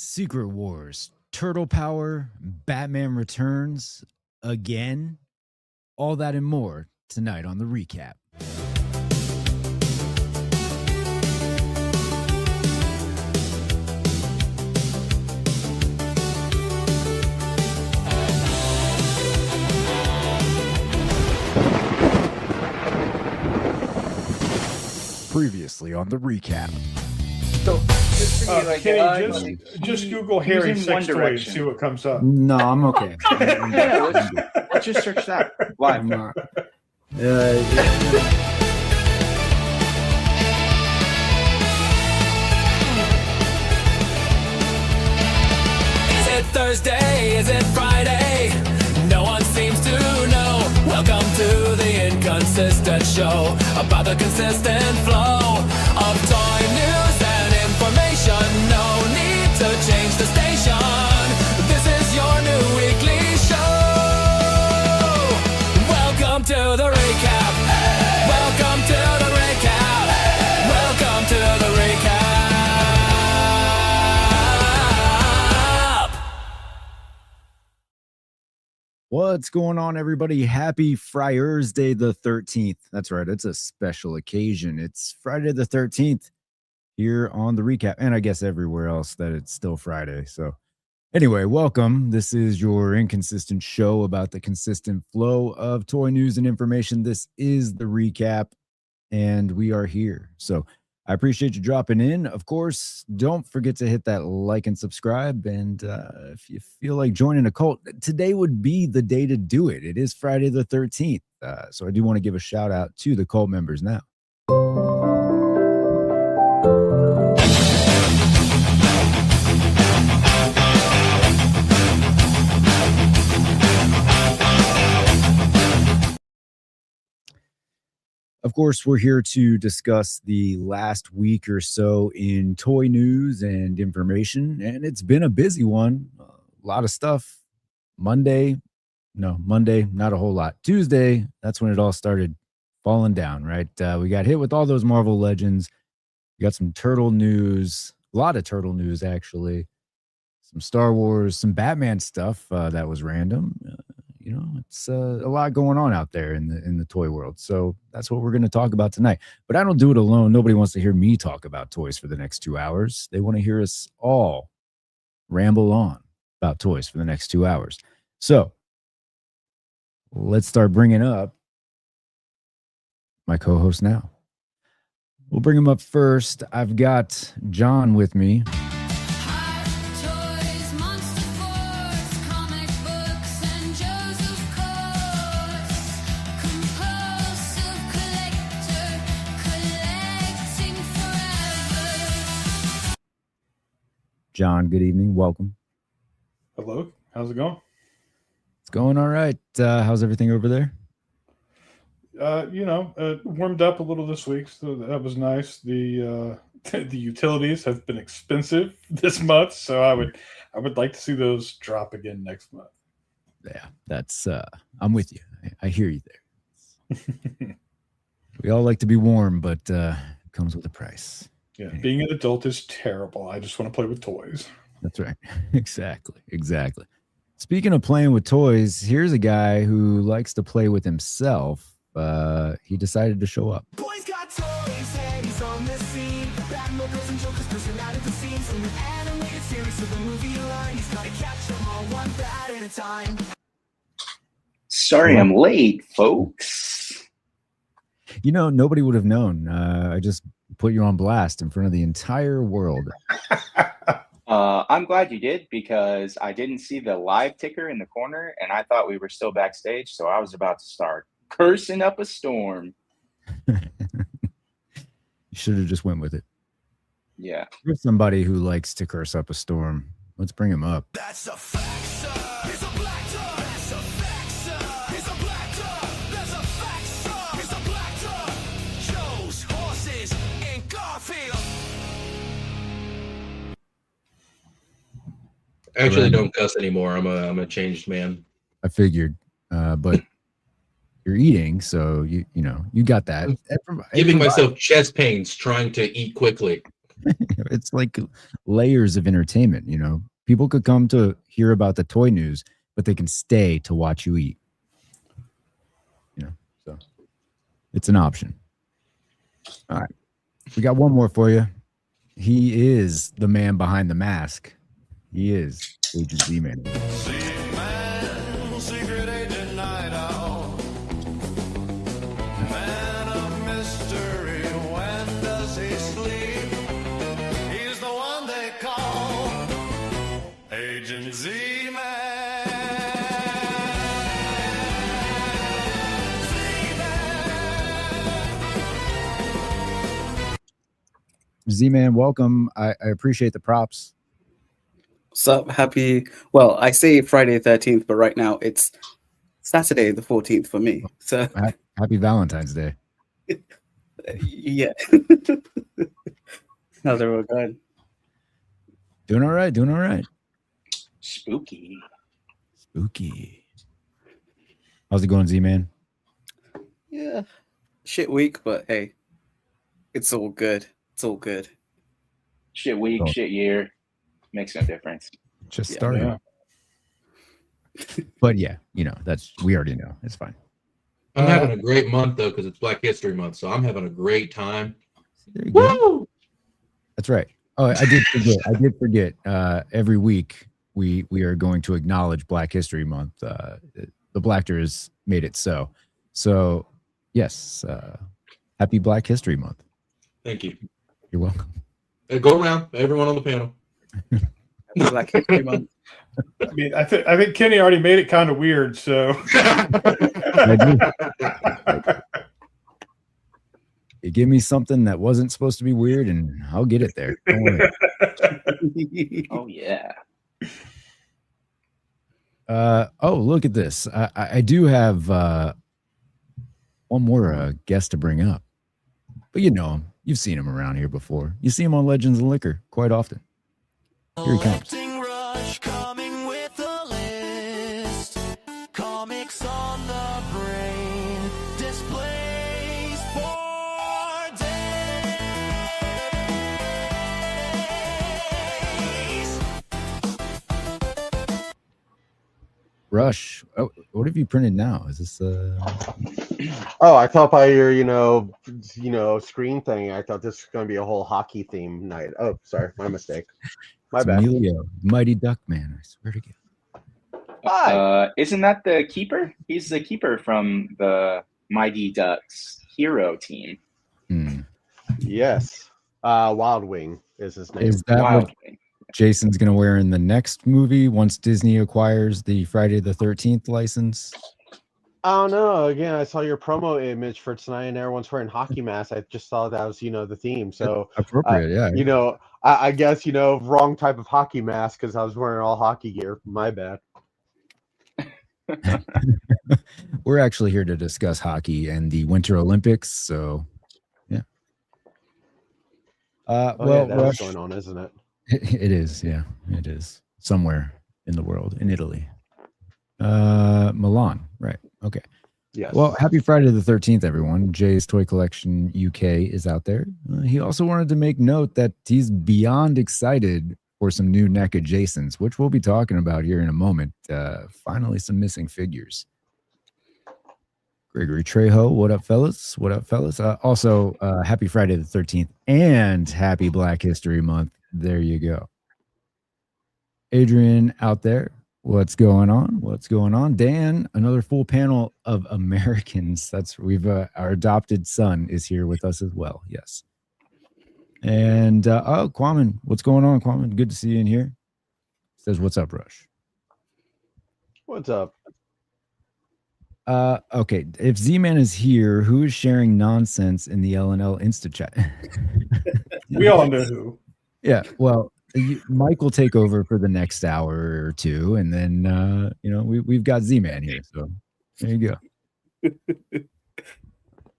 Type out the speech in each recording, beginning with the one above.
Secret Wars, Turtle Power, Batman Returns, again, all that and more tonight on the recap. Previously on the recap. So, just Google Harry sex toys, see what comes up. No, I'm okay. Let's just search that live. Is it Thursday? Is it Friday? No one seems to know. Welcome to the inconsistent show about the consistent flow of toy news and information. No need to change the station. This is your new weekly show. Welcome to the recap. Welcome to the recap. Welcome to the recap. What's going on, everybody? Happy Friars Day the 13th. That's right. It's a special occasion. It's Friday the 13th here on the recap, and I guess everywhere else that it's still Friday. So anyway, welcome. This is your inconsistent show about the consistent flow of toy news and information. This is the recap, and we are here. So I appreciate you dropping in. Of course, don't forget to hit that like and subscribe. And if you feel like joining a cult, today would be the day to do it. It is Friday the 13th. So I do want to give a shout out to the cult members now. Of course, we're here to discuss the last week or so in toy news and information, and it's been a busy one. A lot of stuff. Monday, not a whole lot. Tuesday, that's when it all started falling down, right? We got hit with all those Marvel Legends. We got some Turtle news, a lot of Turtle news, actually. Some Star Wars, some Batman stuff that was random. It's a lot going on out there in the toy world. So that's what we're going to talk about tonight. But I don't do it alone. Nobody wants to hear me talk about toys for the next 2 hours. They want to hear us all ramble on about toys for the next 2 hours. So let's start bringing up my co-host now. We'll bring him up first. I've got John with me. John, good evening. Welcome. Hello. How's it going? It's going all right. How's everything over there? Warmed up a little this week, so that was nice. The utilities have been expensive this month, so I would like to see those drop again next month. Yeah, that's I'm with you. I hear you there. We all like to be warm, but it comes with a price. Yeah, being an adult is terrible. I just want to play with toys. That's right. Exactly. Speaking of playing with toys, here's a guy who likes to play with himself. He decided to show up. Boys got toys, and he's on the scene. Batman goes and Joker's person out of the scenes. From the animated series to the movie line, he's got to catch them all one bat at a time. Sorry I'm late, folks. Nobody would have known. I just put you on blast in front of the entire world. I'm glad you did, because I didn't see the live ticker in the corner, and I thought we were still backstage, so I was about to start cursing up a storm. You should have just went with it. Yeah. There's somebody who likes to curse up a storm. Let's bring him up. That's a fact, sir. He's a Blactor. That's a fact, sir. He's a Blactor. That's a fact, sir. He's a Blactor. Joe's horses in Garfield. I actually don't cuss anymore. I'm a changed man. I figured, but you're eating, so you got that. Giving myself chest pains trying to eat quickly. It's like layers of entertainment. People could come to hear about the toy news, but they can stay to watch you eat. So it's an option. All right, we got one more for you. He is the man behind the mask. He is Agent Z-Man. Z-Man, secret agent night owl. Man of mystery, when does he sleep? He's the one they call Agent Z-Man. Z-Man, welcome. I appreciate the props. What's up? Well, I say Friday 13th, but right now it's Saturday the 14th for me. So Happy Valentine's Day. yeah. How's everyone going? Doing all right. Spooky. How's it going, Z-Man? Yeah. Shit week, but hey, it's all good. Shit week, shit year. Makes no difference. Just started. Yeah. But yeah, we already know. It's fine. I'm having a great month though, because it's Black History Month, so I'm having a great time. There you go. That's right. Oh, I did forget. Every week we are going to acknowledge Black History Month. The Blactor has made it so. So yes, happy Black History Month. Thank you. You're welcome. Go around, everyone on the panel. Black History Month. I mean, I think Kenny already made it kind of weird. So you give me something that wasn't supposed to be weird, and I'll get it there. Don't worry. Oh yeah. Oh, look at this. I do have one more guest to bring up, but you know him. You've seen him around here before. You see him on Legends and Liquor quite often. Here he comes. Rush coming with a list. Comics on the brain. Displays for days. Rush. Oh, what have you printed now? Is this Oh, I thought by your, screen thing, I thought this was going to be a whole hockey theme night. Oh, sorry, my mistake. My bad. Emilio, Mighty Duck Man. I swear to God. Isn't that the keeper? He's the keeper from the Mighty Ducks hero team. Yes. Wild Wing is his name. Is that what Jason's going to wear in the next movie once Disney acquires the Friday the 13th license? I don't know. Again, I saw your promo image for tonight, and everyone's wearing hockey masks. I just saw that was, the theme. So appropriate, yeah. I guess wrong type of hockey mask because I was wearing all hockey gear. My bad. We're actually here to discuss hockey and the Winter Olympics. So, yeah. That's Rush, going on, isn't it? It is. Yeah, it is somewhere in the world, in Italy. Milan, right? Okay. Yes. Well, happy Friday the 13th, everyone. Jay's Toy Collection UK is out there. He also wanted to make note that he's beyond excited for some new NECA adjacents, which we'll be talking about here in a moment. Finally, some missing figures. Gregory Trejo, what up, fellas? Also, happy Friday the 13th and happy Black History Month. There you go. Adrian out there. What's going on? Dan, another full panel of Americans. Our adopted son is here with us as well. Yes. And Kwaman, what's going on, Kwaman? Good to see you in here. Says, what's up, Rush? What's up? Okay. If Z-Man is here, who is sharing nonsense in the LNL Insta chat? We all know who. Yeah. Well, Mike will take over for the next hour or two, and then we've got Z-Man here, so there you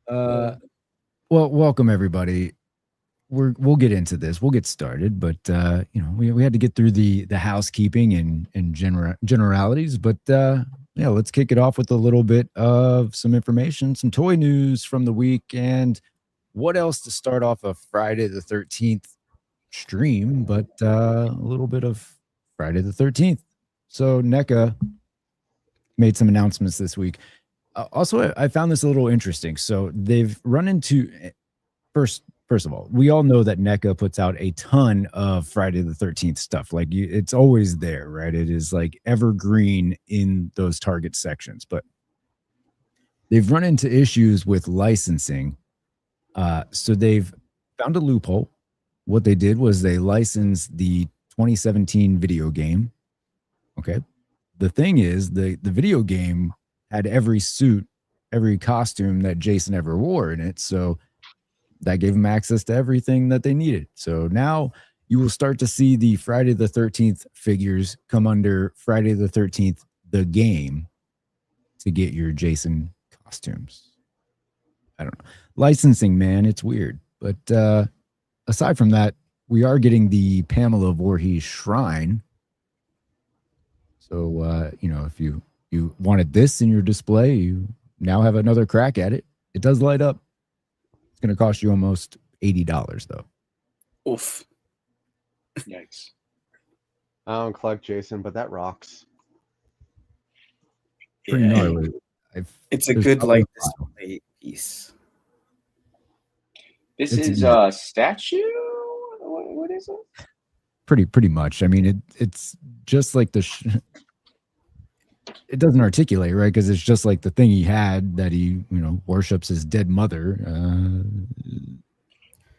go. Well, welcome everybody. We'll get into this. We'll get started, but we had to get through the housekeeping and generalities, but let's kick it off with a little bit of some information, some toy news from the week, and what else to start off of Friday the 13th. stream, but a little bit of Friday the 13th. So NECA made some announcements this week. Also, I found this a little interesting. So they've run into first of all, we all know that NECA puts out a ton of Friday the 13th stuff. Like it's always there, right? It is like evergreen in those target sections, but they've run into issues with licensing. So they've found a loophole. What they did was they licensed the 2017 video game. Okay. The thing is, the video game had every suit, every costume that Jason ever wore in it. So that gave them access to everything that they needed. So now you will start to see the Friday the 13th figures come under Friday the 13th, the game, to get your Jason costumes. I don't know. Licensing, man, it's weird. But aside from that, we are getting the Pamela Voorhees shrine. So, if you wanted this in your display, you now have another crack at it. It does light up. It's going to cost you almost $80, though. Oof. Yikes. I don't collect Jason, but that rocks. Pretty Yeah. gnarly. It's a there's good probably like a file. display piece. This It's is a- a statue? What is it? Pretty much. I mean, it's just like it doesn't articulate, right? Because it's just like the thing he had that he, worships his dead mother.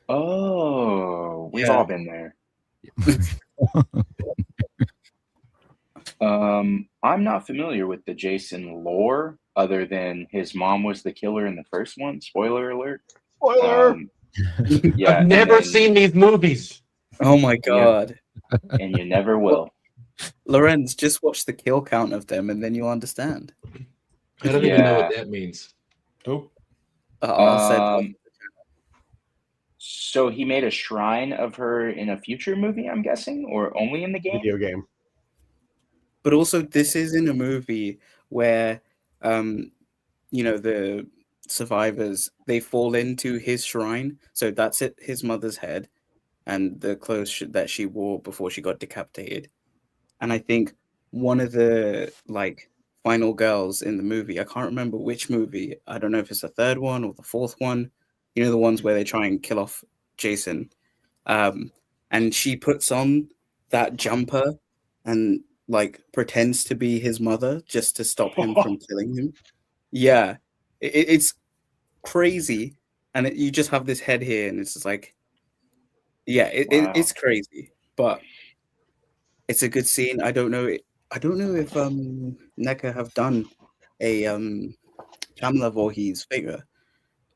Oh, we've Yeah. all been there. I'm not familiar with the Jason lore other than his mom was the killer in the first one. Spoiler alert. Spoiler. Yeah, I've and never then- seen these movies. Oh my god. and you never will. Lorenz, just watch the kill count of them and then you'll understand. I don't even know what Yeah. that means. Nope. I'll say So he made a shrine of her in a future movie, I'm guessing, or only in the game? Video game. But also, this is in a movie where, the survivors, they fall into his shrine. So that's it, his mother's head and the clothes that she wore before she got decapitated. And I think one of the final girls in the movie, I can't remember which movie. I don't know if it's the third one or the fourth one. You know, the ones where they try and kill off Jason. And she puts on that jumper and pretends to be his mother just to stop him from killing him. Yeah, it's crazy. And you just have this head here and it's just Wow. it's crazy, but it's a good scene. I don't know if NECA have done a Pamela Voorhees figure,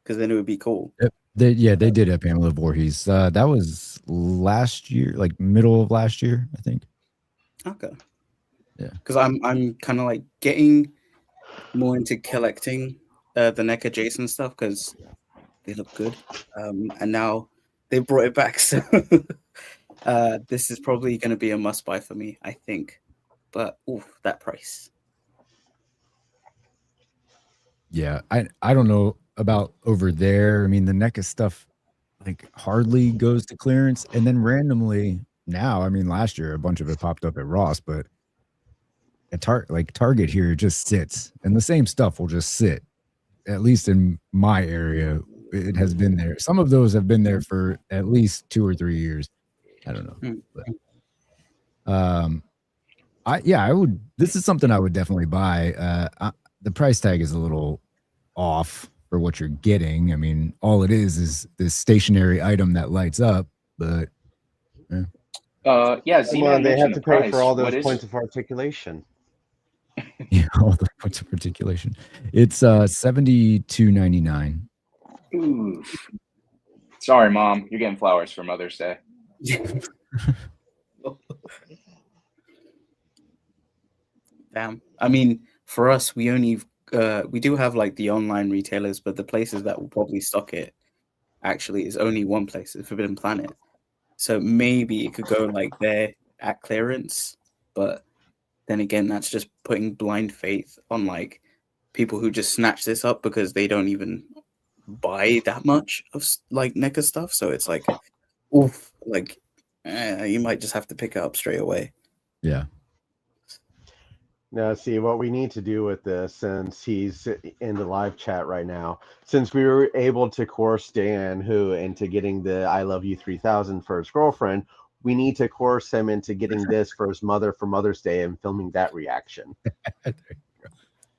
because then it would be cool. They did have Pamela Voorhees. That was last year, like middle of last year, I think. Okay. Yeah. Because I'm kind of getting more into collecting the NECA Jason stuff because they look good. And now they brought it back, so this is probably going to be a must buy for me, I think. But that price. Yeah, I don't know about over there. I mean, the NECA stuff hardly goes to clearance, and then randomly now, I mean, last year a bunch of it popped up at Ross, but at Target here it just sits, and the same stuff will just sit. At least in my area, it has been there. Some of those have been there for at least 2 or 3 years. I don't know. But, I would. This is something I would definitely buy. The price tag is a little off for what you're getting. I mean, all it is this stationary item that lights up. But Yeah, Come Xena on, they have mentioned to the pay price. for all What those is- points of articulation. yeah, all the points of articulation. It's $72.99. Oof. Sorry, Mom. You're getting flowers for Mother's Day. Damn. I mean, for us, we only we do have the online retailers, but the places that will probably stock it actually is only one place, it's Forbidden Planet. So maybe it could go there at clearance, but then again, that's just putting blind faith on people who just snatch this up because they don't even buy that much of NECA stuff. So it's oof, you might just have to pick it up straight away. Yeah. Now, see, what we need to do with this, since he's in the live chat right now, since we were able to coerce Dan into getting the I Love You 3000 for his girlfriend, we need to coerce him into getting this for his mother for Mother's Day and filming that reaction.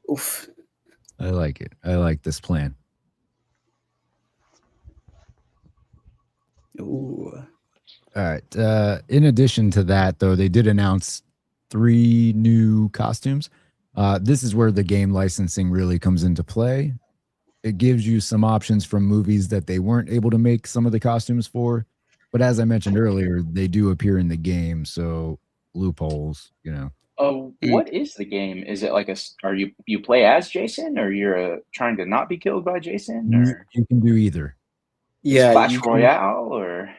Oof. I like it. I like this plan. Ooh. All right. In addition to that, though, they did announce 3 new costumes. This is where the game licensing really comes into play. It gives you some options from movies that they weren't able to make some of the costumes for. But as I mentioned earlier, they do appear in the game. So loopholes, you know. Oh, what is the game? Is it like are you play as Jason, or you're trying to not be killed by Jason, or You can do either. Yeah, Clash you can- Royale, or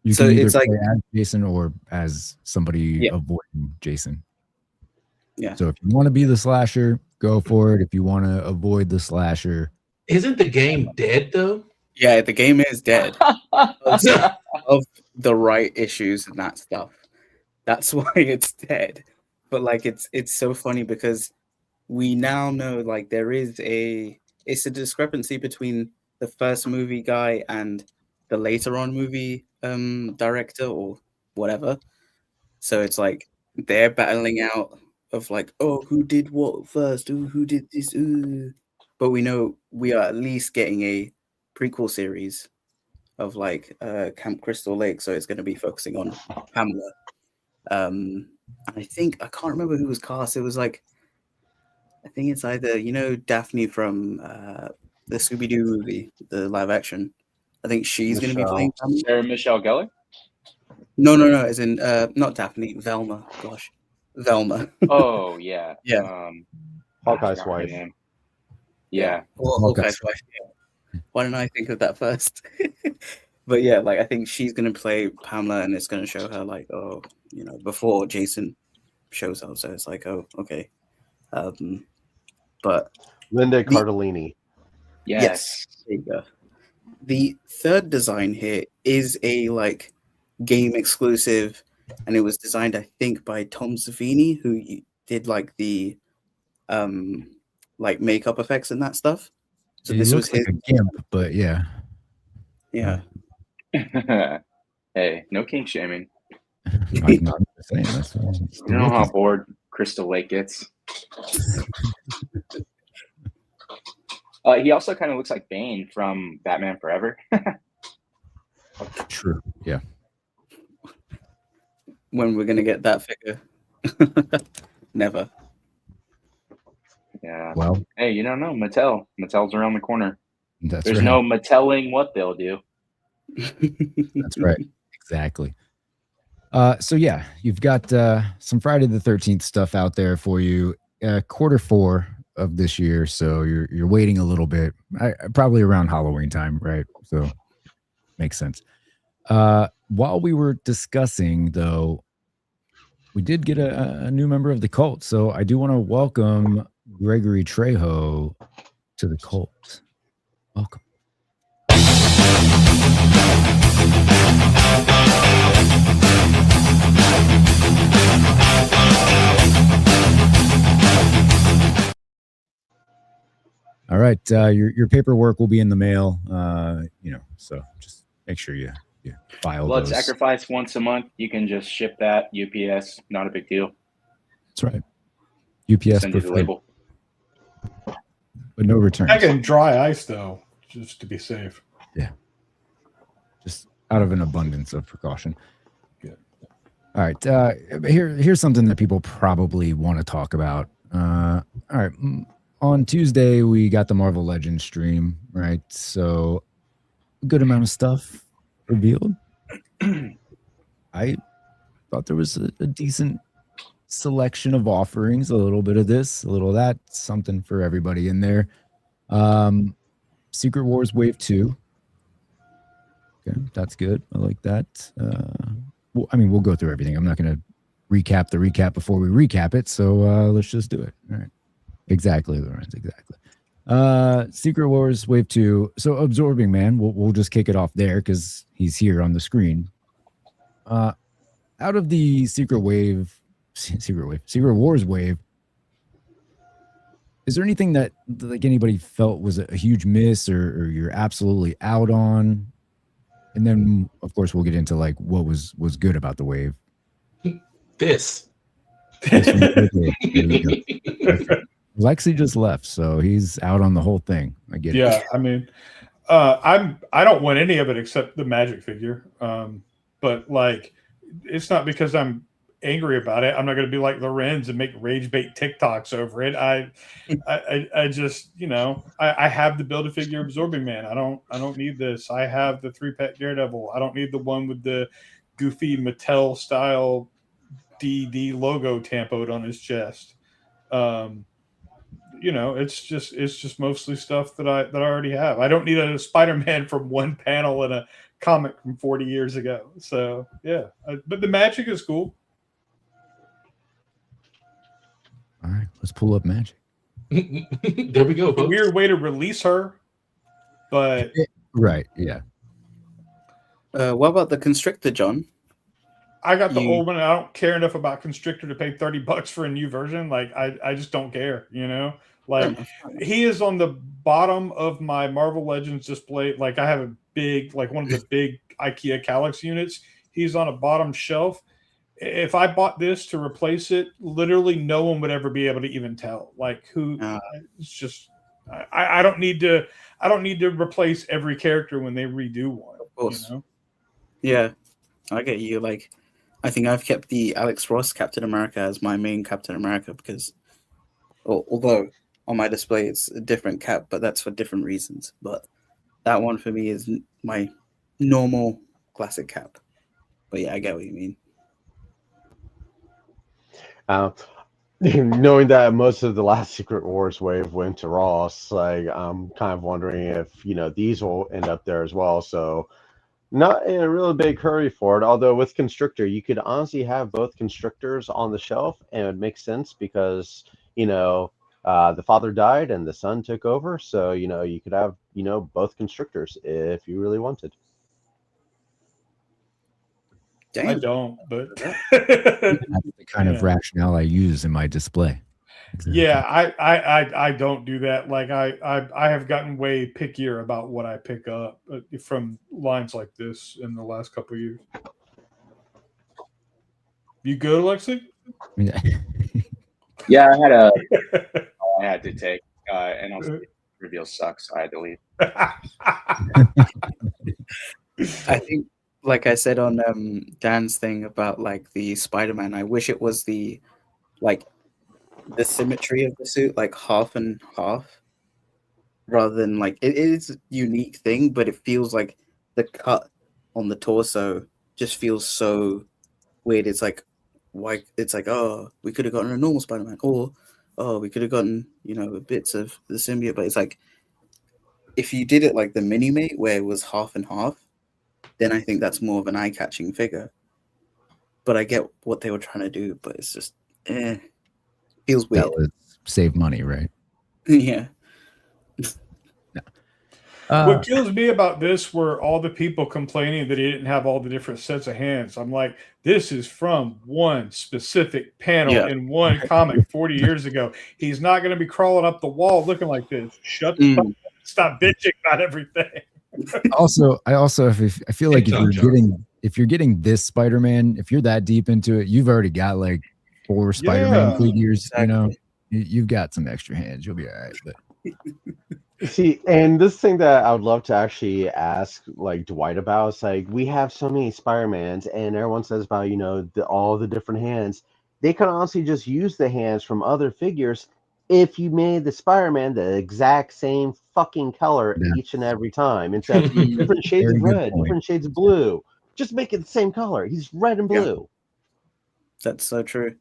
You So can either it's like- play as Jason or as somebody Yeah. avoiding Jason. Yeah. So if you want to be the slasher, go for it. If you want to avoid the slasher, Isn't the game dead though? Yeah, the game is dead of the right issues and that stuff. That's why it's dead. But like it's so funny because we now know like it's a discrepancy between the first movie guy and the later on movie director or whatever. So it's like they're battling out of like, oh, who did what first? Ooh, who did this? Ooh. But we know we are at least getting a prequel series of like Camp Crystal Lake, so it's going to be focusing on Pamela. And I can't remember who was cast. It was like, I think it's either Daphne from the Scooby Doo movie, the live action. I think she's going to be playing Pamela. Sarah Michelle Gellar? No, as in not Daphne, Velma. Gosh, Velma. Oh yeah, Yeah. Hawkeye's I forgot her wife. name. Yeah. Hawkeye's wife. Yeah. Why didn't I think of that first? But yeah, like I think she's gonna play Pamela, and it's gonna show her like, oh, before Jason shows up. So it's like, oh, okay. But Linda Cardellini. Yes. there you go. The third design here is a like game exclusive, and it was designed, I think, by Tom Savini, who did like the like makeup effects and that stuff. So it this was looks like his. a gimp, but yeah. Yeah. Hey, no kink shaming. I'm not saying that's You know how bored Crystal Lake gets. He also kind of looks like Bane from Batman Forever. true. Yeah. When we're gonna get that figure? Never. Yeah. Well, Hey, you don't know Mattel. Mattel's around the corner. that's There's right. no Matteling what they'll do. That's right. Exactly. So yeah, you've got some Friday the 13th stuff out there for you. Q4 of this year, so you're waiting a little bit. Probably around Halloween time, right? So makes sense. While we were discussing, though, we did get a new member of the cult. So I do want to welcome Gregory Trejo to the cult. Welcome. All right, your paperwork will be in the mail. So just make sure you file Blood those. sacrifice once a month. You can just ship that UPS. Not a big deal. That's right. UPS Send you the preferred, label. but no returns. I can dry ice though, just to be safe. Just out of an abundance of precaution. Good. All right. Here's something that people probably want to talk about. All right. On Tuesday, we got the Marvel Legends stream, right? So a good amount of stuff revealed. I thought there was a decent selection of offerings, a little bit of this, a little of that, something for everybody in there. Secret Wars Wave 2. Okay, that's good. I like that. We'll go through everything. I'm not going to recap the recap before we recap it, so let's just do it. All right. Exactly, Lorenz. Exactly. Secret Wars Wave 2. So Absorbing Man, we'll just kick it off there because he's here on the screen. out of the Secret Wars wave, is there anything that like anybody felt was a huge miss or you're absolutely out on? And then of course we'll get into like what was good about the wave. This. Lexi just left, so he's out on the whole thing. I get it. Yeah, I mean, I don't want any of it except the Magic figure. But like, it's not because I'm angry about it. I'm not going to be like Lorenz and make rage bait TikToks over it. I just, you know, I have the Build-A-Figure Absorbing Man. I don't need this. I have the 3-pack Daredevil. I don't need the one with the goofy Mattel style DD logo tampoed on his chest. You know, it's just mostly stuff that I already have. I don't need a Spider-Man from one panel in a comic from 40 years ago. So yeah, but the Magic is cool. All right, let's pull up Magic. There we go. A weird way to release her, but right, yeah. What about the Constrictor, John? I got the old one. And I don't care enough about Constrictor to pay $30 for a new version. Like I just don't care, you know. Like he is on the bottom of my Marvel Legends display. Like I have a big, like one of the big IKEA Calyx units. He's on a bottom shelf. If I bought this to replace it, literally no one would ever be able to even tell. Like who? It's just I don't need to. I don't need to replace every character when they redo one. Of course. You know? Yeah, I get you. Like, I think I've kept the Alex Ross Captain America as my main Captain America because, although on my display it's a different cap, but that's for different reasons. But that one for me is my normal classic cap. But yeah, I get what you mean. Knowing that most of the last Secret Wars wave went to Ross, like I'm kind of wondering if these will end up there as well. So not in a really big hurry for it. Although with Constrictor, you could honestly have both Constrictors on the shelf, and it would make sense because the father died and the son took over. So you could have both Constrictors if you really wanted. I don't, but that's the kind of rationale I use in my display. Exactly. Yeah, I don't do that. Like I have gotten way pickier about what I pick up from lines like this in the last couple of years. You good, Alexi? Yeah, I had to take, and also the reveal sucks. I had to leave. I think, like I said on Dan's thing about like the Spider-Man, I wish it was the symmetry of the suit, like half and half, rather than like it is a unique thing, but it feels like the cut on the torso just feels so weird. It's like, why? It's like, oh, we could have gotten a normal Spider-Man, or oh, we could have gotten bits of the symbiote, but it's like if you did it like the Mini-Mate where it was half and half, then I think that's more of an eye-catching figure. But I get what they were trying to do, but it's just feels weird. That would save money, right? Yeah. What kills me about this were all the people complaining that he didn't have all the different sets of hands. I'm like, this is from one specific panel in one comic 40 years ago. He's not going to be crawling up the wall looking like this. Shut the fuck up. Stop bitching about everything. I feel like if you're getting this Spider-Man, if you're that deep into it, you've already got like 4 Spider-Man figures. Exactly. You've got some extra hands. You'll be all right. But see, and this thing that I would love to actually ask like Dwight about is like we have so many Spider-Mans, and everyone says about all the different hands. They can honestly just use the hands from other figures. If you made the Spider-Man the exact same fucking color each and every time, instead of different shades of red, different shades of blue, just make it the same color. He's red and blue. That's so true.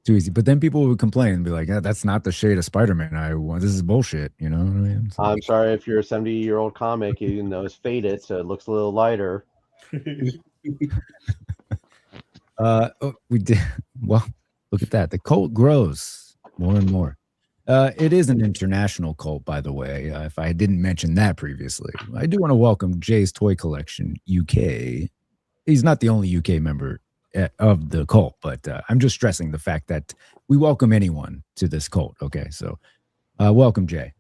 Too easy. But then people would complain and be like, that's not the shade of Spider-Man I want. This is bullshit. You know what I mean? So, I'm sorry if you're a 70-year-old comic, it's faded, so it looks a little lighter. We did well. Look at that. The cult grows more and more. It is an international cult, by the way. If I didn't mention that previously, I do want to welcome Jay's Toy Collection UK. he's not the only UK member of the cult, but I'm just stressing the fact that we welcome anyone to this cult. Okay, so welcome, Jay.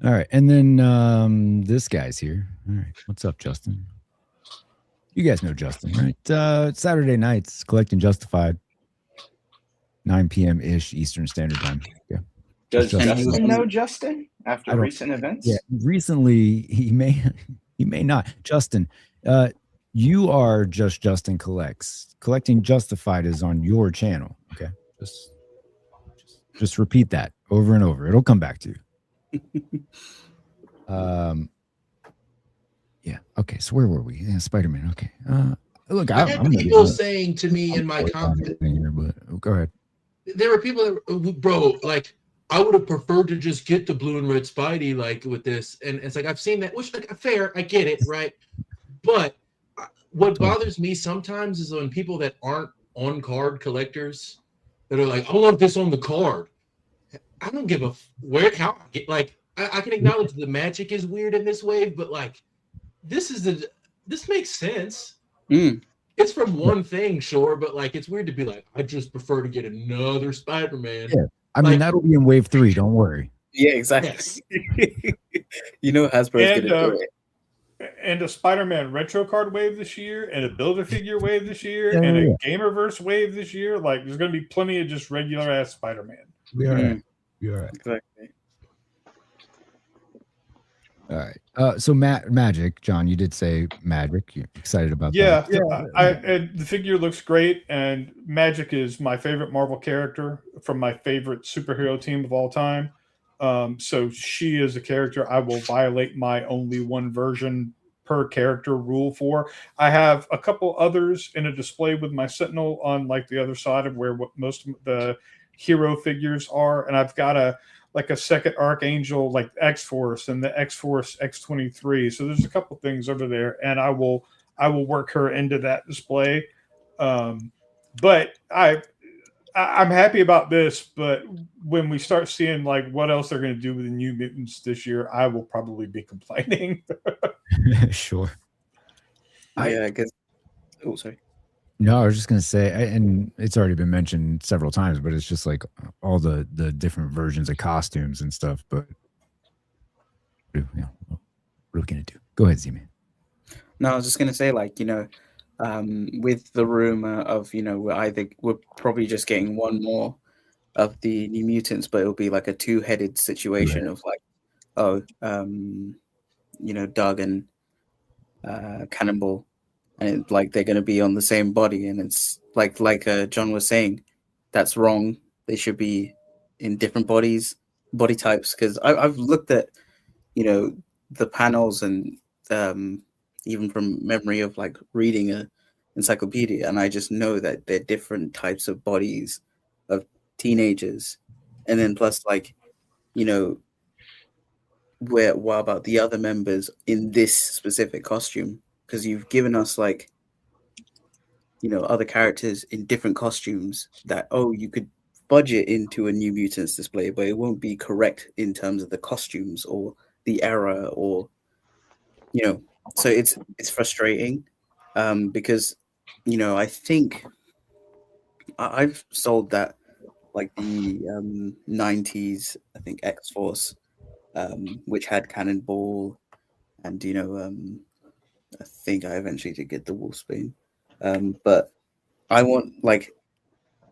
All right, and then this guy's here. All right, what's up, Justin? You guys know Justin, right? Saturday nights, Collecting Justified, 9 p.m. ish Eastern Standard Time. Yeah. Does Justin. Justin know Justin after recent events? Yeah, recently he may not. Justin, you are just Justin Collects. Collecting Justified is on your channel. Okay, just repeat that over and over. It'll come back to you. Yeah. Okay. So where were we? Yeah, Spider-Man. Okay. Look, I had people saying to me in my comment here, but go ahead. There were people that, bro, like I would have preferred to just get the blue and red Spidey, like with this, and it's like I've seen that, which like fair, I get it, right? But what bothers me sometimes is when people that aren't on card collectors that are like, I want this on the card. I don't give a how like I can acknowledge the magic is weird in this wave, but like this makes sense. It's from one thing, sure, but like it's weird to be like, I just prefer to get another Spider-Man. Yeah, I mean that'll be in wave 3. Don't worry. Yeah, exactly. Yes. You know Hasbro's gonna do it. And a Spider-Man retro card wave this year, and a Build-A-Figure wave this year, and a Gamerverse wave this year. Like there's gonna be plenty of just regular ass Spider-Man. We are right. You're right. Exactly. All right. So Magic, John, you did say Magic. You're excited about that? Yeah. The figure looks great, and Magic is my favorite Marvel character from my favorite superhero team of all time. So she is a character I will violate my only one version per character rule for. I have a couple others in a display with my Sentinel on like the other side of where what most of the hero figures are, and I've got a second Archangel like X-Force and the X-Force X-23. So there's a couple things over there, and I will work her into that display. But I'm happy about this, but when we start seeing like what else they're going to do with the New Mutants this year, I will probably be complaining. Sure. I guess. Oh, sorry. No, I was just going to say, and it's already been mentioned several times, but it's just like all the different versions of costumes and stuff. But what are we going to do? Go ahead, Z-Man. No, I was just going to say, like, with the rumor of, we're probably just getting one more of the New Mutants, but it'll be like a two-headed situation of like, Doug and Cannonball. And like they're going to be on the same body, and it's like John was saying, that's wrong. They should be in different body types. Because I've looked at, the panels and even from memory of like reading a encyclopedia, and I just know that they're different types of bodies of teenagers, and then plus like, what about the other members in this specific costume? Because you've given us like, other characters in different costumes that, you could budget into a New Mutants display, but it won't be correct in terms of the costumes or the era or, so it's frustrating because, I think I've sold that like the 90s, I think X-Force, which had Cannonball and, I think I eventually did get the Wolfsbane. But I want like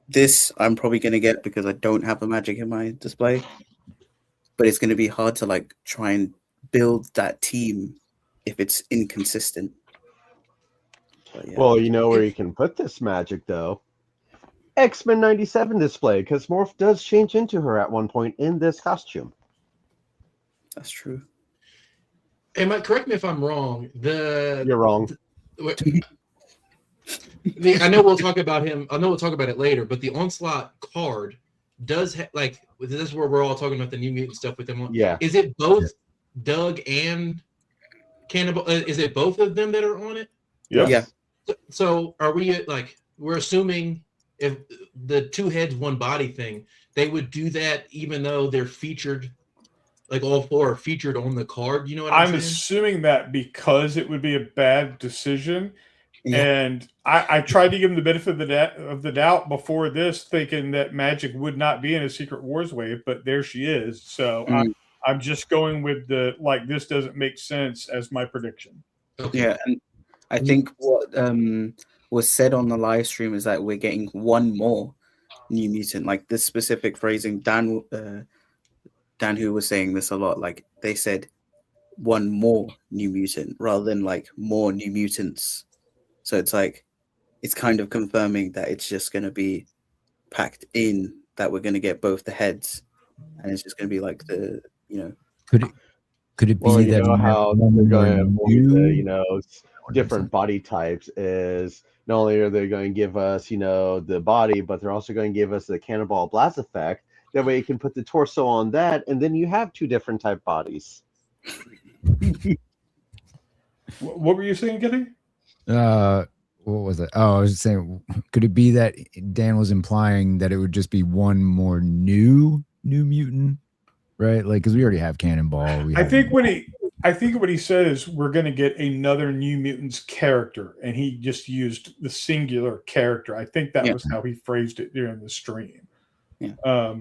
this I'm probably going to get because I don't have a Magic in my display. But it's going to be hard to like try and build that team if it's inconsistent. Yeah. Well, you know where you can put this Magic though. X-Men 97 display, because Morph does change into her at one point in this costume. That's true. Hey, Mike, correct me if I'm wrong. You're wrong. I know we'll talk about him. I know we'll talk about it later, but the Onslaught card does this is where we're all talking about the New Mutant stuff with him. Yeah. Is it both Doug and Cannibal? Is it both of them that are on it? Yeah. So are we like we're assuming if the 2 heads, 1 body thing, they would do that even though they're featured, like all 4 are featured on the card. You know what I'm saying? assuming that because it would be a bad decision. Yeah. And I tried to give him the benefit of the doubt before this, thinking that Magic would not be in a Secret Wars wave, but there she is. So I'm just going with this doesn't make sense as my prediction. Okay. Yeah, and I think what was said on the live stream is that we're getting 1 more New Mutant. Like this specific phrasing, Dan who was saying this a lot. Like they said, 1 more New Mutant rather than like more New Mutants. So it's like it's kind of confirming that it's just going to be packed in, that we're going to get both the heads, and it's just going to be like the Could it be Well, you that know how they're going to avoid the different body? body types is not only are they going to give us the body, but they're also going to give us the cannonball blast effect. That way you can put the torso on that, and then you have 2 different type bodies. What were you saying, Kenny? What was it? Oh, I was saying, could it be that Dan was implying that it would just be 1 more new mutant, right? Like, because we already have Cannonball. I think what he said is we're going to get another New Mutants character, and he just used the singular character. I think that was how he phrased it during the stream. Yeah.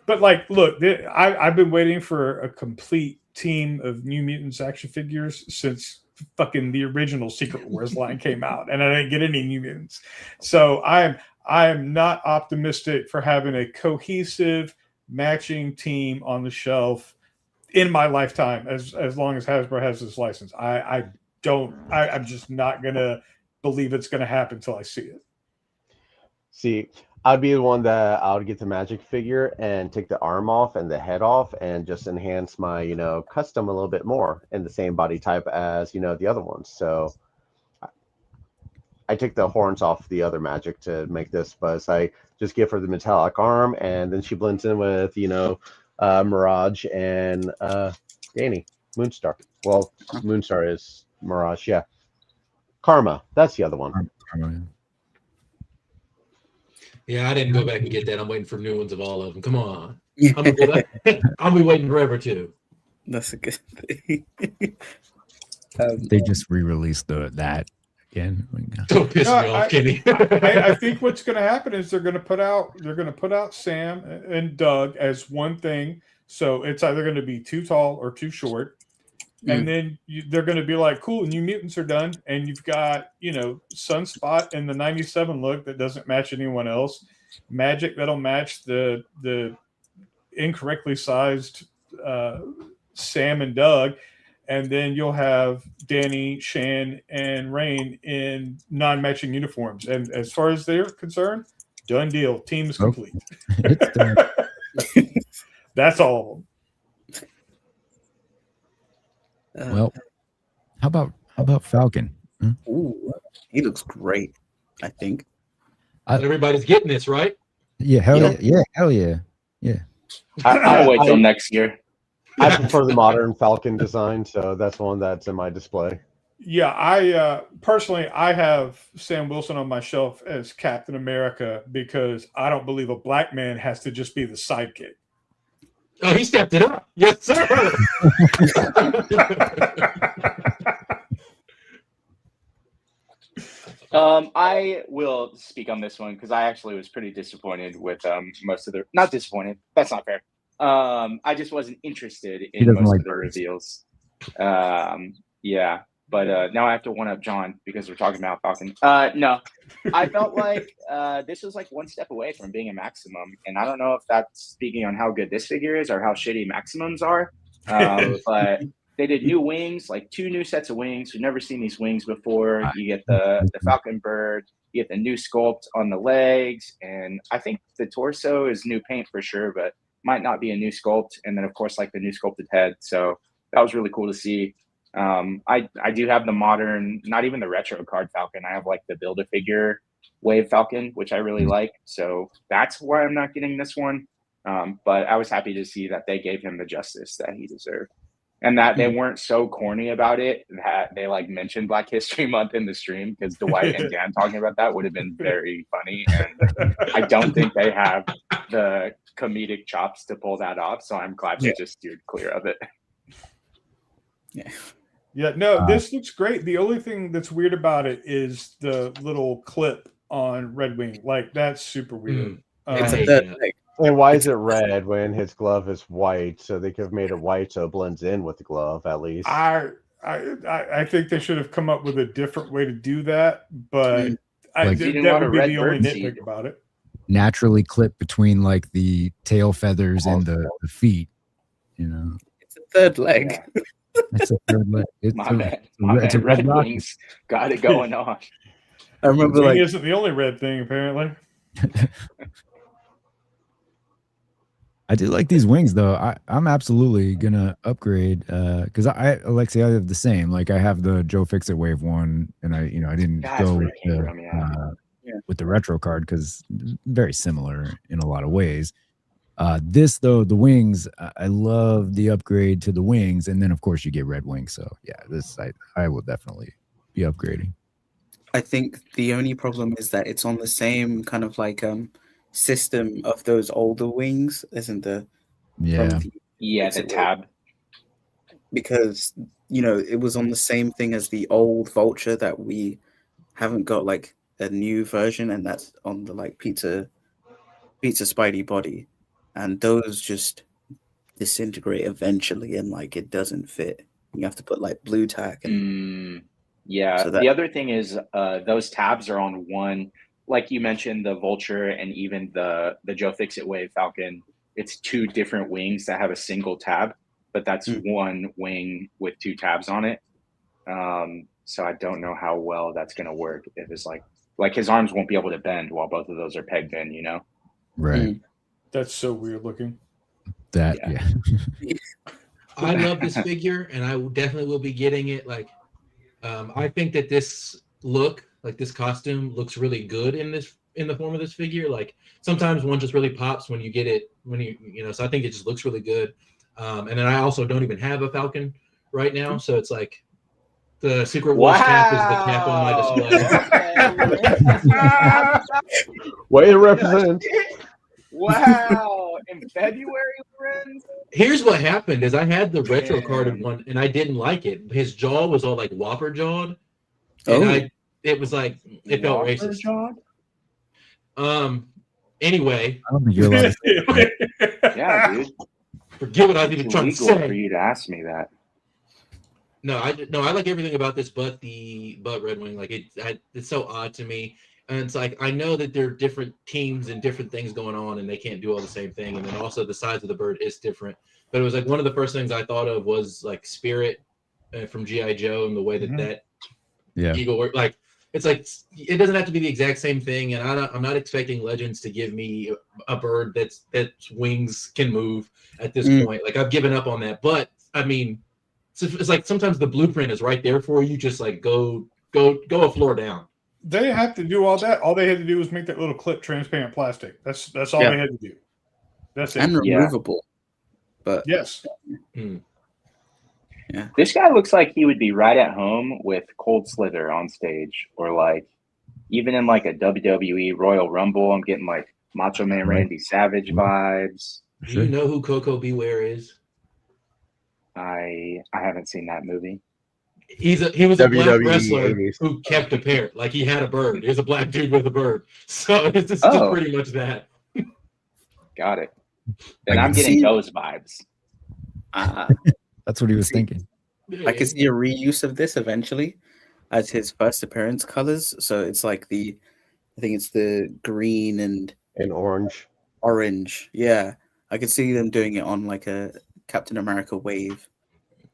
But like, look, I've been waiting for a complete team of New Mutants action figures since fucking the original Secret Wars line came out, and I didn't get any New Mutants. So I am not optimistic for having a cohesive matching team on the shelf in my lifetime as long as Hasbro has this license. I'm just not gonna believe it's gonna happen until I see it. See, I'd be the one that I would get the Magic figure and take the arm off and the head off and just enhance my, custom a little bit more in the same body type as, the other ones. So I take the horns off the other Magic to make this, but I just give her the metallic arm, and then she blends in with, Mirage and Danny, Moonstar. Well, Moonstar is Mirage, yeah. Karma, that's the other one. Yeah, I didn't go back and get that. I'm waiting for new ones of all of them. Come on. I'll be waiting forever too. That's a good thing. They just re-released that again. Don't piss me off, Kenny. I think what's going to happen is they're going to put out Sam and Doug as one thing. So it's either going to be too tall or too short. And then they're going to be like, cool, New Mutants are done. And you've got, Sunspot in the 97 look that doesn't match anyone else. Magic that'll match the incorrectly sized Sam and Doug. And then you'll have Danny, Shan, and Rain in non-matching uniforms. And as far as they're concerned, done deal. Team is complete. That's all of them. Well, how about Falcon? Ooh, he looks great, I think. Everybody's getting this, right? Yeah, hell yeah. I'll wait till next year. I prefer the modern Falcon design, so that's one that's in my display. Yeah, I personally have Sam Wilson on my shelf as Captain America because I don't believe a black man has to just be the sidekick. Oh, he stepped it up. Yes, sir. I will speak on this one because I actually was pretty disappointed with most of the. Not disappointed. That's not fair. I just wasn't interested in most of the reveals. Yeah, but now I have to one up John because we're talking about Falcon. No, I felt like this was like one step away from being a maximum, and I don't know if that's speaking on how good this figure is or how shitty maximums are. But they did new wings, like 2 new sets of wings. We've never seen these wings before. You get the Falcon bird, you get the new sculpt on the legs, and I think the torso is new paint for sure, but might not be a new sculpt. And then of course, like the new sculpted head. So that was really cool to see. I do have the modern, not even the retro card Falcon. I have like the Build-A-Figure Wave Falcon, which I really like. So that's why I'm not getting this one. But I was happy to see that they gave him the justice that he deserved. and that they weren't so corny about it that they like mentioned Black History Month in the stream, because Dwight and Dan talking about that would have been very funny, and I don't think they have the comedic chops to pull that off, so I'm glad they just steered clear of it. Yeah, no, this looks great. The only thing that's weird about it is the little clip on Red Wing. Like, that's super weird. It's a third leg. And why is it red when his glove is white? So they could have made it white so it blends in with the glove at least. I think they should have come up with a different way to do that, but Like, that would be the only nitpick about it. Naturally clip between like the tail feathers and the feet, you know. It's a third leg. It's a third leg. My man, Red Wings got it going on. I remember Wing isn't the only red thing apparently. I do like these wings though. I'm absolutely gonna upgrade because I have the same. Like I have the Joe Fixit Wave one, and I didn't go with the retro card because very similar in a lot of ways. This though, the wings, I love the upgrade to the wings, and then of course you get red wings. So yeah, this I will definitely be upgrading. I think the only problem is that it's on the same kind of like system of those older wings, isn't there? The tab, because it was on the same thing as the old Vulture that we haven't got like a new version, and that's on the like pizza Spidey body, and those just disintegrate eventually, and like it doesn't fit. You have to put like blue tack and so the other thing is those tabs are on one. Like you mentioned, the Vulture and even the Joe Fixit Wave Falcon, it's two different wings that have a single tab, but that's one wing with two tabs on it. So I don't know how well that's going to work if it's like his arms won't be able to bend while both of those are pegged in, Right. That's so weird looking. Yeah. I love this figure, and I definitely will be getting it. Like, I think that this look, like this costume, looks really good in the form of this figure. Like sometimes one just really pops when you get it, so I think it just looks really good. And then I also don't even have a Falcon right now, so it's like the Secret Wars cap is the cap on my display. Way to represent. Wow. In February, friends. Here's what happened is I had the retro carded one and I didn't like it. His jaw was all like whopper jawed. And it was like it felt racist. Anyway. I don't think you're allowed to yeah, dude. Forget what I was even trying to say. For you to ask me that. No, I like everything about this, but Red Wing, like it's so odd to me. And it's like I know that there are different teams and different things going on, and they can't do all the same thing. And then also the size of the bird is different. But it was like one of the first things I thought of was like Spirit from G.I. Joe and the way that eagle worked. Like it's like it doesn't have to be the exact same thing. And I'm not expecting Legends to give me a bird that's wings can move at this point. Like I've given up on that. But I mean, it's like sometimes the blueprint is right there for you. Just like go a floor down. They have to do all that. All they had to do was make that little clip transparent plastic. That's all they had to do. That's it. And removable. But yes. Yeah. This guy looks like he would be right at home with Cold Slither on stage, or like even in like a WWE Royal Rumble. I'm getting like Macho Man Randy Savage vibes. Do you know who Coco Beware is? I haven't seen that movie. He was a black wrestler who kept a parrot. Like he had a bird. He was a black dude with a bird. So it's just pretty much that. Got it. And I'm getting those vibes. That's what he was thinking. I can see a reuse of this eventually as his first appearance colors. So it's like I think it's the green and orange. Orange. Yeah. I could see them doing it on like a Captain America wave.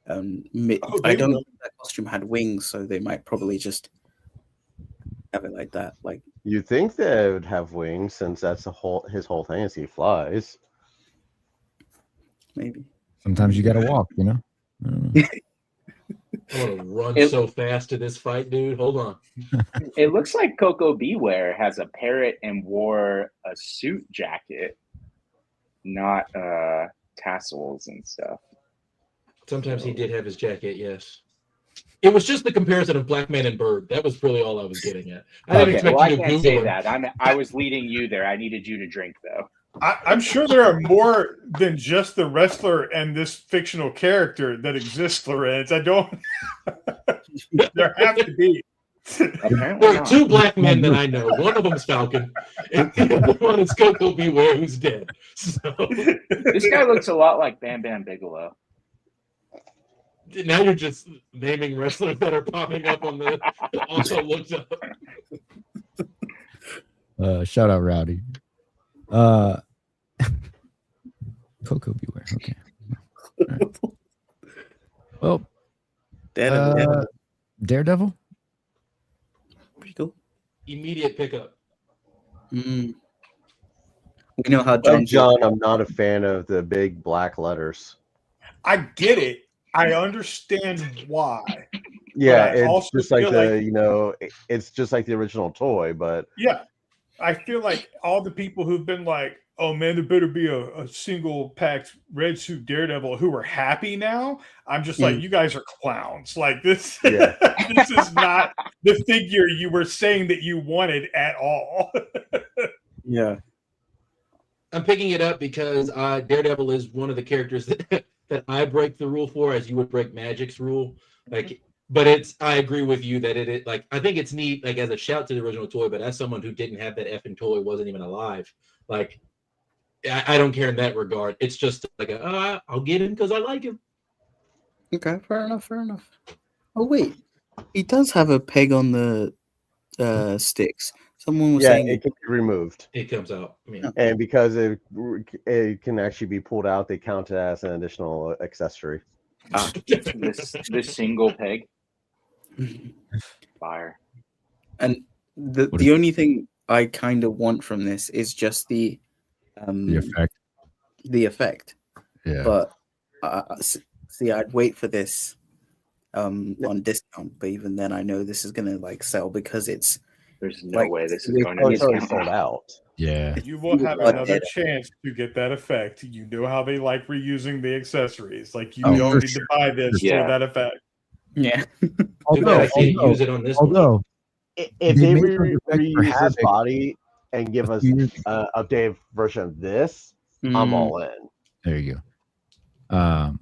I don't know if that costume had wings, so they might probably just have it like that. Like you think they would have wings since that's his whole thing is he flies. Maybe. Sometimes you gotta walk, I want to run so fast to this fight, dude. Hold on. It looks like Coco Beware has a parrot and wore a suit jacket, not tassels and stuff. Sometimes he did have his jacket, yes. It was just the comparison of Black Man and Bird. That was really all I was getting at. I didn't expect well, you I to can't Google say him. that. I was leading you there. I needed you to drink, though. I'm sure there are more than just the wrestler and this fictional character that exists, Lorenz. I don't. There have to be. Apparently There are not. 2 black men that I know. One of them is Falcon, and the other one is Coco Beware, who's dead. So This guy looks a lot like Bam Bam Bigelow. now you're just naming wrestlers that are popping up on the also looked up. Shout out Rowdy. Coco Beware. Okay. Right. Well, Daredevil. Pretty cool. Immediate pickup. We know how John, I'm not a fan of the big black letters. I get it. I understand why. Yeah, I it's also just like feel it's just like the original toy, but Yeah, I feel like all the people who've been like, "Oh man, there better be a single packed red suit Daredevil," who are happy now. I'm just like, you guys are clowns. Like this, this is not the figure you were saying that you wanted at all. Yeah, I'm picking it up because Daredevil is one of the characters that I break the rule for, as you would break Magic's rule. Like, but I agree with you that it like, I think it's neat, like as a shout to the original toy, but as someone who didn't have that effing toy, wasn't even alive, like I don't care in that regard. It's just like I'll get him because I like him. Okay, fair enough. Oh wait, he does have a peg on the sticks. Someone was saying it can be removed. It comes out. And because it can actually be pulled out, they count it as an additional accessory. This single peg. Fire. And the only thing I kind of want from this is just the effect. The effect. Yeah. But see, I'd wait for this on discount, but even then, I know this is gonna like sell because there's no way this is going to be sold out. Yeah. You will have another chance to get that effect. You know how they like reusing the accessories. Like you don't need to buy this for that effect. Yeah. Although use it on this. Although, if they reuse his body and give us an updated version of this, I'm all in. There you go. I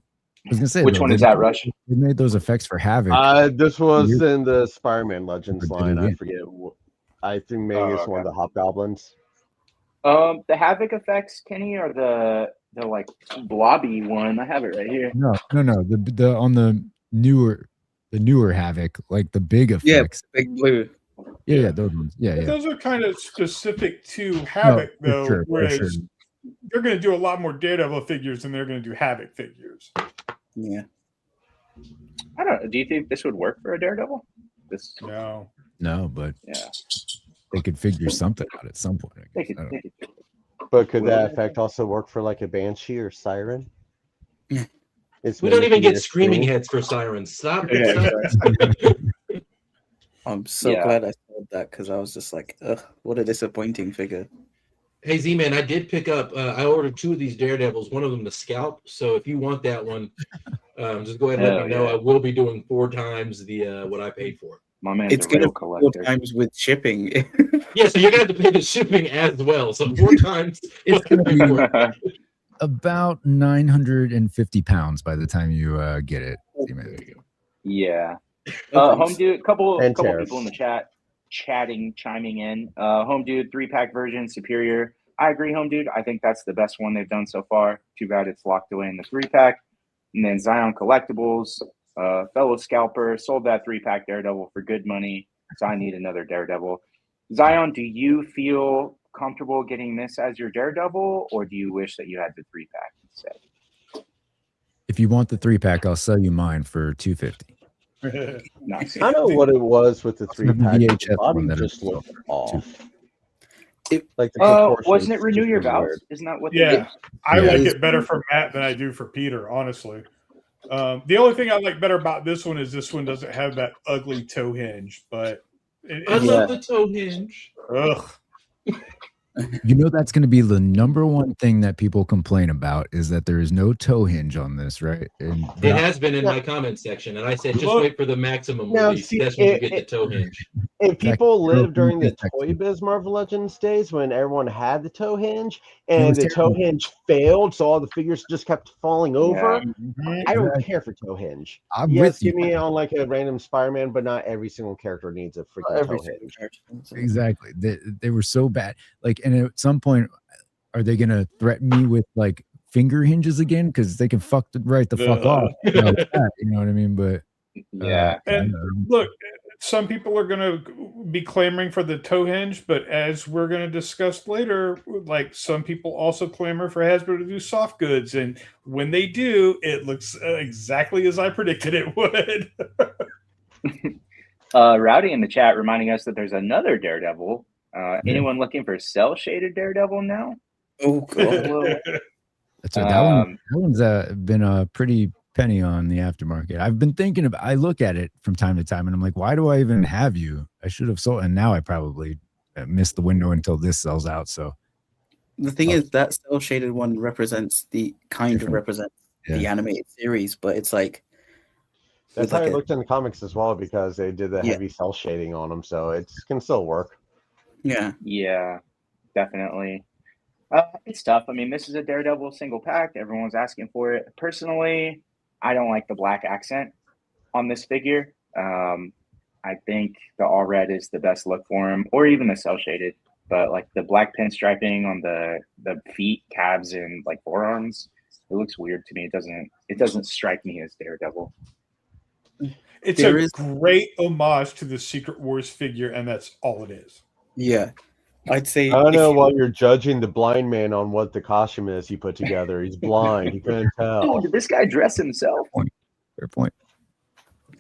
was gonna say, which one is that, Rush? They made those effects for Havoc. This was in the Spider-Man Legends line. I forget. I think maybe it's one of the Hobgoblins. The Havoc effects, Kenny, or the like blobby one. I have it right here. No. The on the newer Havoc, like the big effects. Yeah, big blue. Yeah, those ones. Yeah. Those are kind of specific to Havoc, though. Sure, whereas they're going to do a lot more Daredevil figures than they're going to do Havoc figures. Yeah. I don't know. Do you think this would work for a Daredevil? No, but they could figure something out at some point. I guess. But could that effect also work for like a Banshee or Siren? Yeah. We don't even get screaming heads for Sirens. Stop. I'm so glad I said that because I was just like, ugh, what a disappointing figure. Hey Z-Man, I did pick up. I ordered 2 of these Daredevils. One of them the Scalp. So if you want that one, just go ahead and let me know. I will be doing 4 times the what I paid for. My man's it's a real collector. 4 times with shipping. Yeah, so you're gonna have to pay the shipping as well. So 4 times. It's gonna be about 950 pounds by the time you get it. Yeah. Home Dude, couple people in the chat chiming in. Home Dude 3-pack version superior. I agree, Home Dude. I think that's the best one they've done so far. Too bad it's locked away in the 3-pack. And then Zion Collectibles, fellow scalper, sold that 3-pack Daredevil for good money. So I need another Daredevil. Zion, do you feel comfortable getting this as your Daredevil, or do you wish that you had the 3-pack instead? If you want the 3-pack, I'll sell you mine for $250. Nice. I know what it was with the 3-pack. VHS body one that just looked off. Like wasn't it Renew Your Vows? Isn't that what? I like it better for Matt than I do for Peter, honestly. The only thing I like better about this one is this one doesn't have that ugly toe hinge, but I love the toe hinge. Ugh. You know, that's going to be the number one thing that people complain about is that there is no toe hinge on this, right? And It has been in my comment section, and I said just wait for the maximum Now, release. see, That's when you get the toe hinge. If people lived during the Exactly. Toy Biz Marvel Legends days when everyone had the toe hinge It and was the toe terrible. hinge failed, so all the figures just kept falling over, Yeah. I don't care for toe hinge. I'm Yes, with you. give me on like a random Spider-Man, but not every single character needs a freaking toe hinge. Exactly. They were so bad. Like, and at some point, are they going to threaten me with like finger hinges again? Because they can fuck right the fuck off. You know what I mean? But Yeah. And look, some people are going to be clamoring for the toe hinge, but as we're going to discuss later, like some people also clamor for Hasbro to do soft goods, and when they do, it looks exactly as I predicted it would. Rowdy in the chat reminding us that there's another Daredevil. Anyone looking for cell shaded Daredevil now? Oh god. That's that one's been a pretty penny on the aftermarket. I've been thinking about. I look at it from time to time, and I'm like, why do I even have you? I should have sold. And now I probably missed the window until this sells out. So the thing is, that cell shaded one represents the animated series, but it's like that's how it looked in the comics as well because they did the heavy cell shading on them, so it can still work. Yeah, definitely. It's tough. I mean, this is a Daredevil single pack. Everyone's asking for it. Personally, I don't like the black accent on this figure. I think the all red is the best look for him, or even the cell shaded. But like the black pinstriping on the feet, calves, and like forearms, it looks weird to me. It doesn't strike me as Daredevil. It's a great homage to the Secret Wars figure, and that's all it is. Yeah. I'd say I don't know why you're judging the blind man on what the costume is he put together. He's blind. He couldn't tell. Oh, did this guy dress himself? Fair point.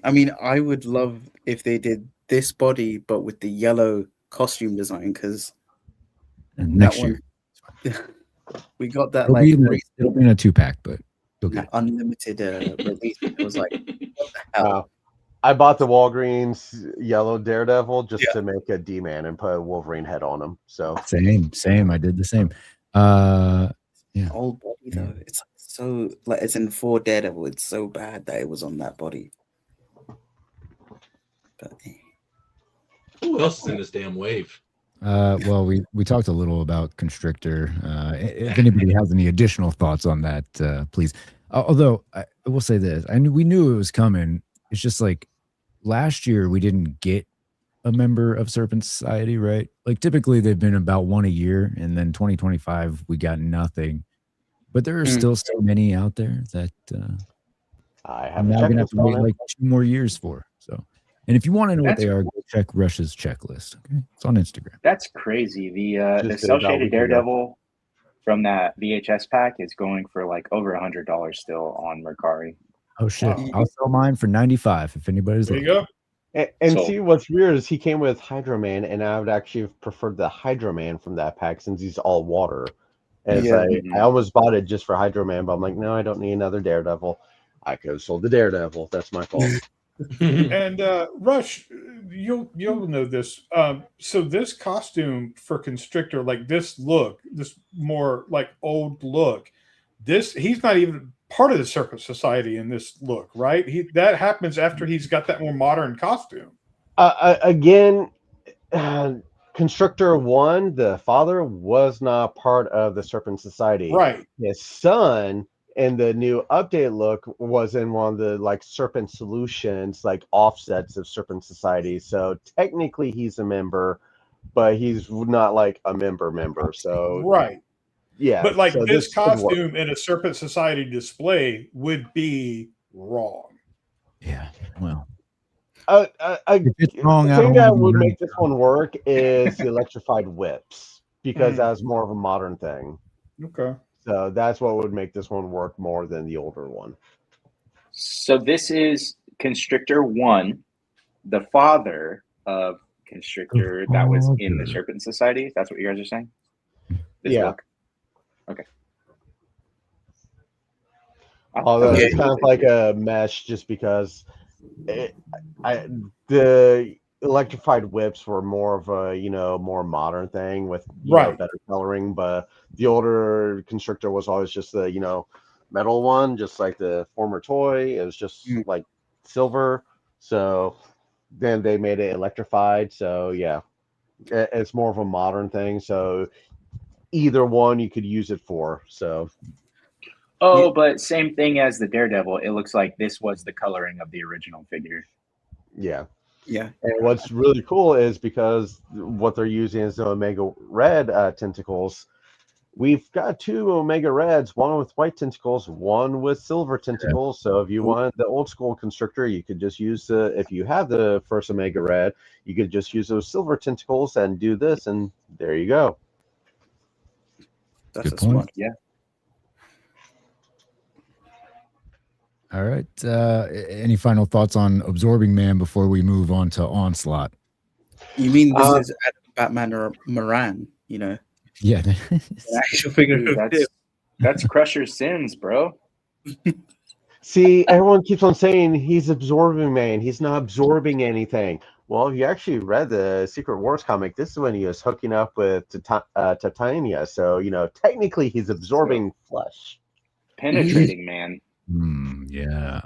I mean, I would love if they did this body, but with the yellow costume design, because next year we got that it'll be in a 2-pack, but okay. Unlimited release. It was like, what the hell? I bought the Walgreens yellow Daredevil just to make a D-Man and put a Wolverine head on him. So same. I did the same. Old body though. It's so like it's in 4 Daredevil. It's so bad that it was on that body. But, who else is in this damn wave? Well, we talked a little about Constrictor. If anybody has any additional thoughts on that, please. Although I will say this, we knew it was coming. It's just like last year we didn't get a member of Serpent Society, right? Like typically they've been about one a year, and then 2025 we got nothing. But there are still so many out there that I'm now gonna have to wait like 2 more years for. So, and if you want to know what they are, go check Rush's checklist. Okay, it's on Instagram. That's crazy. The cell shaded Daredevil from that VHS pack is going for like over $100 still on Mercari. Oh shit! Wow. I'll sell mine for $95 if anybody's. There you go. And see what's weird is he came with Hydro Man, and I would actually have preferred the Hydro Man from that pack since he's all water. And I almost bought it just for Hydro Man, but I'm like, no, I don't need another Daredevil. I could have sold the Daredevil. That's my fault. And Rush, you'll know this. So this costume for Constrictor, like this look, this more like old look, he's not even part of the Serpent Society in this look, right? That happens after he's got that more modern costume. Again, Constrictor 1, the father, was not part of the Serpent Society. Right. His son in the new update look was in one of the like Serpent Solutions, like offsets of Serpent Society. So technically he's a member, but he's not like a member. So right. Yeah, but like so this costume in a Serpent Society display would be wrong. Yeah, well, if it's wrong, the thing that would make this one work is the electrified whips because that's more of a modern thing. Okay, so that's what would make this one work more than the older one. So this is Constrictor 1, the father of Constrictor that was in the Serpent Society. That's what you guys are saying? This look? Okay. Although it's kind of like a mesh just because the electrified whips were more of a more modern thing with better coloring, but the older Constrictor was always just the metal one, just like the former toy. It was just like silver. So then they made it electrified. So yeah, it's more of a modern thing. So either one you could use it for. So but same thing as the Daredevil. It looks like this was the coloring of the original figure. Yeah. Yeah. And what's really cool is because what they're using is the Omega Red tentacles. We've got 2 Omega Reds, one with white tentacles, one with silver tentacles. So if you want the old school Constrictor, you could just use if you have the first Omega Red, you could just use those silver tentacles and do this, and there you go. That's a smart. Yeah. All right. Any final thoughts on Absorbing Man before we move on to Onslaught? You mean this is Batman or Moran? Yeah. Actual figure. Dude, that's Crusher's sins, bro. See, everyone keeps on saying he's Absorbing Man. He's not absorbing anything. Well, if you actually read the Secret Wars comic, this is when he was hooking up with Titania. So, technically he's absorbing flesh. Penetrating man. Yeah.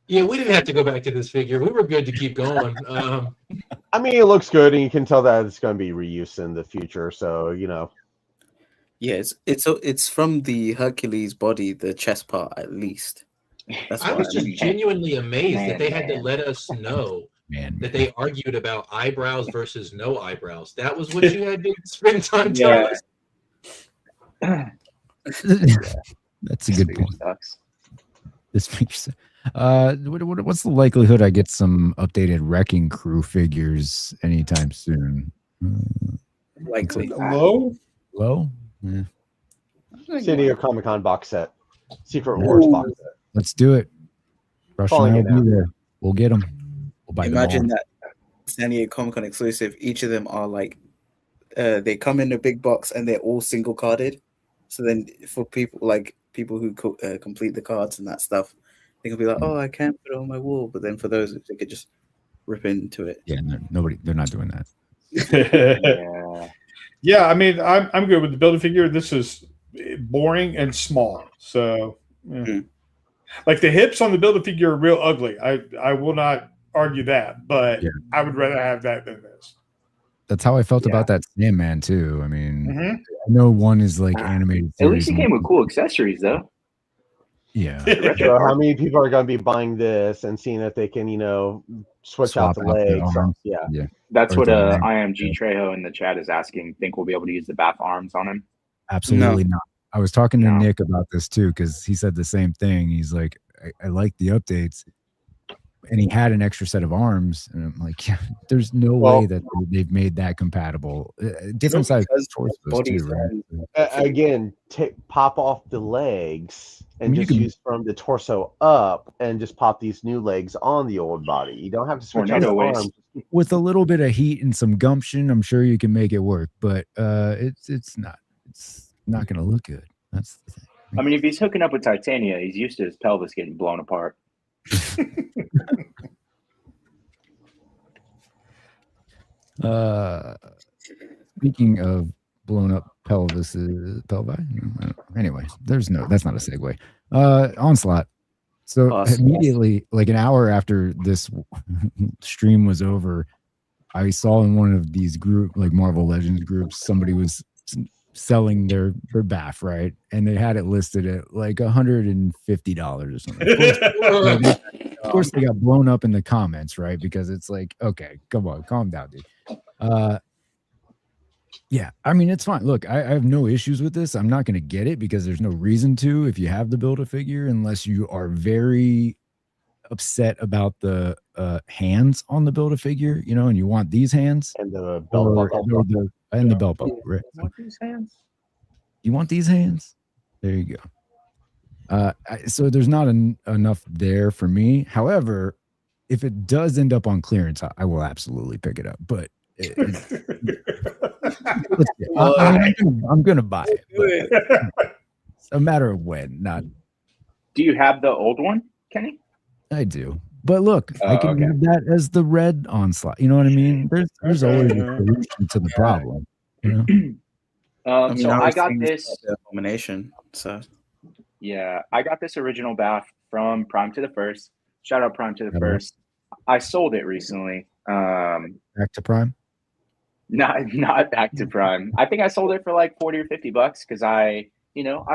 Yeah, we didn't have to go back to this figure. We were good to keep going. I mean, it looks good, and you can tell that it's going to be reused in the future. So, Yeah, it's from the Hercules body, the chest part at least. I was just genuinely amazed that they had to let us know that they argued about eyebrows versus no eyebrows. That was what you had to spend time telling us. That's a good point. This figure. What's the likelihood I get some updated Wrecking Crew figures anytime soon? Likely. Low? Yeah. San Diego Comic-Con box set. Secret Wars box set. Let's do it. Rush and I will be there. We'll get them. We'll buy Imagine that San Diego Comic-Con exclusive. Each of them are like, they come in a big box and they're all single carded. So then for people who complete the cards and that stuff, they can be like, oh, I can't put it on my wall. But then for those, they could just rip into it. Yeah, they're not doing that. Yeah, I mean, I'm good with the Build-A-Figure. This is boring and small. So, like the hips on the Build-A-Figure are real ugly. I will not argue that, but I would rather have that than this. That's how I felt about that Sandman too. I mean, I know one is like animated. At least it came with cool accessories, though. Yeah. So how many people are going to be buying this and seeing if they can, switch out the legs? Yeah. That's what IMG Trejo in the chat is asking. Think we'll be able to use the bath arms on him? Absolutely not. I was talking to Nick about this too, because he said the same thing. He's like, I like the updates. And he had an extra set of arms, and I'm like, yeah, there's no way that they've made that compatible. Different size torsos too, right? Again, pop off the legs and just use from the torso up, and just pop these new legs on the old body. You don't have to switch out the arms. With a little bit of heat and some gumption, I'm sure you can make it work. But it's not going to look good. That's the thing. I mean, if he's hooking up with Titania, he's used to his pelvis getting blown apart. Speaking of blown up pelvises, anyway, that's not a segue. Onslaught. So immediately, like an hour after this stream was over, I saw in one of these Marvel Legends groups, somebody was selling their bath, right? And they had it listed at like $150 or something. Of course, they got blown up in the comments, right? Because it's like, okay, come on, calm down, dude. Yeah, I mean, it's fine. Look, I have no issues with this. I'm not going to get it because there's no reason to if you have the Build-A-Figure, unless you are very upset about the hands on the Build-A-Figure, and you want these hands and the belt buckle. And the belt buckle, right? You want these hands? You want these hands? There you go. So there's not enough there for me. However, if it does end up on clearance, I will absolutely pick it up. But I'm gonna buy it. It's a matter of when. Not. Do you have the old one, Kenny? I do. But look, I can okay. have that as the red onslaught. You know what I mean? There's always a solution to the problem. You know? I mean, So I was got thinking this. about the Abomination. So Yeah, I got this original bath from Prime to the First. Shout out Prime to the First. I sold it recently. Back to Prime. Not back to Prime. I think I sold it for like 40 or 50 bucks because I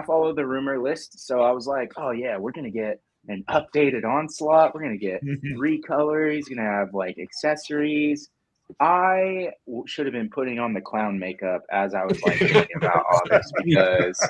follow the rumor list. So I was like, oh yeah, we're gonna get an updated onslaught. We're gonna get 3 colors. He's gonna have like accessories. I should have been putting on the clown makeup as I was like thinking about all this because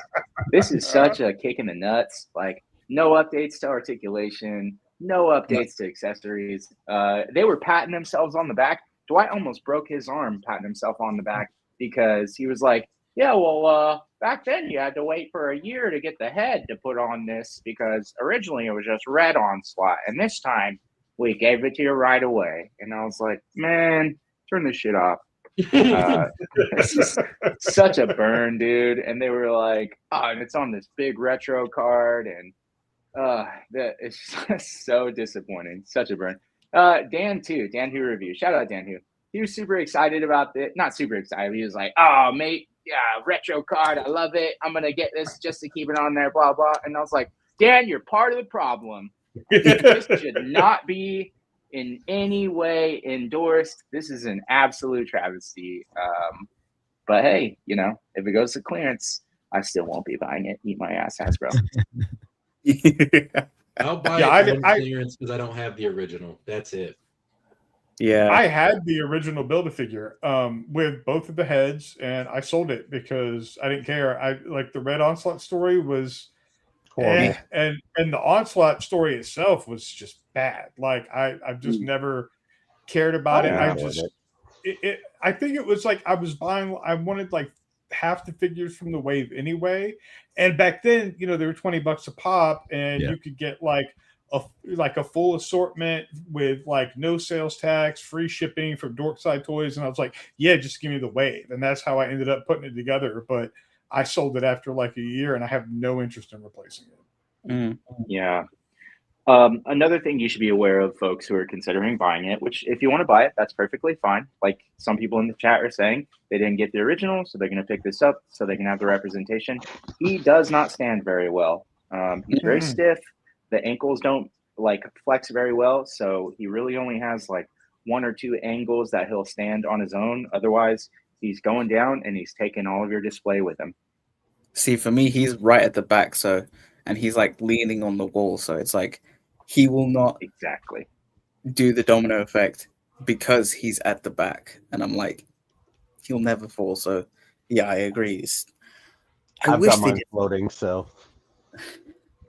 this is such a kick in the nuts. Like no updates to articulation, no updates to accessories. They were patting themselves on the back. Dwight almost broke his arm patting himself on the back because he was like, yeah, well, back then you had to wait for a year to get the head to put on this because originally it was just red onslaught. And this time we gave it to you right away. And I was like, man, turn this shit off. It's just such a burn, dude. And they were like, oh, and it's on this big retro card. And it's just so disappointing. Such a burn. Dan Who review. Shout out Dan Who. He was super excited about it. Not super excited. He was like, oh, mate, yeah, retro card. I love it. I'm going to get this just to keep it on there, blah, blah. And I was like, Dan, you're part of the problem. This should not be in any way endorsed. This is an absolute travesty. But hey, if it goes to clearance, I still won't be buying it. Eat my ass, Hasbro. I'll buy it on clearance because I don't have the original. That's it. Yeah, I had the original Build-A-Figure with both of the heads, and I sold it because I didn't care. I like the Red Onslaught story was, and the Onslaught story itself was just bad. Like I've just never cared about it. I think it was like I wanted like half the figures from the wave anyway, and back then they were $20 a pop, and you could get like a full assortment with like no sales tax, free shipping from Dorkside Toys, and I was like, yeah, just give me the wave, and that's how I ended up putting it together. But I sold it after like a year, and I have no interest in replacing it. Yeah. Another thing you should be aware of, folks who are considering buying it, which if you want to buy it, that's perfectly fine. Like some people in the chat are saying they didn't get the original, so they're going to pick this up so they can have the representation. He does not stand very well. He's very stiff. The ankles don't like flex very well. So he really only has like 1 or 2 angles that he'll stand on his own. Otherwise, he's going down and he's taking all of your display with him. See, for me, he's right at the back. And he's like leaning on the wall. So it's like he will not exactly do the domino effect because he's at the back. And I'm like, he'll never fall. So yeah, I agree. I've got mine floating, so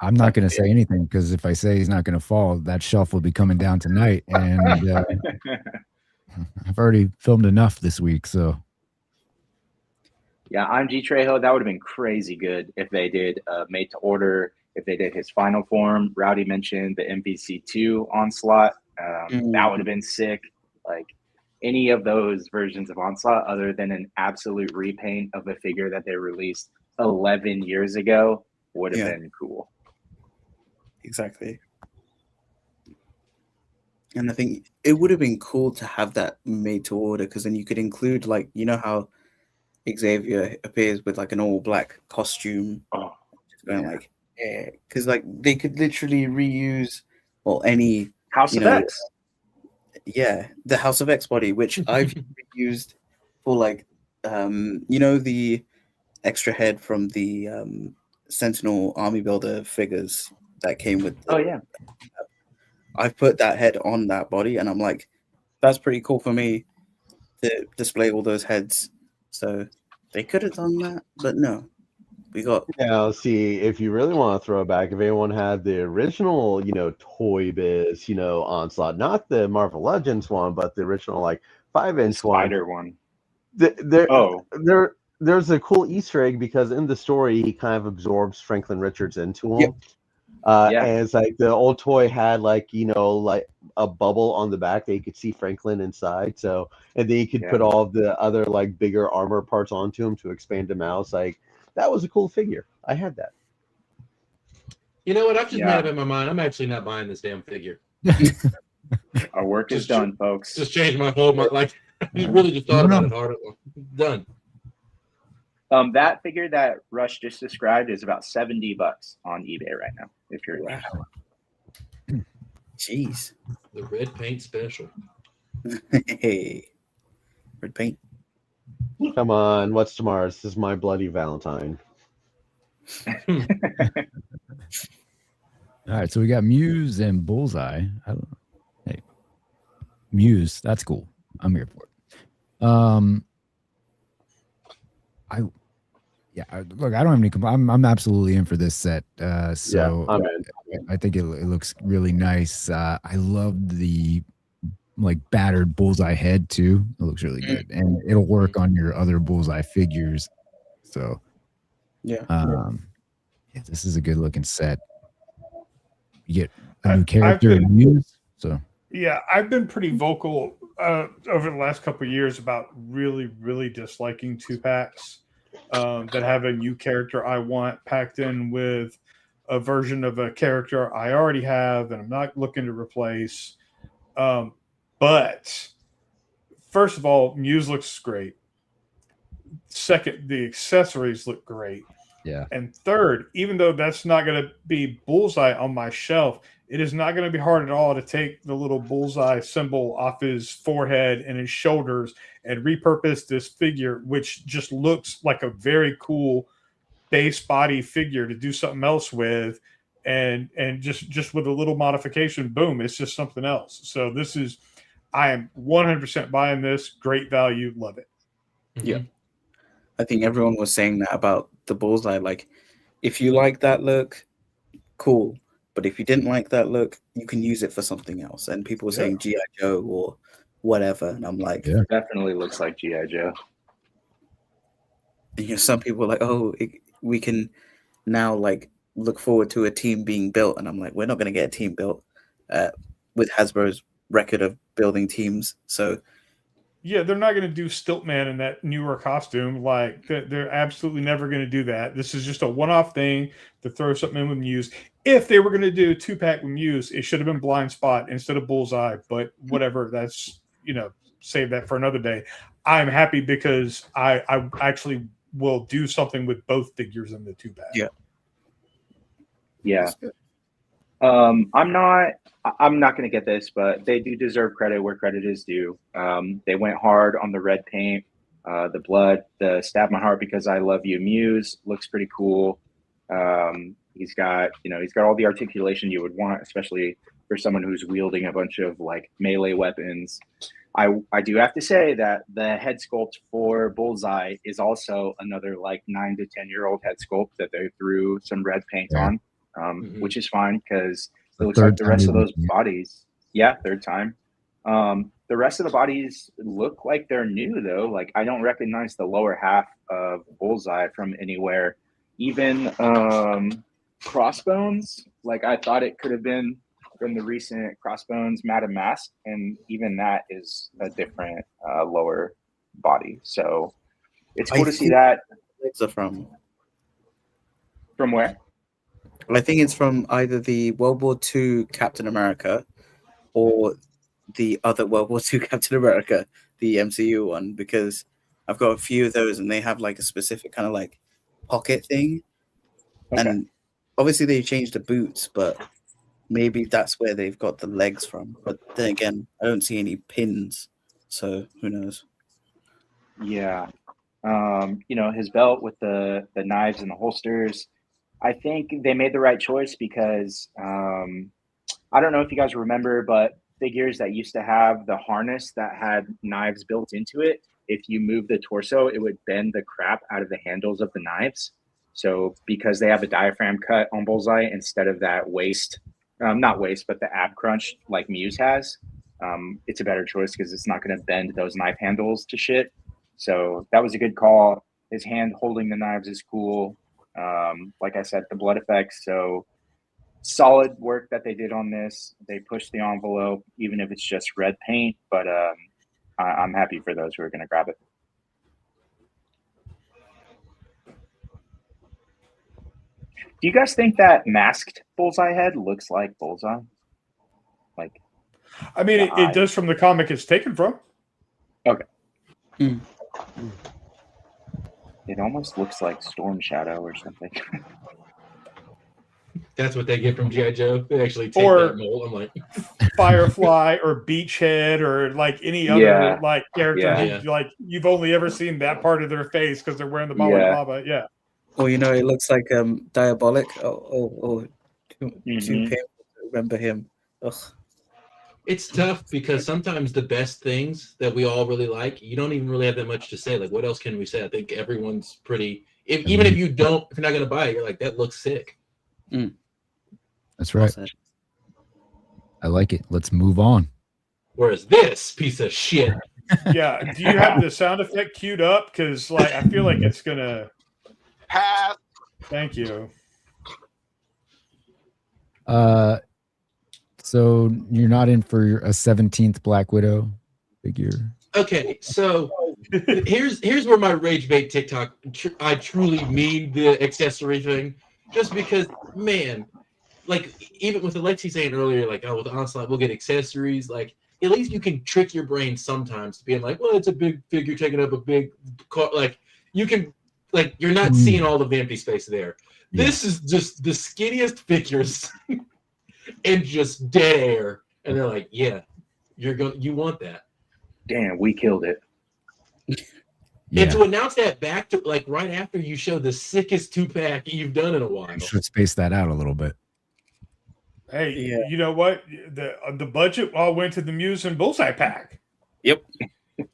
I'm not going to say anything because if I say he's not going to fall, that shelf will be coming down tonight. And I've already filmed enough this week, so. Yeah, I'm G Trejo. That would have been crazy good if they did made to order, if they did his final form. Rowdy mentioned the MPC2 Onslaught. That would have been sick. Like any of those versions of Onslaught other than an absolute repaint of a figure that they released 11 years ago would have been cool. Exactly. And I think it would have been cool to have that made to order because then you could include like, how Xavier appears with like an all black costume. Like, because like they could literally reuse any House of X. Yeah, the House of X body, which I've used for like the extra head from the Sentinel Army Builder figures that came with I've put that head on that body and I'm like, that's pretty cool for me to display all those heads. So they could have done that, but no. We got see, if you really want to throw it back, if anyone had the original, Toy Biz, Onslaught, not the Marvel Legends one, but the original like 5-inch Spider one. There's a cool Easter egg because in the story he kind of absorbs Franklin Richards into him. And it's like the old toy had like like a bubble on the back that you could see Franklin inside. So and then you could put all of the other like bigger armor parts onto him to expand him out. It's like that was a cool figure. I had that. You know what? I've just made up in my mind. I'm actually not buying this damn figure. Our work is done, folks. Just changed my whole mind. Like, you really just thought about it hard. Done. That figure that Rush just described is about $70 on eBay right now. If you're interested. Jeez. The red paint special. Hey, red paint. Come on, what's tomorrow? This is my bloody Valentine. All right, so we got Muse and Bullseye. Hey, Muse, that's cool. I'm here for it. Look, I don't have any. I'm absolutely in for this set. So yeah, I'm in. I think it looks really nice. I love the like battered Bullseye head too. It looks really good, and it'll work on your other Bullseye figures. So yeah, this is a good looking set. You get a new character and Muse. So yeah, I've been pretty vocal over the last couple of years about really disliking 2-packs that have a new character I want packed in with a version of a character I already have and I'm not looking to replace. But first of all, Muse looks great. Second, the accessories look great. Yeah. And third, even though that's not going to be Bullseye on my shelf, it is not going to be hard at all to take the little Bullseye symbol off his forehead and his shoulders and repurpose this figure, which just looks like a very cool base body figure to do something else with. And just with a little modification, boom, it's just something else. So I am 100% buying this. Great value. Love it. Yeah. I think everyone was saying that about the Bullseye. Like, if you like that look, cool. But if you didn't like that look, you can use it for something else. And people were saying G.I. Joe or whatever. And I'm like, definitely looks like G.I. Joe. And, some people were like, oh, we can now like look forward to a team being built. And I'm like, we're not going to get a team built with Hasbro's record of building teams. So yeah, they're not going to do Stiltman in that newer costume. Like, they're absolutely never going to do that. This is just a one-off thing to throw something in with Muse. If they were going to do a 2-pack with Muse, it should have been Blind Spot instead of Bullseye. But whatever, that's, save that for another day. I'm happy because I actually will do something with both figures in the 2-pack. Yeah. Yeah. I'm not going to get this, but they do deserve credit where credit is due. They went hard on the red paint, the blood, the Stab My Heart Because I Love You Muse looks pretty cool. He's got all the articulation you would want, especially for someone who's wielding a bunch of like melee weapons. I do have to say that the head sculpt for Bullseye is also another like 9 to 10-year-old head sculpt that they threw some red paint on. Which is fine because it looks like the rest of those bodies. Yeah, third time. The rest of the bodies look like they're new though. Like, I don't recognize the lower half of Bullseye from anywhere. Even Crossbones, like I thought it could have been from the recent Crossbones Madam Mask, and even that is a different lower body. So it's cool to see that. Legs are from where? I think it's from either the World War II Captain America or the other World War II Captain America, the MCU one, because I've got a few of those and they have like a specific kind of like pocket thing. Okay. And obviously they changed the boots, but maybe that's where they've got the legs from. But then again, I don't see any pins, so who knows? Yeah. His belt with the knives and the holsters, I think they made the right choice because I don't know if you guys remember, but figures that used to have the harness that had knives built into it, if you move the torso, it would bend the crap out of the handles of the knives. So because they have a diaphragm cut on Bullseye instead of that not waist, but the ab crunch like Muse has, it's a better choice because it's not going to bend those knife handles to shit. So that was a good call. His hand holding the knives is cool. Like I said, the blood effects. So solid work that they did on this. They pushed the envelope, even if it's just red paint. But I'm happy for those who are going to grab it. Do you guys think that masked Bullseye head looks like Bullseye? Like, I mean, it does from the comic it's taken from. Okay. Mm. It almost looks like Storm Shadow or something. That's what they get from G.I. Joe. They actually take Or- that mold. I'm like, Firefly or Beachhead or like any other Yeah. like character Yeah. who, like you've only ever seen that part of their face because they're wearing the balaclava. Yeah. Or it looks like Diabolic. Too Mhm. painful to remember him. Ugh. it's tough because sometimes the best things that we all really like, you don't even really have that much to say. Like, what else can we say? I think everyone's pretty. Even if you're not going to buy it, you're like, that looks sick. That's right. I like it. Let's move on. Whereas this piece of shit. Yeah. Do you have the sound effect queued up? Because like I feel like it's gonna Pass. Thank you. So you're not in for a 17th Black Widow figure? Okay, so here's where my rage bait TikTok. I truly mean the accessory thing, just because, man, like even with Alexi saying earlier, like, oh, with Onslaught we'll get accessories. Like, at least you can trick your brain sometimes, being like, well, it's a big figure taking up a big car. Like, you can, like, you're not seeing all of the empty space there. Yeah. This is just the skinniest figures and just dead air, and they're like, yeah, you want that. Damn, we killed it. Yeah. And to announce that back to like right after you show the sickest 2-pack you've done in a while. You should space that out a little bit. Hey, Yeah. you know what? The budget all went to the Muse and Bullseye pack. Yep.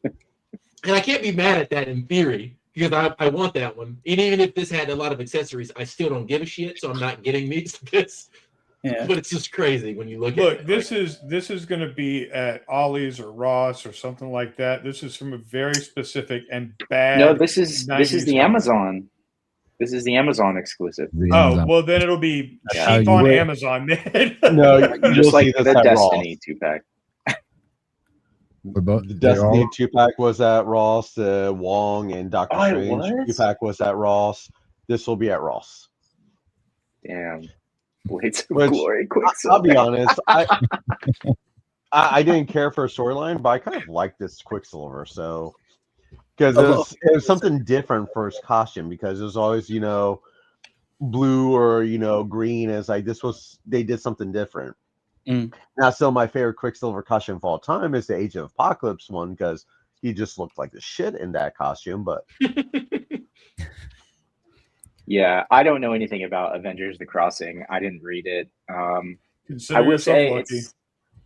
And I can't be mad at that in theory, because I want that one. And even if this had a lot of accessories, I still don't give a shit, so I'm not getting this. Yeah. But it's just crazy when you look at Look, it. this is going to be at Ollie's or Ross or something like that. This is from a very specific and bad. No, this is the 90s Amazon. This is the Amazon exclusive. Oh, well, then it'll be How cheap you on would- Amazon. Then. No, Just you'll like see the this at Destiny 2-pack. We're both, The they're all- Destiny 2-pack was at Ross. The Wong and Doctor Oh, it Strange was? 2-pack was at Ross. This will be at Ross. Damn. Blades of Which, Glory, Quicksilver. I'll be honest. I didn't care for a storyline, but I kind of liked this Quicksilver. So, because it was something different for his costume. Because it was always, blue or green. As like they did something different. Now, still my favorite Quicksilver costume of all time is the Age of Apocalypse one, because he just looked like the shit in that costume. But Yeah, I don't know anything about Avengers: The Crossing. I didn't read it. Consider I will yourself say lucky.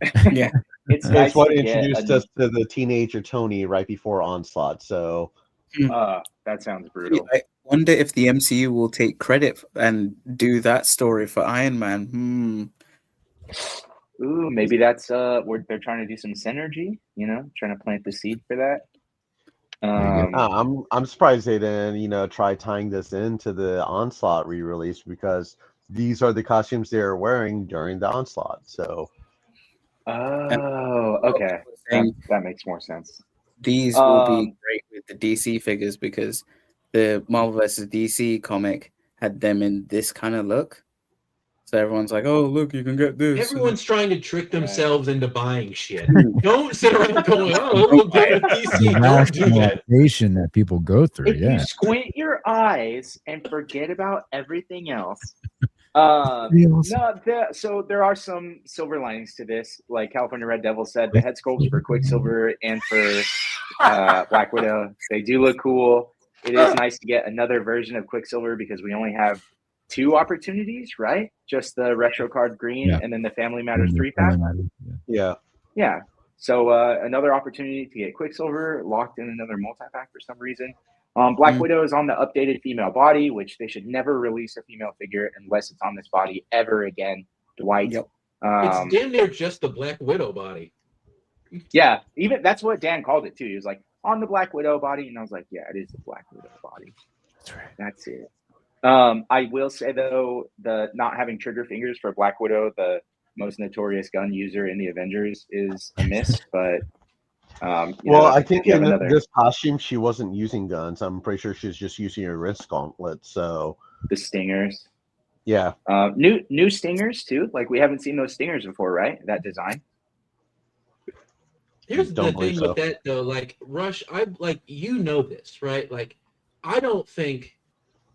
it's that's nice what to get introduced us to the teenager Tony right before Onslaught. So that sounds brutal. I wonder if the MCU will take credit and do that story for Iron Man. Ooh, maybe that's where they're trying to do some synergy. Trying to plant the seed for that. I'm surprised they didn't, try tying this into the Onslaught re-release, because these are the costumes they're wearing during the Onslaught. So, Oh, okay, that makes more sense. These will be great with the DC figures, because the Marvel vs. DC comic had them in this kind of look. So everyone's like, "Oh, look, you can get this." Everyone's trying to trick themselves into buying shit. Don't sit around going, "Oh, we'll get a DC." Don't do that. rationalization that people go through. If Yeah. you squint your eyes and forget about everything else. So there are some silver linings to this. Like California Red Devil said, the head sculpts for Quicksilver and for Black Widow, they do look cool. It is nice to get another version of Quicksilver, because we only have 2 opportunities, right? Just the retro card green and then the Family Matters 3-pack. Yeah. So another opportunity to get Quicksilver locked in another multi-pack for some reason. Black Widow is on the updated female body, which they should never release a female figure unless it's on this body ever again. Dwight. Yep. It's damn near just the Black Widow body. Yeah, even that's what Dan called it too. He was like, on the Black Widow body, and I was like, yeah, it is the Black Widow body. That's right. That's it. I will say though, the not having trigger fingers for Black Widow, the most notorious gun user in the Avengers, is a miss. But I think in this costume she wasn't using guns. I'm pretty sure she's just using her wrist gauntlet. So the stingers. Yeah. New stingers too. Like we haven't seen those stingers before, right? That design. Here's Don't the believe thing so. with that though, like Rush, I like this, right? Like, I don't think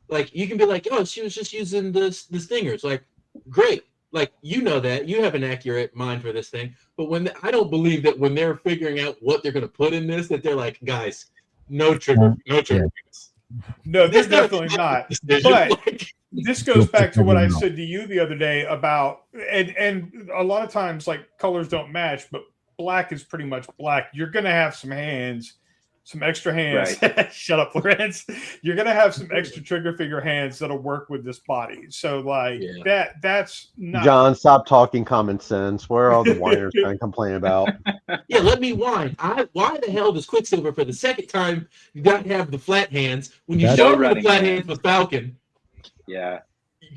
like you can be like, oh, she was just using the stingers. Like, great. Like, you know that. You have an accurate mind for this thing. But I don't believe that when they're figuring out what they're gonna put in this, that they're like, guys, no trigger. No, they're definitely not. But this goes back to what I said to you the other day about, and a lot of times like colors don't match, but black is pretty much black. You're going to have some hands, some extra hands. Right. Shut up, Lorenz. You're going to have some extra trigger figure hands that'll work with this body. So like that's not. John, stop talking common sense. Where are all the whiners trying to complain about? Yeah, let me whine. Why the hell does Quicksilver for the second time you got to have the flat hands when you showed me the flat hands with Falcon? Yeah.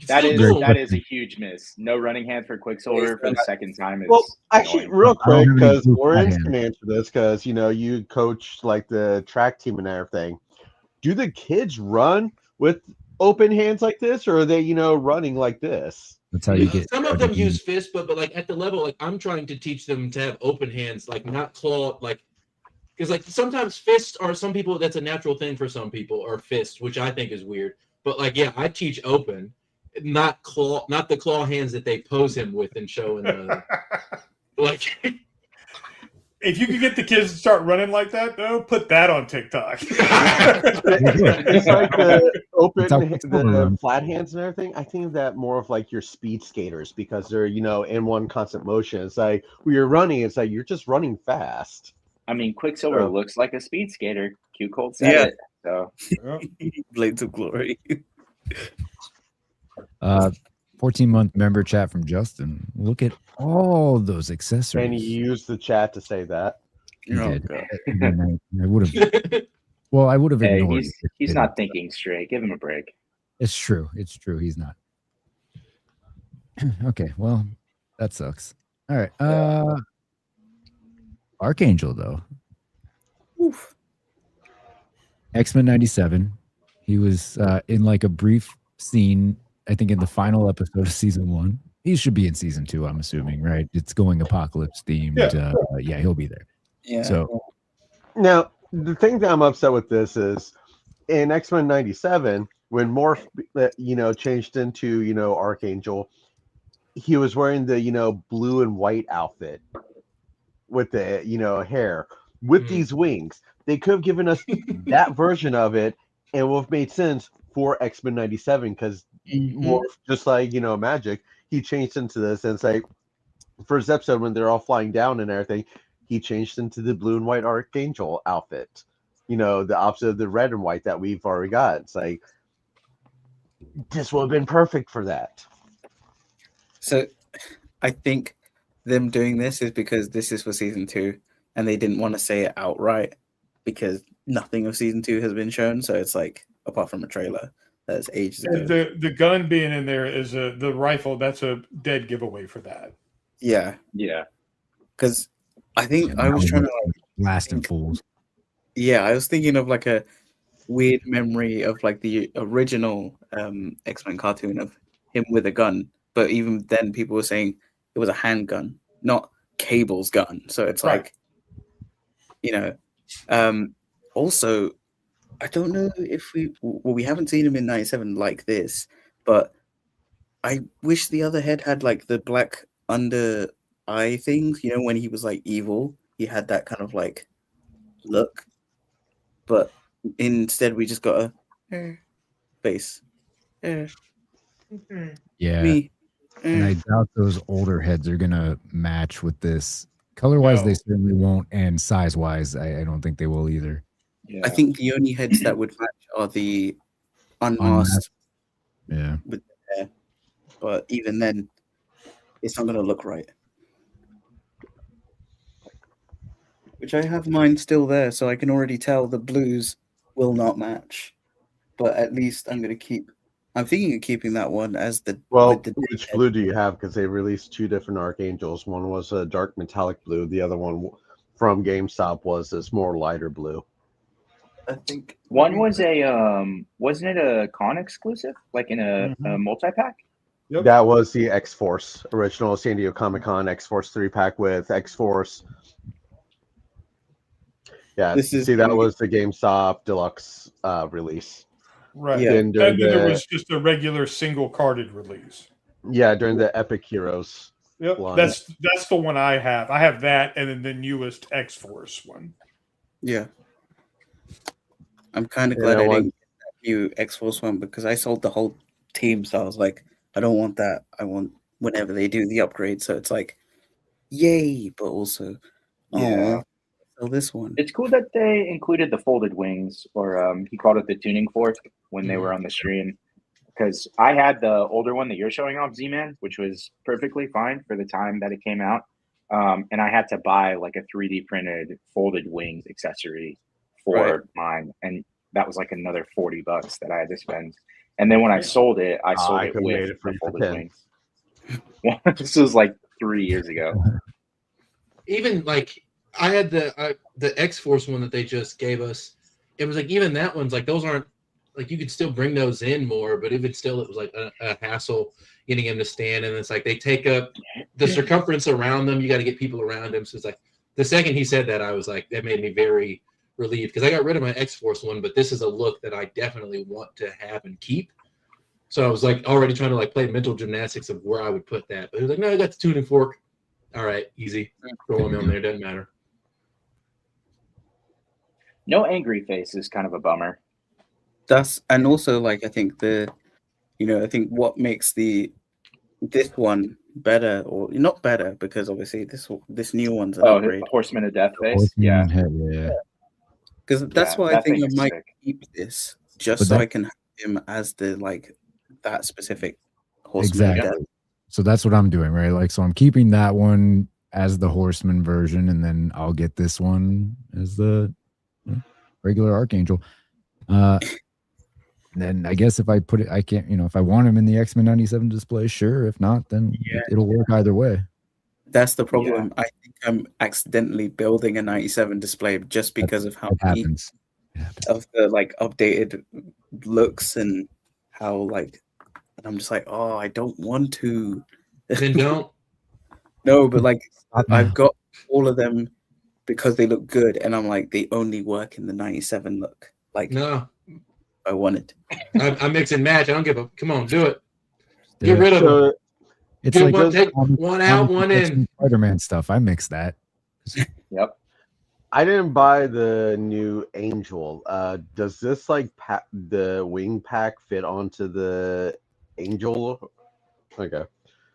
That is a huge miss. No running hand for Quicksilver for the second time. Well, actually, real quick, because Lorenz can answer this, because you coach like the track team and everything. Do the kids run with open hands like this, or are they running like this? That's how you get. Some of them use fists, but like at the level, like I'm trying to teach them to have open hands, like not claw, like because like sometimes fists are some people that's a natural thing for some people, or fists, which I think is weird. But like, yeah, I teach open. Not the claw hands that they pose him with and show in the like. If you could get the kids to start running like that, though, put that on TikTok. It's like the open, the flat hands and everything. I think of that more of like your speed skaters, because they're in one constant motion. It's like when you're running, it's like you're just running fast. I mean, Quicksilver looks like a speed skater. Q Cold said it. So Blades of Glory. 14-month member chat from Justin. Look at all those accessories. And he used the chat to say that. He did. I would have. Well, I would have ignored. He's not thinking straight. Give him a break. It's true. It's true. He's not. Okay. Well, that sucks. All right. Archangel though. Oof. X-Men 97. He was in like a brief scene, I think in the final episode of season 1. He should be in season 2, I'm assuming, right? It's going apocalypse themed. Yeah, he'll be there. Yeah. So now the thing that I'm upset with this is in X-Men 97, when Morph changed into Archangel, he was wearing the blue and white outfit with the hair with these wings. They could have given us that version of it, and it would have made sense for X-Men 97, because Morph, just like Magic, he changed into this, and it's like first episode when they're all flying down and everything, he changed into the blue and white Archangel outfit, the opposite of the red and white that we've already got. It's like this would have been perfect for that. So I think them doing this is because this is for season 2 and they didn't want to say it outright because nothing of season 2 has been shown. So it's like, apart from a trailer that's ages ago. The gun being in there is the rifle. That's a dead giveaway for that. Yeah. Yeah. Because I think I was trying to blasting fools. Yeah, I was thinking of like a weird memory of like the original X-Men cartoon of him with a gun. But even then people were saying it was a handgun, not Cable's gun. So it's like, also, I don't know if we haven't seen him in 97 like this, but I wish the other head had like the black under eye things, when he was like evil, he had that kind of like look, but instead we just got a face. Yeah. And I doubt those older heads are gonna match with this. Color-wise, they certainly won't, and size-wise, I don't think they will either. Yeah. I think the only heads that would match are the unmasked. Yeah. With the hair. But even then, it's not going to look right. Which I have mine still there, so I can already tell the blues will not match. But at least I'm thinking of keeping that one as the... Well, which blue do you have? Because they released 2 different Archangels. One was a dark metallic blue. The other one from GameStop was this more lighter blue. I think one was a wasn't it a con exclusive, like in a multi-pack? Yep. That was the X-Force original San Diego Comic-Con X-Force 3-pack with X-Force. Yeah, that was the GameStop Deluxe release. Right. Yeah. And then there was just a regular single carded release. Yeah, during the Epic Heroes. Yep. line. That's the one I have. I have that and then the newest X-Force one. Yeah. I'm kind of glad I didn't get that new X-Force one because I sold the whole team, so I was like, I don't want that. I want whenever they do the upgrade. So it's like, yay, but also, so this one. It's cool that they included the folded wings, or he called it the tuning fork when they were on the stream. Because I had the older one that you're showing off, Z-Man, which was perfectly fine for the time that it came out. And I had to buy like a 3D printed folded wings accessory for mine. And that was like another $40 that I had to spend. And then when I sold it, I sold it with the folded wings. This was like 3 years ago. Even like I had the X-Force one that they just gave us. It was like even that one's like those aren't like you could still bring those in more, but even still it was like a hassle getting him to stand. And it's like they take up the circumference around them. You got to get people around him. So it's like the second he said that, I was like, that made me very relieved because I got rid of my X-Force one, but this is a look that I definitely want to have and keep. So I was like already trying to like play mental gymnastics of where I would put that. But he was like, no, I got the tuning fork. All right, easy. Throw them in there, doesn't matter. No angry face is kind of a bummer. And also like I think I think what makes this one better, or not better, because obviously this new one's an upgrade. Horseman of Death face. Yeah. Because that's why I think I might keep this just so I can have him as the like that specific Horseman. Exactly. So that's what I'm doing, right? Like, so I'm keeping that one as the Horseman version, and then I'll get this one as the regular Archangel. Then I guess if I put it, I can't, if I want him in the X-Men 97 display, sure. If not, then it'll work either way. That's the problem. I think I'm accidentally building a 97 display just because of how happens. Of the like updated looks and how like, and I'm just like, oh, I don't want to. Then don't. No, but like I've got all of them because they look good, and I'm like, they only work in the 97 look. Like, no, I want it. I mix and match. I don't give a. Come on, do it. Get rid of them. It's like take one out, one in. Spider-Man stuff. I mix that. Yep. I didn't buy the new Angel. Does this like the wing pack fit onto the Angel? Okay,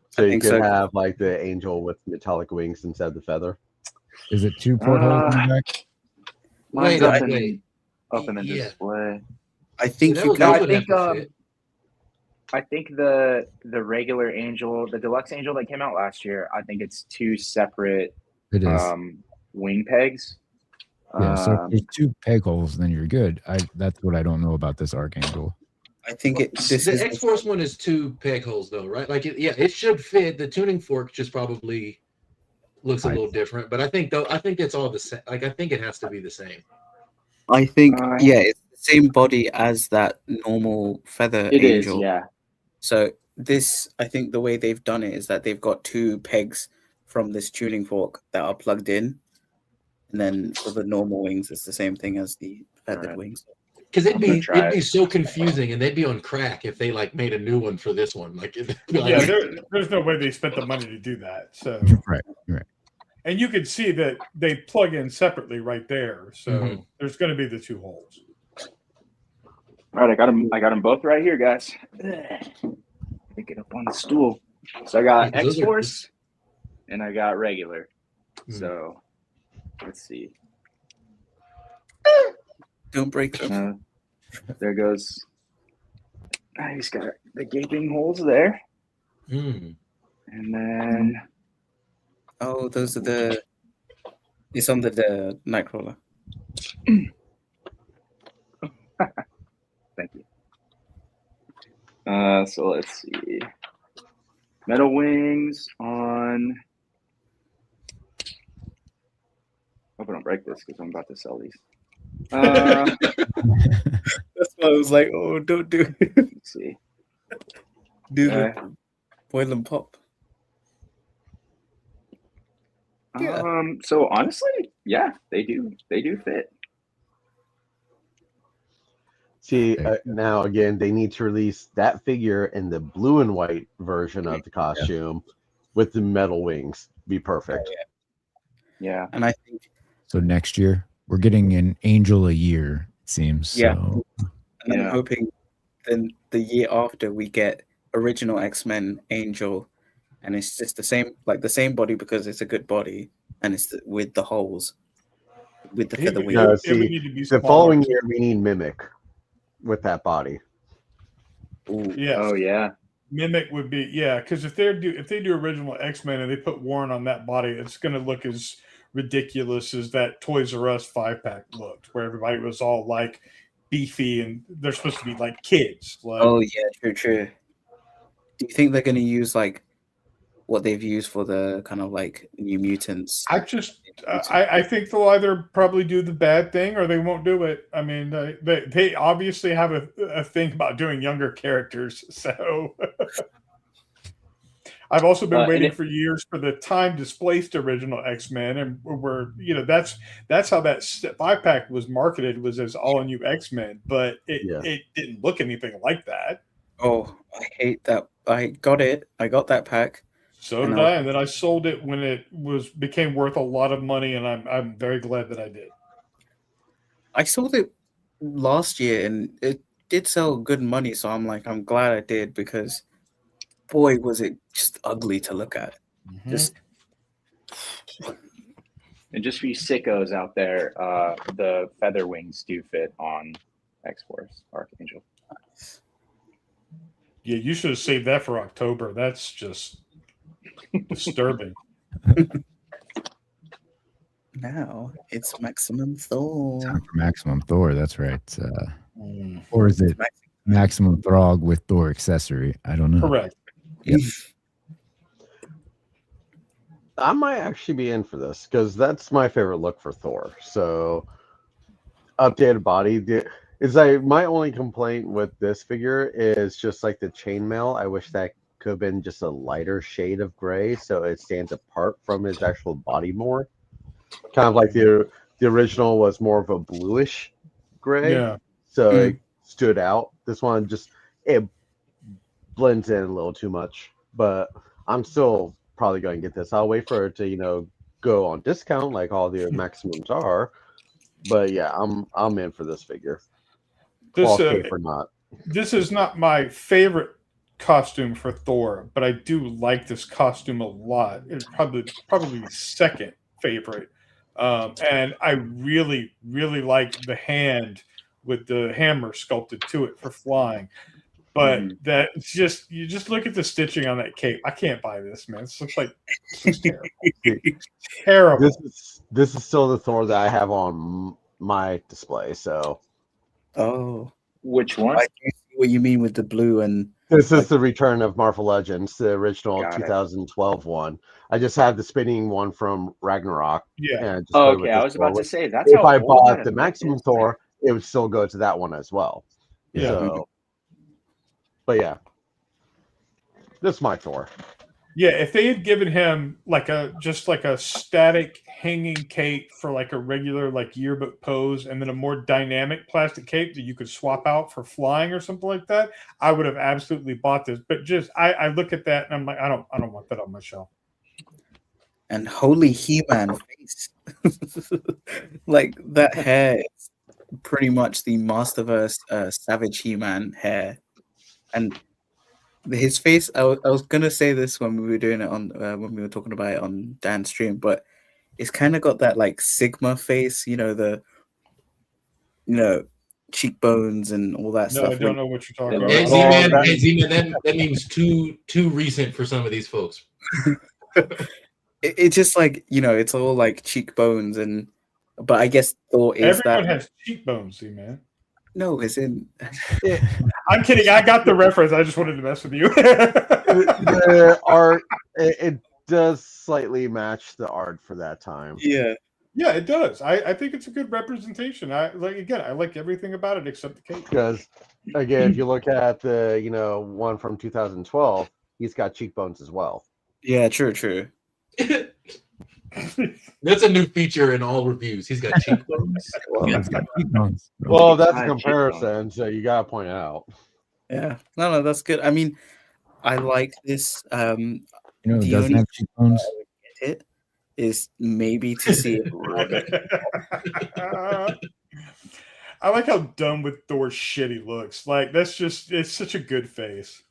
so you could have like the Angel with metallic wings instead of the feather. Is it 2 portholes in the back? Mine's up in the display. I think I think the regular Angel, the deluxe Angel that came out last year, I think it's 2 separate wing pegs. Yeah, so if there's 2 peg holes, then you're good. That's what I don't know about this Archangel. I think the X-Force one is 2 peg holes though, right? Like it should fit. The tuning fork just probably looks a little different, but I think it's all the same. Like I think it has to be the same. I think it's the same body as that normal feather Angel. It is, yeah. So this, I think the way they've done it is that they've got 2 pegs from this tuning fork that are plugged in, and then for the normal wings, it's the same thing as the feathered wings. Because it'd be so confusing, and they'd be on crack if they like made a new one for this one. Like, there's no way they spent the money to do that. So right. And you can see that they plug in separately right there. So there's going to be the 2 holes. All right, I got them both right here, guys. Pick it up on the stool. So I got X-Force and I got regular. So let's see. Don't break them. There goes. He's got the gaping holes there. Mm. And then. Oh, those are it's under the Nightcrawler. Thank you. So let's see. Metal wings on. Hope I don't break this because I'm about to sell these. That's why I was like, oh, don't do it. Let's see. Do it. Boil and pop. Yeah. So honestly, yeah, they do fit. See, now again, they need to release that figure in the blue and white version of the costume with the metal wings. Be perfect. Yeah. And I think So next year we're getting an angel a year, it seems. Yeah. So. And I'm hoping then the year after we get original X-Men Angel, and it's just the same body because it's a good body, and it's with the holes, with the feather wings. No, see, the following year we need Mimic with that body. Yes. Oh yeah. Mimic would be because if they do original X-Men and they put Warren on that body, it's going to look as ridiculous as that Toys R Us 5-pack looked, where everybody was all like beefy and they're supposed to be like kids. Like, oh yeah, true. Do you think they're going to use like what they've used for the kind of like New Mutants? I think they'll either probably do the bad thing or they won't do it. I mean, they obviously have a thing about doing younger characters. So I've also been waiting for years for the time displaced original X-Men, and that's how that 5-pack was marketed, was as all new X-Men, but it didn't look anything like that. Oh, I hate that. I got that pack. So did I, and then I sold it when it became worth a lot of money, and I'm very glad that I did. I sold it last year, and it did sell good money, so I'm glad I did, because boy was it just ugly to look at. And just for you sickos out there, the feather wings do fit on X-Force Archangel. Yeah, you should have saved that for October. That's just disturbing. Now it's Maximum Thor. Time for Maximum Thor. That's right. Or is it Maximum Throg with Thor accessory? I don't know. Correct. Yep. I might actually be in for this because that's my favorite look for Thor. So updated body. Is my only complaint with this figure is just like the chainmail. I wish that could have been just a lighter shade of gray so it stands apart from his actual body more. Kind of like the original was more of a bluish gray. So it stood out. This one it blends in a little too much. But I'm still probably going to get this. I'll wait for it to go on discount like all the Maximums are. But yeah, I'm in for this figure. This is not my favorite costume for Thor, but I do like this costume a lot. It's probably second favorite. And I really, really like the hand with the hammer sculpted to it for flying. But you just look at the stitching on that cape. I can't buy this, man. This looks terrible. Terrible. This is still the Thor that I have on my display. So, which one? I do see what you mean with the blue and. This is the return of Marvel Legends, the original 2012 one. I just have the spinning one from Ragnarok. Yeah. Okay, I was about to say that's if I bought the Maximum Thor, it would still go to that one as well. Yeah. So, but yeah, this is my Thor. Yeah, if they had given him just a static hanging cape for like a regular yearbook pose, and then a more dynamic plastic cape that you could swap out for flying or something like that, I would have absolutely bought this. But I look at that and I'm like, I don't want that on my shelf. And holy He-Man face, like that hair is pretty much the Masterverse Savage He-Man hair, and. His face. I was gonna say this when we were doing it on when we were talking about it on Dan's stream, but it's kind of got that like Sigma face, the cheekbones and all that stuff. No, I don't know what you're talking about. Hey, Z-Man, that means too recent for some of these folks. It's just like it's all like cheekbones but I guess Thor is everyone has cheekbones, Z-Man. No, it's in. I'm kidding. I got the reference. I just wanted to mess with you. The art, it does slightly match the art for that time. Yeah, it does. I think it's a good representation. I like everything about it except the cape. Because again, if you look at the one from 2012, he's got cheekbones as well. Yeah, true. That's a new feature in all reviews. He's got cheekbones. He's got cheekbones. Well, that's a Got comparison, cheekbones. so you gotta point it out. Yeah, no, that's good. I mean, I like this. You know, The he doesn't only have cheekbones. it is maybe to see if Rabbit. I like how dumb with Thor's shit he looks. Like it's such a good face.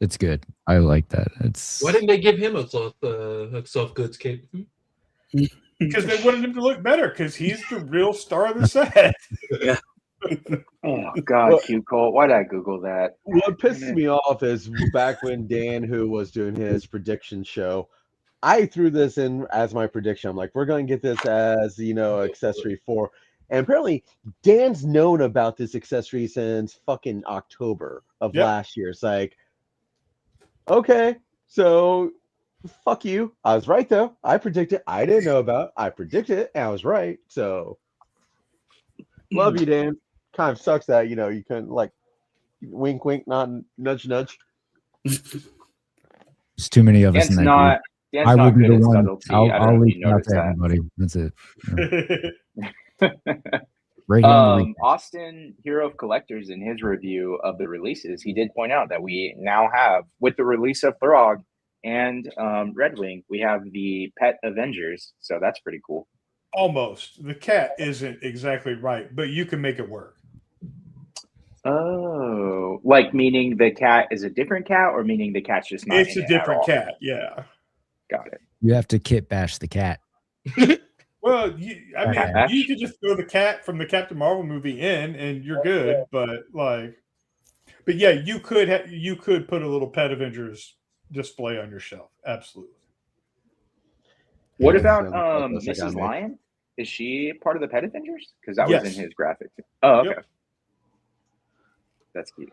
It's good. I like that. It's Why didn't they give him a soft goods cape? Because they wanted him to look better, because he's the real star of the set. Yeah. Oh God, Q Cole. Why did I Google that? What pisses me off is back when Dan, who was doing his prediction show, I threw this in as my prediction. I'm like, we're going to get this as, accessory 4. And apparently, Dan's known about this accessory since fucking October of last year. It's like, okay, so fuck you. I was right, though. I predicted. I didn't know about it. I predicted it, and I was right. So, love you, Dan. Kind of sucks that, you couldn't, like, wink, wink, not nudge, nudge. There's too many of us in that group. Dan's I will not be good the at one. subtlety. I don't I'll know if leave you it out noticed to that. everybody. That's it. Right here on the Austin, Hero of Collectors, in his review of the releases, he did point out that we now have, with the release of Throg and Red Wing, we have the Pet Avengers. So that's pretty cool. Almost. The cat isn't exactly right, but you can make it work. Oh, like meaning the cat is a different cat, or meaning the cat's just not? It's in a it at different all? cat. Yeah. Got it. You have to kit bash the cat. Well, you could just throw the cat from the Captain Marvel movie in, and you're good. But yeah, you could put a little Pet Avengers display on your shelf. Absolutely. What Yeah, about that's like Mrs. I Lion? Is she part of the Pet Avengers? Because that Yes. was in his graphic. Oh, okay. Yep. That's cute.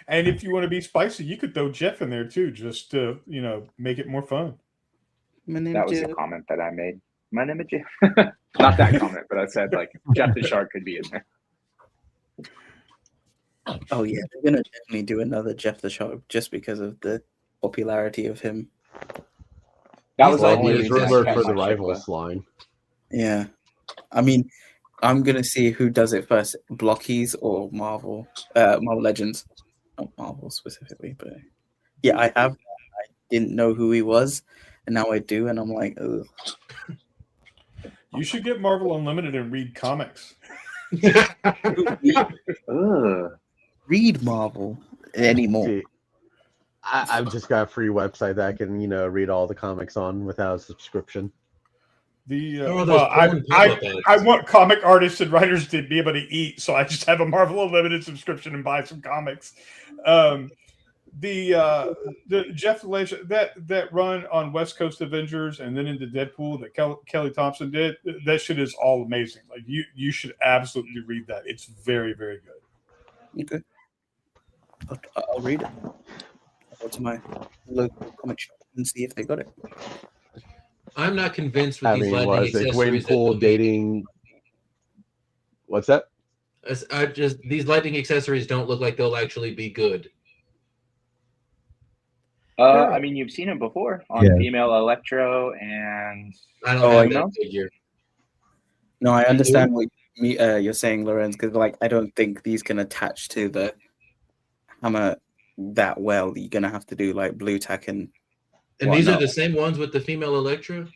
And if you want to be spicy, you could throw Jeff in there too, just to make it more fun. That was a comment that I made. My name is Jeff. Not that comment, but I said like Jeff the Shark could be in there. Oh yeah, they're gonna definitely do another Jeff the Shark just because of the popularity of him. That was Well, the only He's reason I rumored kept for the my shit Rivals close. line. Yeah, I mean, I'm gonna see who does it first, Blockies or Marvel, Marvel Legends, not Marvel specifically, but yeah, I didn't know who he was, and now I do, and I'm like, ugh. You should get Marvel Unlimited and read comics. Ugh. Read Marvel anymore. See, I've just got a free website that I can, read all the comics on without a subscription. I want comic artists and writers to be able to eat, so I just have a Marvel Unlimited subscription and buy some comics. The Jeff Legend that run on West Coast Avengers and then into Deadpool that Kelly Thompson did, that shit is all amazing. Like you should absolutely read that. It's very, very good. Okay, I'll read it. I'll go to my local comic shop and see if they got it. I'm not convinced with these Having lightning was a accessories. Gwenpool dating. What's that? These lightning accessories don't look like they'll actually be good. I mean, you've seen them before on Female Electro, and I don't have that figure. No, I understand what you're saying, Lorenz, because I don't think these can attach to the hammer that well. You're gonna have to do like blue tack and these are the same ones with the Female Electro?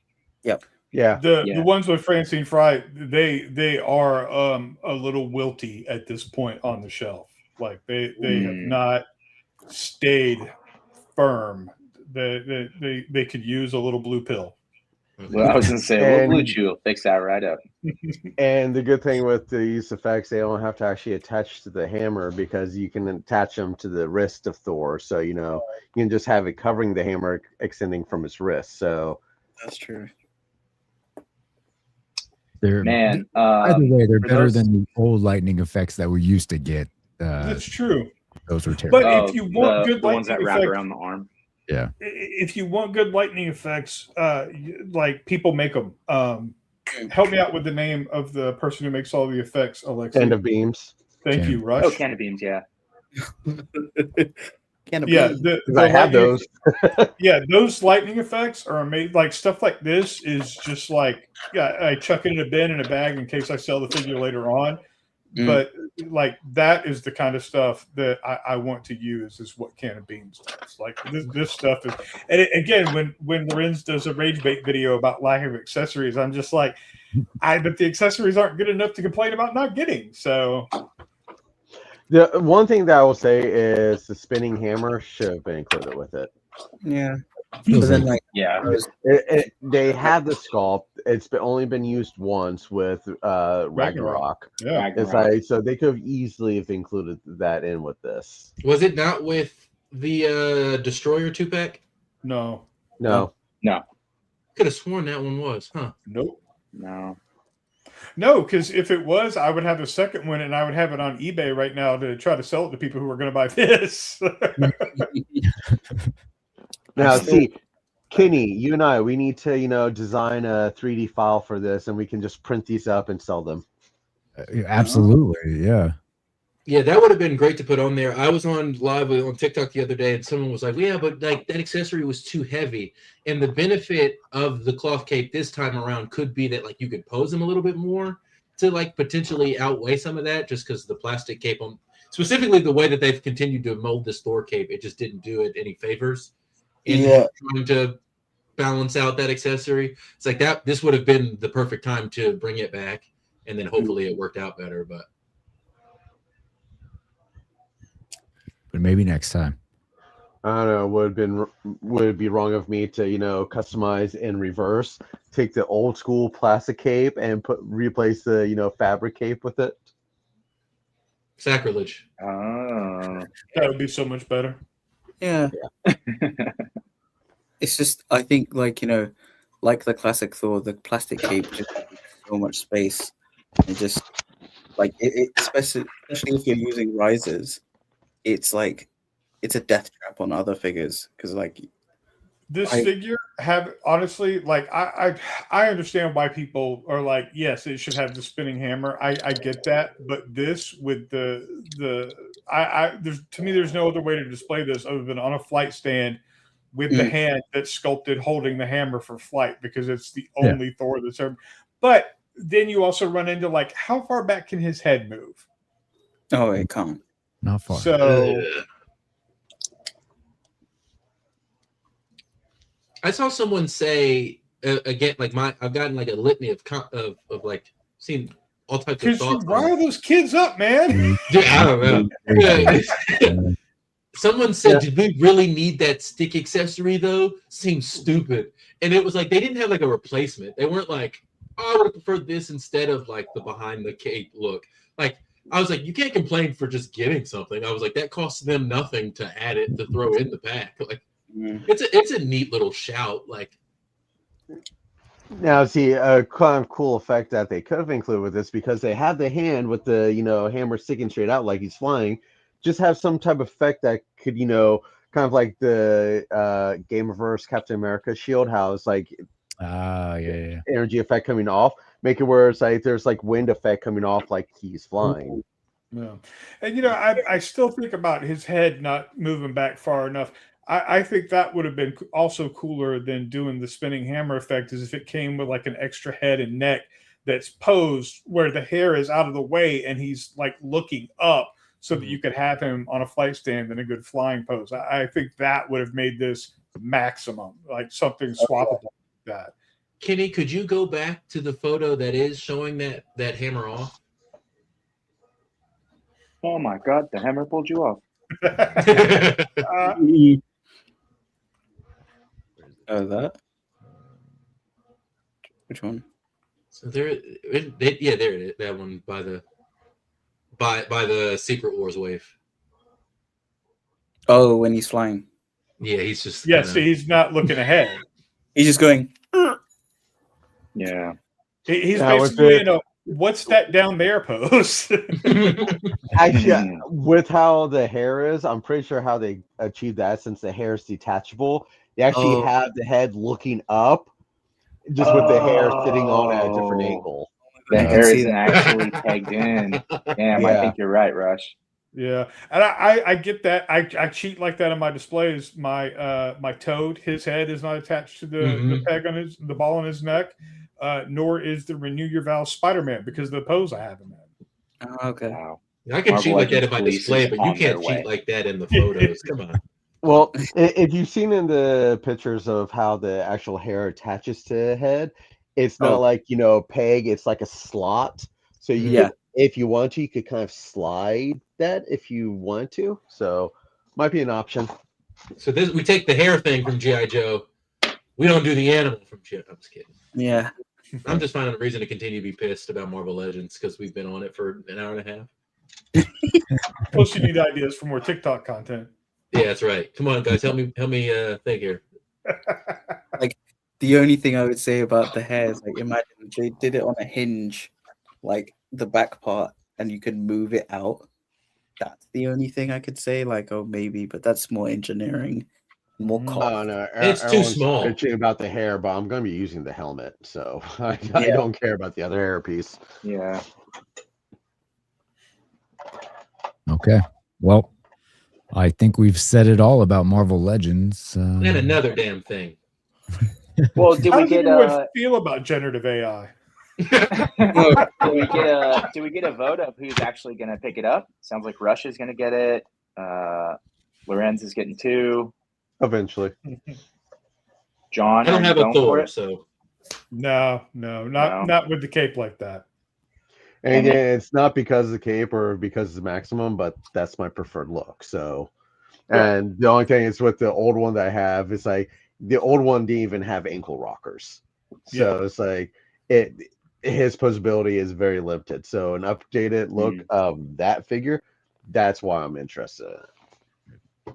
Yep. Yeah. The ones with Francine Fry, they are a little wilty at this point on the shelf. Like they have not stayed firm. They could use a little blue pill. Well, I was gonna say, well, Blue Chew will fix that right up. And the good thing with these effects, they don't have to actually attach to the hammer because you can attach them to the wrist of Thor. So you can just have it covering the hammer, extending from his wrist. So that's true. Either way, they're better than the old lightning effects that we used to get. That's true. Those were terrible. But if you want good the ones that lightning wrap effects, around the arm. Yeah. If you want good lightning effects, like people make them. Help me out with the name of the person who makes all the effects, Alexa. Can of Beams. Thank you, Rush. Oh, Can of Beams, yeah. can of Yeah, beans. I have those. Yeah, those lightning effects are amazing. Like stuff like this is just like, yeah, I chuck it in a bin in a bag in case I sell the figure later on. But like that is the kind of stuff that I want to use. Is what Can of Beans does. Like this stuff is. And again, when Lorenz does a rage bait video about lack of accessories, I'm just like, but the accessories aren't good enough to complain about not getting. So The one thing that I will say is the spinning hammer should have been included with it. Yeah. But then, like, they had the sculpt. It's only been used once with Ragnarok. Yeah, it's like so they could have easily have included that in with this. Was it not with the Destroyer 2-pack? No. Could have sworn that one was, huh? Nope. No, because if it was, I would have a second one, and I would have it on eBay right now to try to sell it to people who are going to buy this. Now, see, Kenny, you and I, we need to, design a 3D file for this, and we can just print these up and sell them. Absolutely, yeah. Yeah, that would have been great to put on there. I was on live on TikTok the other day, and someone was like, "Yeah, but like that accessory was too heavy." And the benefit of the cloth cape this time around could be that like you could pose them a little bit more to like potentially outweigh some of that, just because the plastic cape on specifically the way that they've continued to mold this Thor cape, it just didn't do it any favors. Trying to balance out that accessory, it's like that. This would have been the perfect time to bring it back, and then hopefully it worked out better. But maybe next time. I don't know. Would it be wrong of me to customize in reverse, take the old school plastic cape and replace the fabric cape with it? Sacrilege. That would be so much better. Yeah. It's just, I think, like the classic Thor, the plastic cape just takes so much space. It just like especially if you're using risers, it's like it's a death trap on other figures because like this figure honestly, like I understand why people are like, yes, it should have the spinning hammer. I get that, but this with there's to me there's no other way to display this other than on a flight stand with the hand that's sculpted holding the hammer for flight, because it's the only Thor that's ever. But then you also run into like, how far back can his head move? Oh, it can't. Not far. So I saw someone say again, like I've gotten like a litany of like seeing all types of thoughts. Rile those kids up, man. Dude, I don't know. Someone said, "Did we really need that stick accessory though? Seems stupid." And it was like they didn't have like a replacement. They weren't like, "Oh, I would have preferred this instead of like the behind the cape look." Like I was like, you can't complain for just getting something. I was like, that costs them nothing to add it to throw in the pack. Like it's a neat little shout. Like now, see, a kind of cool effect that they could have included with this, because they have the hand with the hammer sticking straight out like he's flying. Just have some type of effect that could kind of like the Gamerverse Captain America shield, how it's like energy effect coming off, make it where it's like there's like wind effect coming off like he's flying. Yeah. And I still think about his head not moving back far enough. I think that would have been also cooler than doing the spinning hammer effect, is if it came with like an extra head and neck that's posed where the hair is out of the way and he's like looking up, so that you could have him on a flight stand in a good flying pose. I think that would have made this maximum, like something swappable like that. Kenny, could you go back to the photo that is showing that hammer off? Oh my God, the hammer pulled you off. That? Which one? So there it is. That one by the Secret Wars wave. Oh, when he's flying. Yeah, he's just see, he's not looking ahead. He's just going. Yeah. He's basically in a "what's that down there" pose. Actually, with how the hair is, I'm pretty sure how they achieved that, since the hair is detachable. They actually have the head looking up, just with the hair sitting on at a different angle. The hair isn't actually pegged in. Damn, I think you're right, Rush. Yeah, and I get that. I cheat like that on my displays. My Toad, his head is not attached to the peg on the ball on his neck, nor is the Renew Your Vows Spider-Man because of the pose I have him in. Okay. Wow. I can Marvel cheat like that Legends in my Police display, is but you on their can't way. cheat like that in the photos. Come on. Well, if you've seen in the pictures of how the actual hair attaches to the head, it's not like, peg, it's like a slot. So you Yeah. could, if you want to, you could kind of slide that if you want to. So might be an option. So we take the hair thing from G.I. Joe. We don't do the animal from G.I. I'm just kidding. Yeah. I'm just finding a reason to continue to be pissed about Marvel Legends because we've been on it for an hour and a half. Plus, you need ideas for more TikTok content. Yeah, that's right. Come on, guys, help me think here. Like the only thing I would say about the hair is like imagine they did it on a hinge, like the back part, and you could move it out. That's the only thing I could say. Like, oh, maybe, but that's more engineering, more cost. Oh no, It's too everyone's small. bitching about the hair, but I'm going to be using the helmet, so I Yeah. don't care about the other hair piece. Yeah. Okay. Well, I think we've said it all about Marvel Legends. And another damn thing. Well, did How we does get everyone feel about generative AI? do we get a vote of who's actually going to pick it up? Sounds like Rush is going to get it. Lorenz is getting 2. Eventually. John, I don't are have you a going for Thor, it? so No, not with the cape like that. And again, it's not because of the cape or because of the maximum, but that's my preferred look. So, and the only thing is with the old one that I have, it's like the old one didn't even have ankle rockers. So it's like his posability is very limited. So an updated look of that figure, that's why I'm interested in it.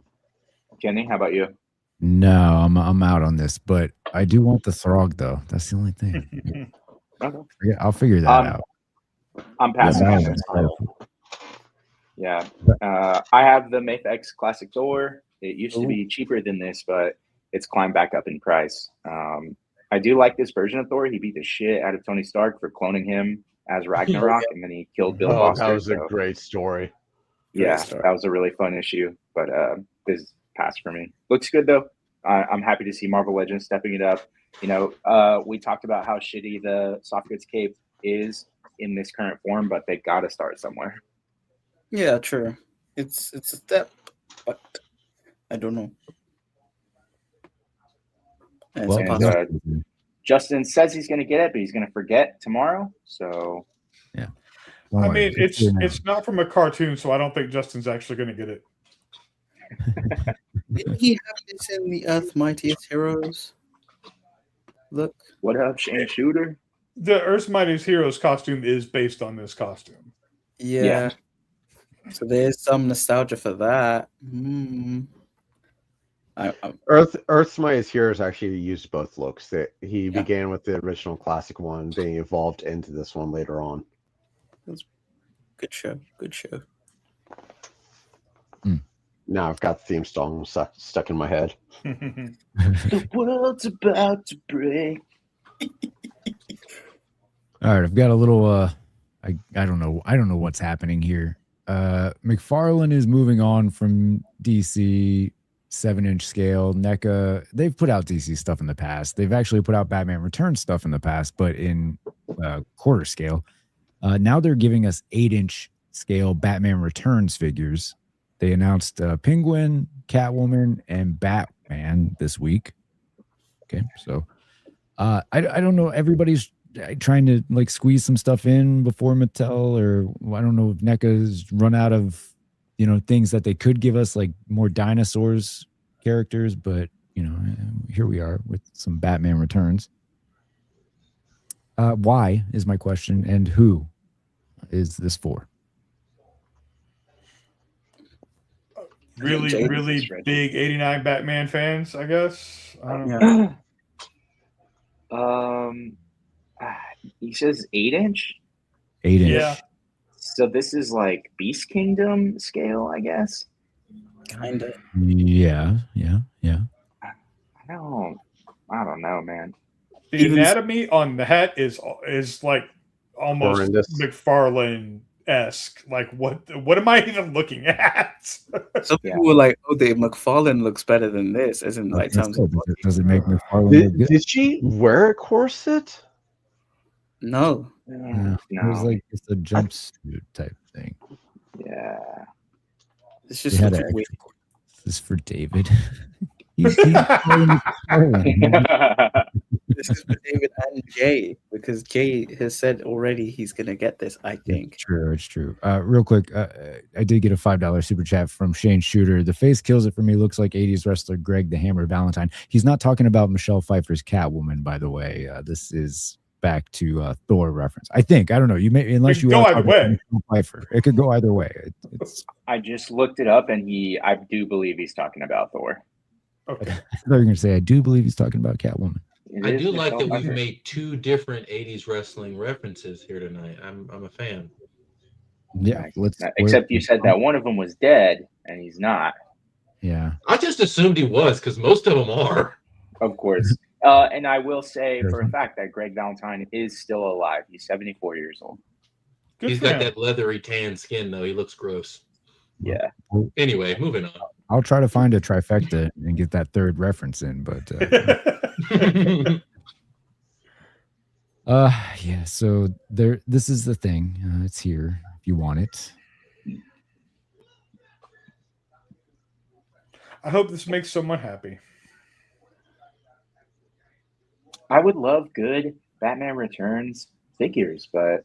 Kenny, how about you? No, I'm out on this, but I do want the Throg though. That's the only thing. Okay. Yeah, I'll figure that out. I'm passing on this. Yeah. I have the Mafex Classic Thor. It used to be cheaper than this, but it's climbed back up in price. I do like this version of Thor. He beat the shit out of Tony Stark for cloning him as Ragnarok, and then he killed Bill Foster. That was a great story. That was a really fun issue, but this passed for me. Looks good, though. I'm happy to see Marvel Legends stepping it up. We talked about how shitty the soft goods cape is in this current form, but they got to start somewhere. Yeah, true. It's a step, but I don't know. And Justin says he's going to get it, but he's going to forget tomorrow. So, yeah. I mean, it's not from a cartoon, so I don't think Justin's actually going to get it. Didn't he have this in the Earth's Mightiest Heroes? Look. What up, Shane Shooter? The Earth's Mightiest Heroes costume is based on this costume. Yeah. So there's some nostalgia for that. Earth's Mightiest Heroes actually used both looks. He began with the original classic one, then he evolved into this one later on. Good show. Now I've got the theme song stuck in my head. The world's about to break. All right, I've got a little I don't know what's happening here. Mcfarlane is moving on from DC 7-inch scale. NECA, they've put out DC stuff in the past. They've actually put out Batman Returns stuff in the past, but in quarter scale. Now they're giving us 8-inch scale Batman Returns figures. They announced Penguin, Catwoman, and Batman this week. Okay, so I don't know. Everybody's trying to like squeeze some stuff in before Mattel, or I don't know if NECA's run out of things that they could give us, like more dinosaurs characters. But here we are with some Batman Returns. Why is my question, and who is this for? Really big 89 Batman fans, I guess. I don't know. He says 8-inch. 8-inch. Yeah. So this is like Beast Kingdom scale, I guess. Kinda. Yeah. I don't know, man. The anatomy on the hat is like almost horrendous. McFarlane esque. Like, what am I even looking at? Some people were like, "Oh, the Mcfarlane looks better than this," isn't like terms of does it make Mcfarlane look good? Did she wear a corset? No. Yeah, it was like just a jumpsuit type thing. Yeah. It's They just had weird. an extra. This is for David. He's McFarlane. This is for David and Jay, because Jay has said already he's gonna get this. I think. It's true. Real quick, I did get a $5 super chat from Shane Shooter. The face kills it for me. Looks like 80s wrestler Greg the Hammer Valentine. He's not talking about Michelle Pfeiffer's Catwoman, by the way. This is back to Thor reference. I think. I don't know. You may, unless you go either way. Pfeiffer. It could go either way. I just looked it up, and I do believe he's talking about Thor. Okay. I thought you were going to say, I do believe he's talking about Catwoman. I do like that we've made 2 different 80s wrestling references here tonight. I'm a fan. Yeah. Except you said that one of them was dead, and he's not. Yeah. I just assumed he was, because most of them are. Of course. And I will say for a fact that Greg Valentine is still alive. He's 74 years old. He's got that leathery tan skin, though. He looks gross. Yeah. Anyway, moving on. I'll try to find a trifecta and get that third reference in, but yeah, so this is the thing. It's here if you want it. I hope this makes someone happy. I would love good Batman Returns figures, but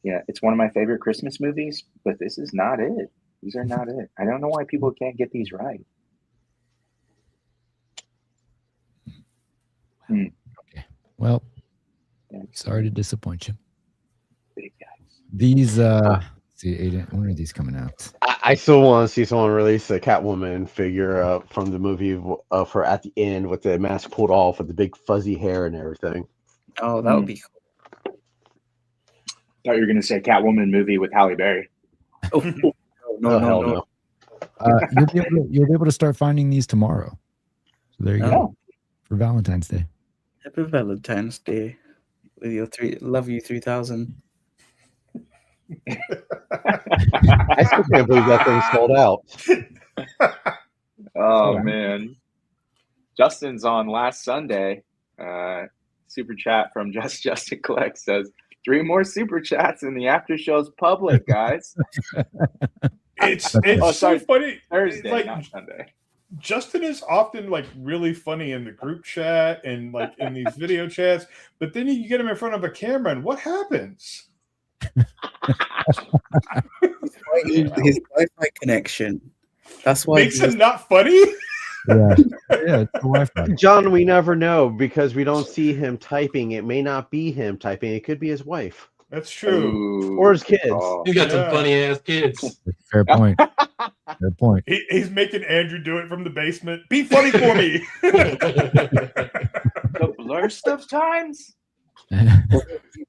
yeah, it's one of my favorite Christmas movies, but this is not it. These are not it. I don't know why people can't get these right. Okay. Well, sorry to disappoint you. Big guys. These see, Aiden, when are these coming out? I still want to see someone release a Catwoman figure from the movie of her at the end with the mask pulled off with the big fuzzy hair and everything. Oh, that would be cool. Thought you were going to say Catwoman movie with Halle Berry. Oh, no. You'll be able to start finding these tomorrow. So there you go for Valentine's Day. Happy Valentine's Day with your Love You 3000. I still can't believe that thing sold out. Oh man, Justin's on last Sunday. Super chat from Justin Collect says 3 more super chats and the after show's public, guys. It's so funny. Thursday, like, not Sunday. Justin is often like really funny in the group chat and like in these video chats, but then you get him in front of a camera and what happens? His Wi-Fi connection. That's why makes him not funny. Yeah, it's the Wi-Fi. John, we never know because we don't see him typing. It may not be him typing. It could be his wife. That's true. Or his kids. You got some funny ass kids. Fair point. Fair point. He's making Andrew do it from the basement. Be funny for me. The blur stuff times.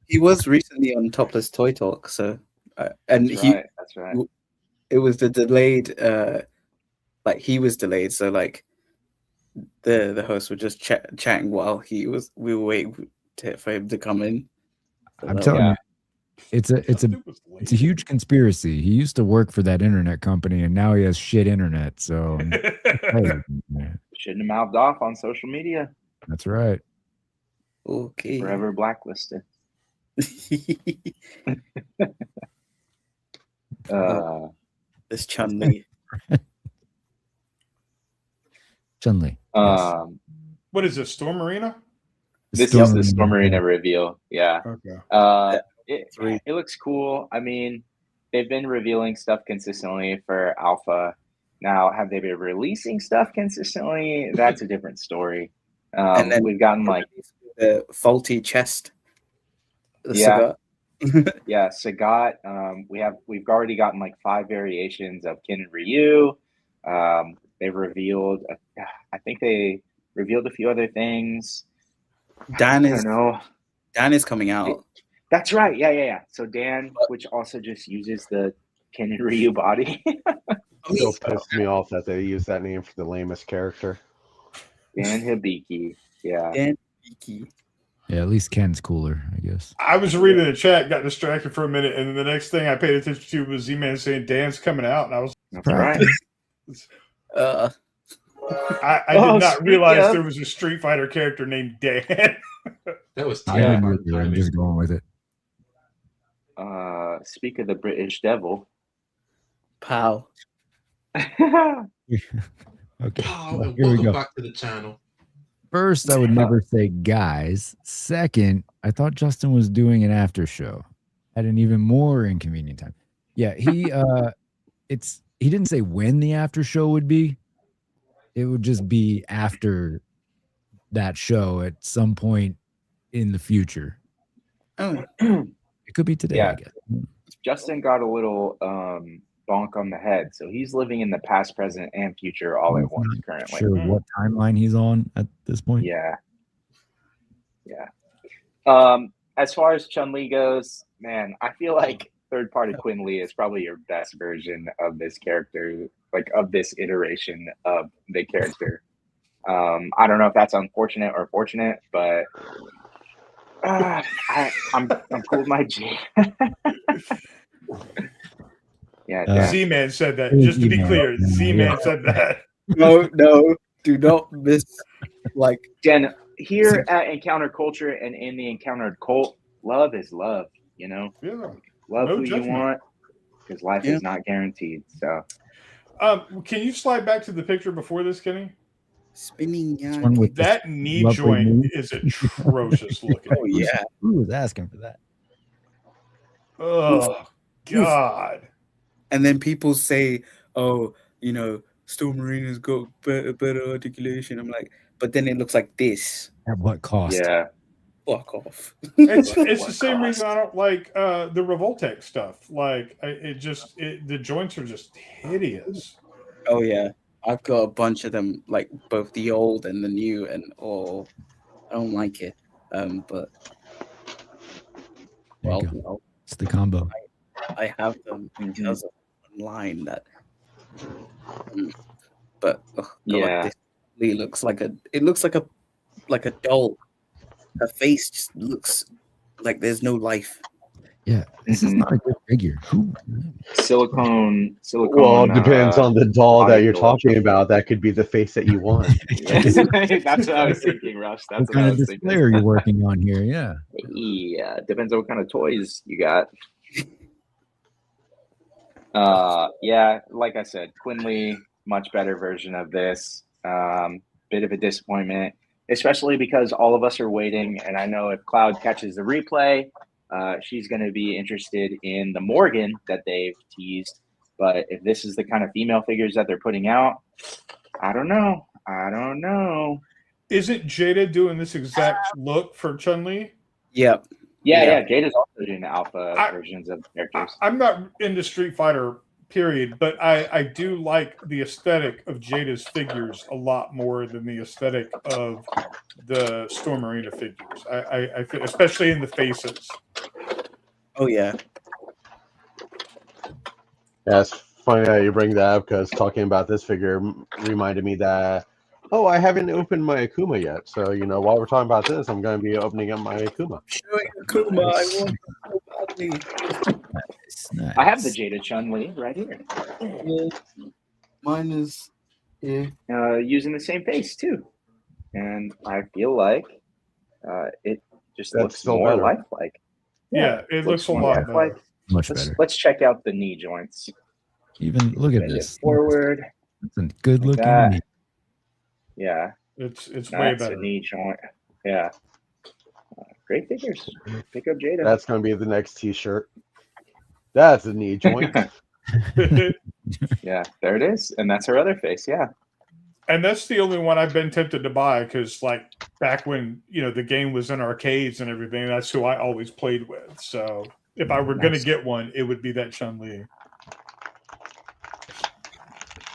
He was recently on Topless Toy Talk, so that's right. It was the delayed, like he was delayed, so like the host were just chatting while we were waiting for him to come in. So I'm telling you, it's a huge conspiracy. He used to work for that internet company, and now he has shit internet. So shouldn't have mouthed off on social media. That's right. Okay. Forever blacklisted. This Chun-Li. Chun-Li. What is this, Storm Arena? This is the Storm Arena reveal. Yeah. Okay. It looks cool. I mean, they've been revealing stuff consistently for Alpha. Now, have they been releasing stuff consistently? That's a different story. And then we've gotten like the faulty chest. Yeah. Yeah, Sagat. We've already gotten like 5 variations of Ken and Ryu. They've revealed. I think they revealed a few other things. Dan is coming out. That's right. Yeah. So Dan, which also just uses the Ken and Ryu body. Still pissed me off that they use that name for the lamest character. Dan Hibiki. Yeah. Dan Hibiki. Yeah, at least Ken's cooler, I guess. I was reading the chat, got distracted for a minute, and then the next thing I paid attention to was Z-Man saying Dan's coming out, and I was That's right. I did not realize there was a Street Fighter character named Dan. That was I didn't really, I'm just going with it. Speak of the British devil. Pow. Okay, Oh, here we welcome go. back to the channel. First, I would never say guys. Second, I thought Justin was doing an after show at an even more inconvenient time. Yeah, he didn't say when the after show would be. It would just be after that show at some point in the future. Oh. It could be today, Yeah. I guess. Justin got a little bonk on the head, so he's living in the past, present, and future all at once currently. Sure, what timeline he's on at this point? Yeah. As far as Chun-Li goes, man, I feel like third-party Quinn Lee is probably your best version of this character, like of this iteration of the character. I don't know if that's unfortunate or fortunate, but I'm cool with my G. Yeah, Z-Man said that. Just to be clear, Z-Man said that. No, do not miss. Like Jen, here at Encounter Culture and in the Encountered Cult, love is love. You know, love who you want, because life is not guaranteed. So, can you slide back to the picture before this, Kenny? Spinning that knee joint is atrocious looking. Oh yeah, who was asking for that? Oh God! And then people say, "Oh, you know, Storm Marina's got better articulation." I'm like, but then it looks like this. At what cost? Yeah, fuck off. It's the same reason I don't like the Revoltech stuff. Like the joints are just hideous. Oh yeah, I've got a bunch of them, like both the old and the new, and I don't like it. But well, it's the combo. I have them because of online that. But God, this looks like a doll. Her face just looks like there's no life. Yeah, this is not a good figure. Silicone. Well, it depends on the doll that you're talking about. That could be the face that you want. That's what I was thinking, Russ. That's what kind of display are you working on here? Yeah. Yeah, depends on what kind of toys you got. Yeah, like I said, Quinn Lee, much better version of this. Bit of a disappointment, especially because all of us are waiting. And I know if Cloud catches the replay, she's going to be interested in the Morgan that they've teased. But if this is the kind of female figures that they're putting out, I don't know. Isn't Jada doing this exact look for Chun-Li? Yep. Yeah. Jada's also doing the alpha versions of characters. I'm not into Street Fighter, period, but I do like the aesthetic of Jada's figures a lot more than the aesthetic of the Storm Arena figures. I feel, especially in the faces. Oh yeah. Yeah, it's funny that you bring that up because talking about this figure reminded me that I haven't opened my Akuma yet. So while we're talking about this, I'm going to be opening up my Akuma. Showing Akuma, I want so badly. Nice. I have the Jada Chun-Li right here. Yeah. Mine is using the same face too, and I feel like it just looks more lifelike. Yeah, it looks a lot better. Much better. Let's check out the knee joints. Even look at this. Forward. It's a good looking knee. Yeah, it's way better. A knee joint. Yeah, great figures. Pick up Jada. That's going to be the next T-shirt. That's a knee joint. Yeah, there it is, and that's her other face. Yeah, and that's the only one I've been tempted to buy because, like, back when the game was in arcades and everything, that's who I always played with. So if I were going to get one, it would be that Chun-Li.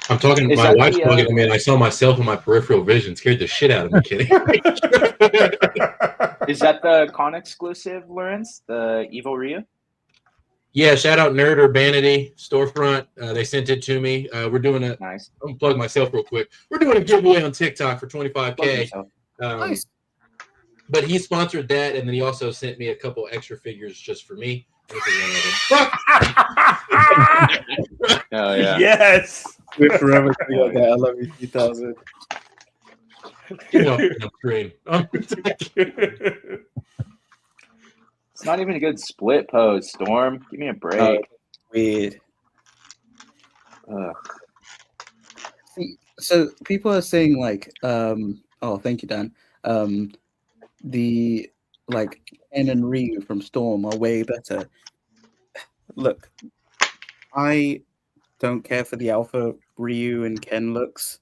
I'm talking. My wife's talking to me, and I saw myself in my peripheral vision. Scared the shit out of me. Kidding. Is that the con exclusive, Lawrence? The Evil Ryu? Yeah, shout out Nerd Urbanity Storefront. They sent it to me. We're doing a nice. I'm gonna plug myself real quick. We're doing a giveaway on TikTok for 25K. Nice. But he sponsored that, and then he also sent me a couple extra figures just for me. This is one of them. Oh yeah. Yes. We're forever doing that. I love you 3000. Get it off the screen. It's not even a good split pose, Storm. Give me a break. Weird. Ugh. So people are saying like, oh, thank you, Dan. The like Ken and Ryu from Storm are way better. Look, I don't care for the alpha Ryu and Ken looks,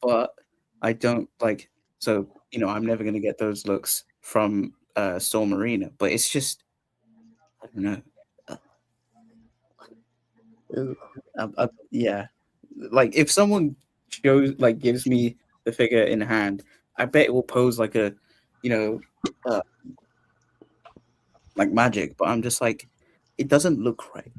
but I don't like. So I'm never gonna get those looks from Storm Arena. But it's just, I don't know. Yeah, like if someone gives me the figure in hand, I bet it will pose like a, like magic. But I'm just like, it doesn't look right.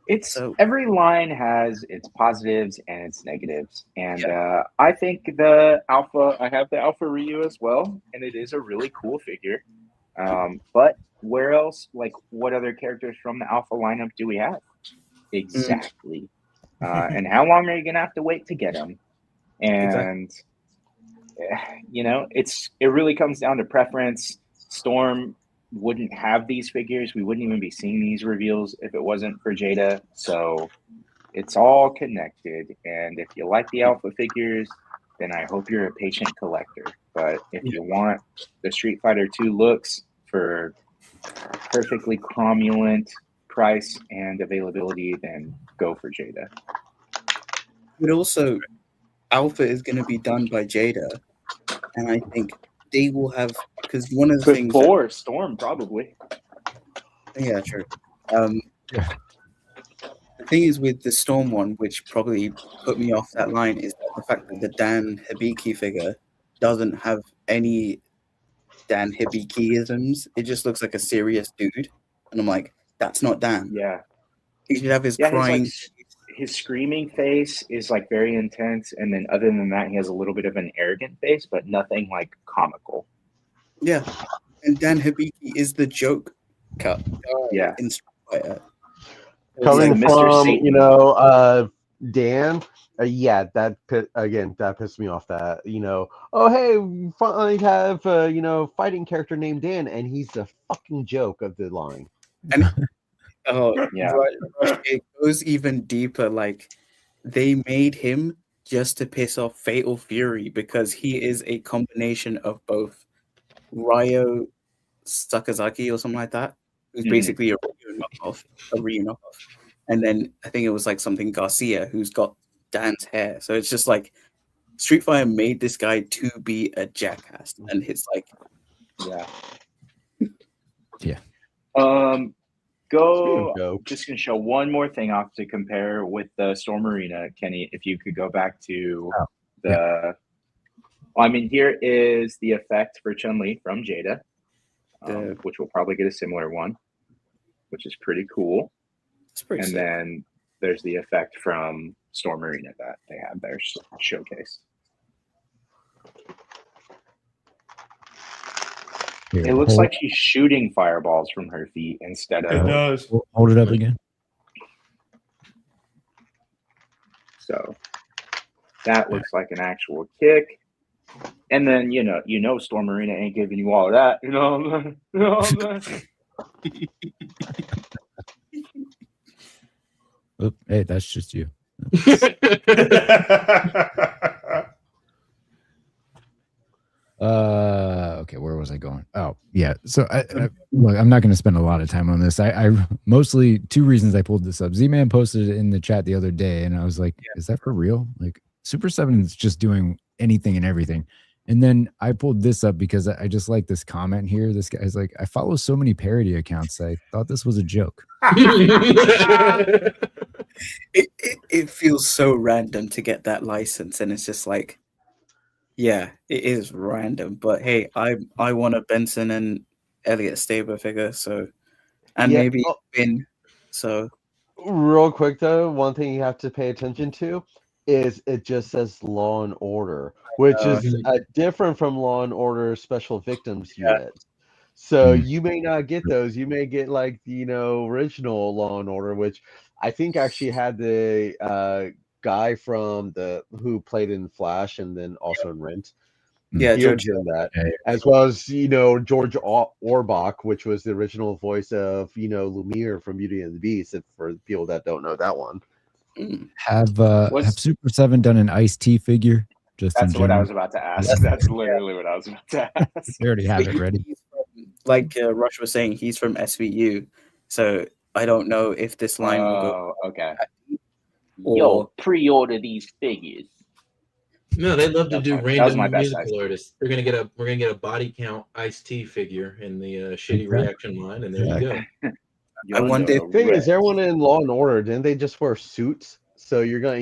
It's So- every line has its positives and its negatives, and I think I have the Alpha Ryu as well, and it is a really cool figure. But where else? Like, what other characters from the Alpha lineup do we have? Exactly. And how long are you gonna have to wait to get them? And it really comes down to preference. Storm wouldn't have these figures. We wouldn't even be seeing these reveals if it wasn't for Jada. So it's all connected. And if you like the alpha figures, then I hope you're a patient collector. But if you want the Street Fighter 2 looks for perfectly cromulent price and availability, then go for Jada. But also, Alpha is going to be done by Jada, and I think they will have, because one of the things Before Storm, probably. Yeah, true. The thing is with the Storm one, which probably put me off that line, is the fact that the Dan Hibiki figure doesn't have any Dan Hibiki-isms. It just looks like a serious dude. And I'm like, that's not Dan. Yeah. He should have his Yeah, crying. his screaming face is like very intense, and then other than that, he has a little bit of an arrogant face, but nothing like comical. Yeah. And Dan Hibiki is the joke cut. Yeah. In Street Fighter. Coming like Mr. from Satan. Dan, that pissed me off. That oh hey, we finally have fighting character named Dan, and he's the fucking joke of the line. And Yeah. It goes even deeper. Like, they made him just to piss off Fatal Fury because he is a combination of both Ryo Sakazaki or something like that, who's basically a Ryu knockoff. And then I think it was like something Garcia, who's got Dan's hair. So it's just like Street Fighter made this guy to be a jackass, and it's like, Yeah. Just gonna show one more thing off to compare with the Storm Arena, Kenny. If you could go back to here is the effect for Chun-Li from Jada, which will probably get a similar one, which is pretty cool. it's pretty And sick. then there's the effect from Storm Arena that they had their showcase. Here, It looks hold- like she's shooting fireballs from her feet instead It of. does. Hold it up again. So that looks like an actual kick. And then Storm Arena ain't giving you all of that. You know what I'm saying? Oop, hey, that's just you. Okay, where was I going? Oh, yeah. So look, I'm not going to spend a lot of time on this. I mostly two reasons I pulled this up. Z-Man posted it in the chat the other day, and I was like, is that for real? Like, Super 7 is just doing anything and everything. And then I pulled this up because I just like this comment here. This guy's like, I follow so many parody accounts. I thought this was a joke. It feels so random to get that license, and it's just like, yeah, it is random. But hey, I want a Benson and Elliot Staber figure, so maybe Finn. So real quick though, one thing you have to pay attention to is it just says Law and Order, which is different from Law and Order Special Victims Unit. So you may not get those. You may get like original Law and Order, which I think actually had the guy from who played in Flash and then also in Rent. Yeah, he was in that, as well as George Orbach, which was the original voice of Lumiere from Beauty and the Beast. If for people that don't know that one, have Super 7 done an Ice-T figure? That's what I was about to ask. That's literally what I was about to ask. They already have it ready. Like Rush was saying, he's from SVU, so I don't know if this line will go. Okay. Or pre-order these figures. No, they love to do random musical artists. We're gonna get a body count Ice-T figure in the shitty reaction line, and there you go. I wonder. The thing is, everyone in Law and Order, didn't they just wear suits? So you're gonna,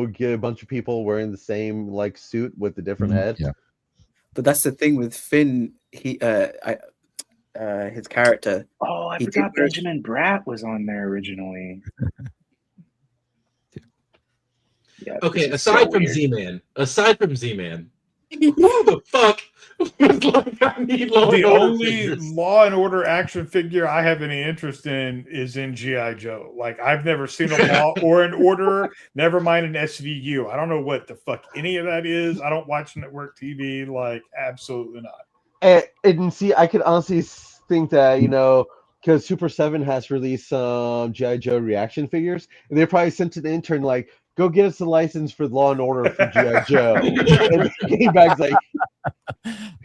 get a bunch of people wearing the same like suit with the different head. Yeah. But that's the thing with Finn. He, his character. Oh, I forgot Benjamin Bratt was on there originally. Yeah, okay, aside from Z-Man, who the fuck was like, I need Law the and Order only figures? Law and Order action figure I have any interest in is in G.I. Joe. Like, I've never seen a Law or an Order, never mind an SVU. I don't know what the fuck any of that is. I don't watch network TV. Like, absolutely not. And see, I could honestly think that, because Super 7 has released some G.I. Joe reaction figures, and they probably sent to the intern, like, go get us a license for Law and Order for G.I. Joe. And he came back like,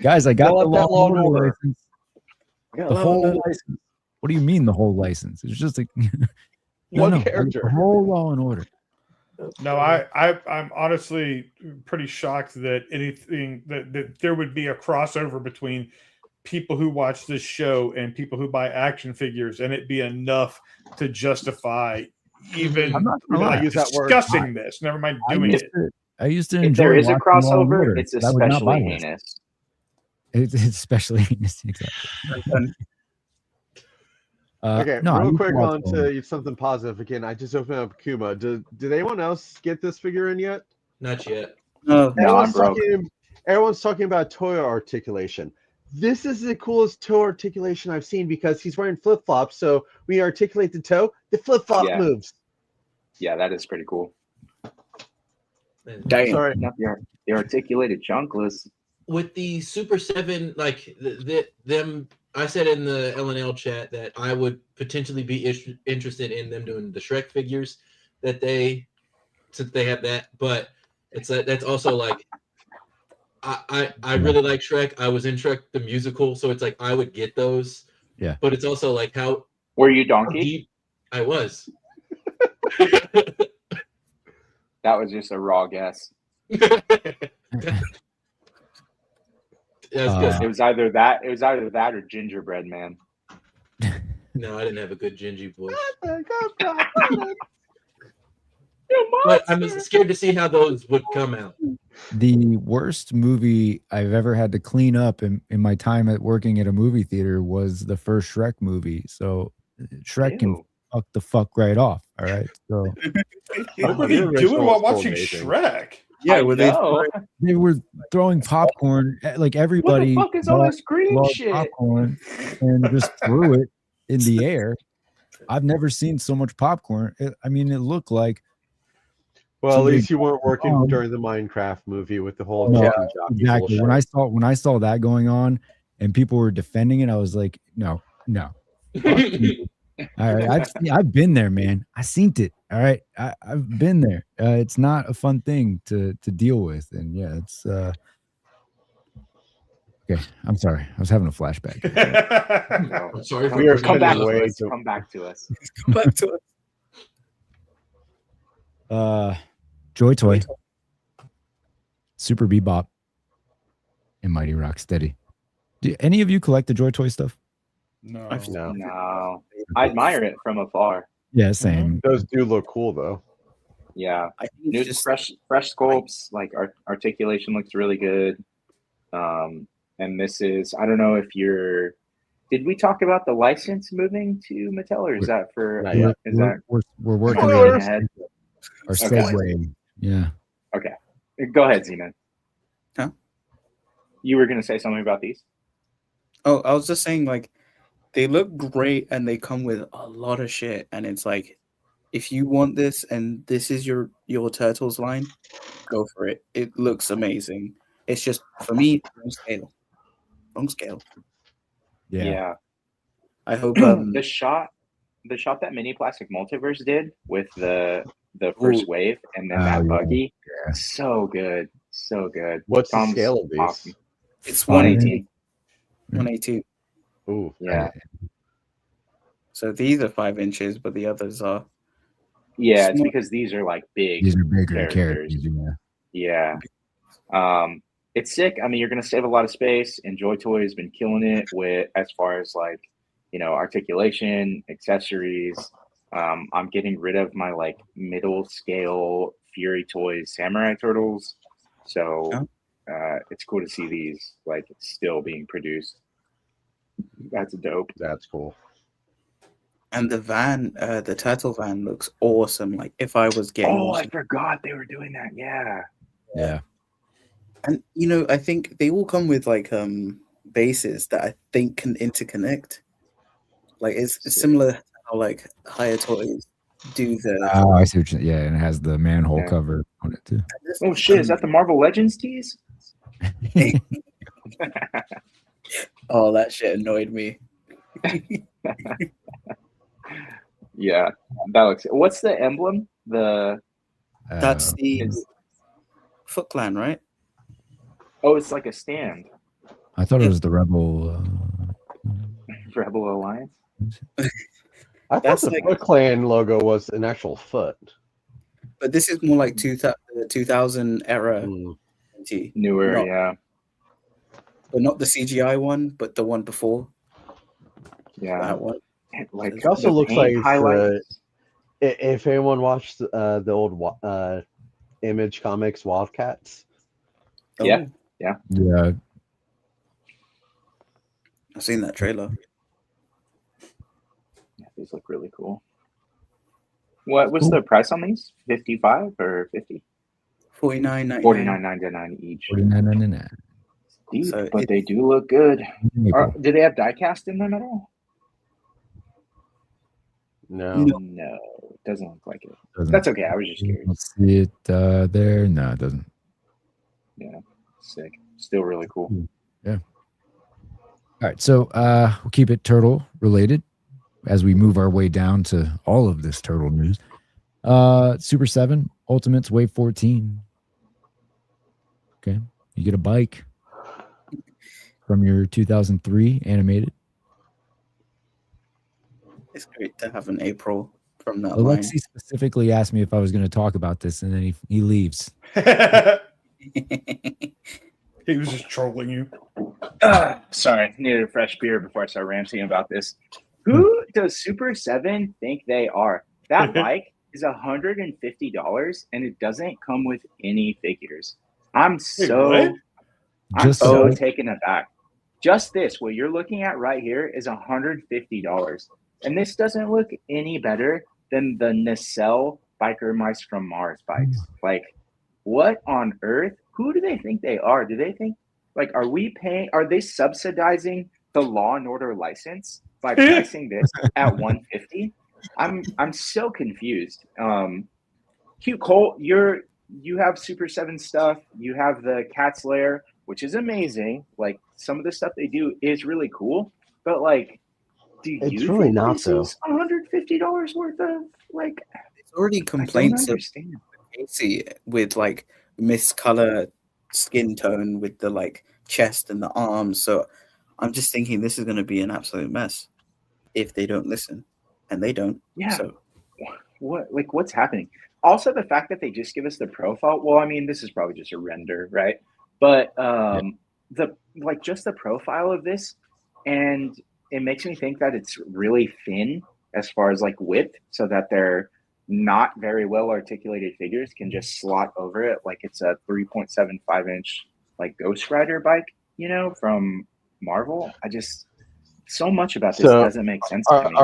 guys, I got the Law and Order license. The whole license. What do you mean the whole license? It's just like one character. The whole Law and Order. No, I'm honestly pretty shocked that anything that there would be a crossover between people who watch this show and people who buy action figures, and it be enough to justify even discussing this. Never mind doing it. I used to if enjoy. There is a crossover. It's especially heinous. It's especially heinous. Exactly. Okay, no, real quick on to something positive again. I just opened up Kuma. Did anyone else get this figure in yet? Not yet. No, everyone's talking about toe articulation. This is the coolest toe articulation I've seen because he's wearing flip flops. So when you articulate the toe, the flip flop moves. Yeah, that is pretty cool. Damn. Sorry. The articulated chunkless. With the Super 7, like them, I said in the LNL chat that I would potentially be interested in them doing the Shrek figures since they have that. But it's that's also like I really like Shrek. I was in Shrek the musical, so it's like I would get those. Yeah. But it's also like how were you Donkey? I was. That was just a raw guess. That was good. It was either that or Gingerbread Man. No, I didn't have a good gingy voice. But I'm scared to see how those would come out. The worst movie I've ever had to clean up in my time at working at a movie theater was the first Shrek movie. So Shrek can fuck the fuck right off. All right. So what are you doing while watching Shrek? Yeah, they were throwing popcorn like everybody. What the fuck is all this green shit? Popcorn and just threw it in the air. I've never seen so much popcorn. It looked like. Well, at least you weren't working during the Minecraft movie with the whole exactly. Bullshit. When I saw that going on and people were defending it, I was like, no. All right, I've been there, man. I seen it. All right, I've been there. It's not a fun thing to deal with, and yeah, it's okay. I'm sorry. I was having a flashback. No. I'm sorry. Come back to us. Come back to us. Come back to us. Joy Toy, Super Bebop, and Mighty Rocksteady. Do any of you collect the Joy Toy stuff? No. I admire it from afar. Yeah, same. Those do look cool though. Yeah, new fresh sculpts. Like articulation looks really good. And this is, I don't know if you're. Did we talk about the license moving to Mattel, or is that for? We're working ahead? our segue. Yeah. Okay. Go ahead, Z-Man. Huh? You were going to say something about these? Oh, I was just saying, like, they look great and they come with a lot of shit. And it's like, if you want this and this is your Turtles line, go for it. It looks amazing. It's just, for me, wrong scale. Wrong scale. Yeah. I hope the shot that Mini Plastic Multiverse did with the first wave and then that buggy, so good. So good. What's Tom's the scale of these? awesome. It's 118. 118. Ooh. Yeah. So these are 5 inches, but the others are. Yeah, it's because these are like big. These are bigger characters. Yeah. It's sick. I mean, you're gonna save a lot of space. Enjoy Toys has been killing it with as far as like, articulation, accessories. I'm getting rid of my like middle scale Fury Toys Samurai Turtles. So it's cool to see these like still being produced. That's dope. That's cool. And the van, the turtle van looks awesome. Like if I was getting. Oh, I forgot they were doing that. Yeah. Yeah. And I think they all come with like bases that I think can interconnect. Like it's similar to how like higher toys do the. Oh, I see what yeah, and it has the manhole cover on it too. Oh shit! Is that the Marvel Legends tees? Oh, that shit annoyed me. Yeah, that looks. What's the emblem? That's the Foot Clan, right? Oh, it's like a stand. I thought it was the Rebel Alliance. I thought the Foot Clan logo was an actual foot. But this is more like 2000 era. Newer, yeah. But not the CGI one, but the one before. Yeah. That one. Like it also looks like if anyone watched the old Image Comics Wildcats. Yeah. Yeah. I've seen that trailer. Yeah, these look really cool. What was the price on these? 55 or 50? $49.99. $49.99 each. $49.99. Deep, so but they do look good. Do they have die cast in them at all? No, it doesn't look like it. That's okay. I was just curious. Let's see it there. No, it doesn't. Yeah, sick. Still really cool. Yeah. All right, so we'll keep it turtle related as we move our way down to all of this turtle news. Super 7 Ultimates Wave 14. Okay, you get a bike from your 2003 animated. It's great to have an April from that Alexi line. specifically asked me if I was going to talk about this, and then he leaves. He was just trolling you. Sorry, needed a fresh beer before I start ranting about this. Who does Super 7 think they are? That bike is $150 and it doesn't come with any figures. I'm so taken aback. Just this, what you're looking at right here is $150. And this doesn't look any better than the Nacelle Biker Mice from Mars bikes. Like, what on earth? Who do they think they are? Do they think, like, are they subsidizing the Law and Order license by pricing this at $150? I'm so confused. Cute Colt, you have Super 7 stuff. You have the Cat's Lair, which is amazing. Like, some of the stuff they do is really cool, but like, it's really not though. Is $150 worth of like? It's already complaints of Casey with like miscolor skin tone with the like chest and the arms. So I'm just thinking this is going to be an absolute mess if they don't listen, and they don't. Yeah. So what's happening? Also, the fact that they just give us the profile. Well, I mean, this is probably just a render, right? But just the profile of this, and it makes me think that it's really thin as far as like width, so that they're not very well articulated figures can just slot over it like it's a 3.75 inch like Ghost Rider bike, from Marvel. So much about this doesn't make sense to me.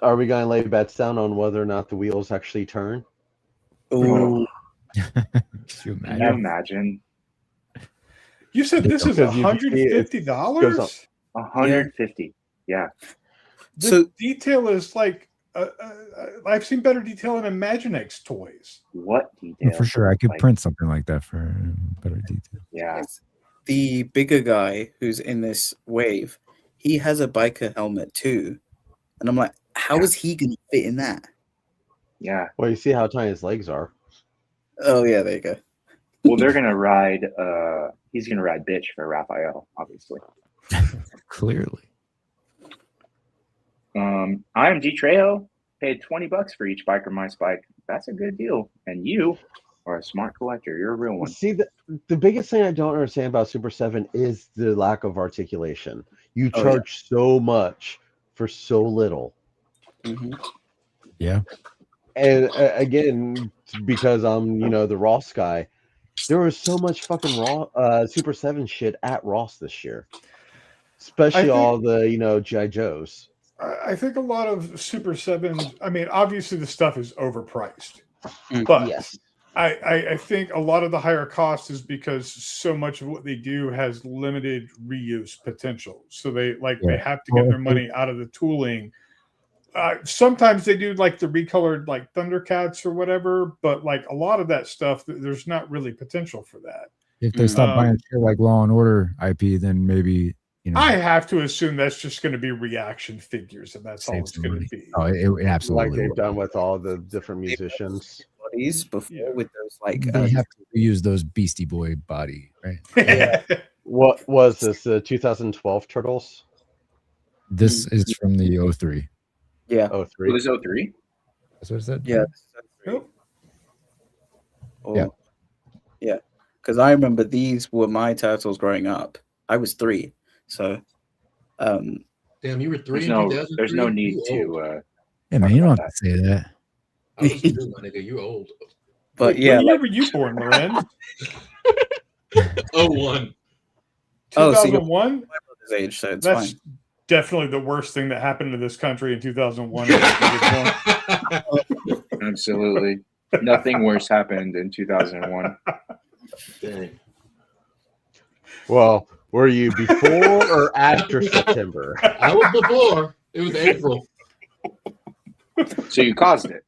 Are we going to lay bets down on whether or not the wheels actually turn? Ooh, you Can you imagine? You said this is Because you can see it goes up. $150? 150. Yeah. The So- detail is like I've seen better detail in Imaginext toys. What detail? For sure, I could Like, print something like that for better detail. Yeah. The bigger guy who's in this wave, he has a biker helmet too, and I'm like, how is he gonna fit in that? Yeah. Well, you see how tiny his legs are. Oh yeah, there you go. Well, they're gonna ride. He's gonna ride bitch for Raphael, obviously. Clearly. IMG Trejo paid $20 for each Biker Mice bike. That's a good deal. And you are a smart collector. You're a real one. See, the biggest thing I don't understand about Super 7 is the lack of articulation. You charge so much for so little. Mm-hmm. Yeah. And again, because I'm, the Ross guy, there was so much fucking Super 7 shit at Ross this year. Especially all the, G.I. Joes. I think a lot of Super 7s, I mean, obviously the stuff is overpriced. But yes. I think a lot of the higher cost is because so much of what they do has limited reuse potential. So they have to get their money out of the tooling. Sometimes they do like the recolored like Thundercats or whatever, but like a lot of that stuff, there's not really potential for that. If they stop buying shit like Law and Order IP, then maybe I have to assume that's just going to be reaction figures, and that's all it's going to be. Oh, it absolutely. Like they've done with all the different musicians. Bodies before with those like they have to use those Beastie Boy body, right? Yeah. What was this? The 2012 Turtles? This is from the 03. Yeah. 03. It was 03? That's what it said? Yeah. Yeah. Yeah. Because I remember these were my turtles growing up. I was 3. So damn, you were 3 in 2003? There's no need to Hey man, you don't have to say that. I was 2, my nigga. You're old. But yeah, when year were you born, Loren? 01. 2001? So age, so it's that's fine. Definitely the worst thing that happened to this country in 2001. Absolutely. Nothing worse happened in 2001. Dang. Well, were you before or after September? I was before. It was April. So you caused it.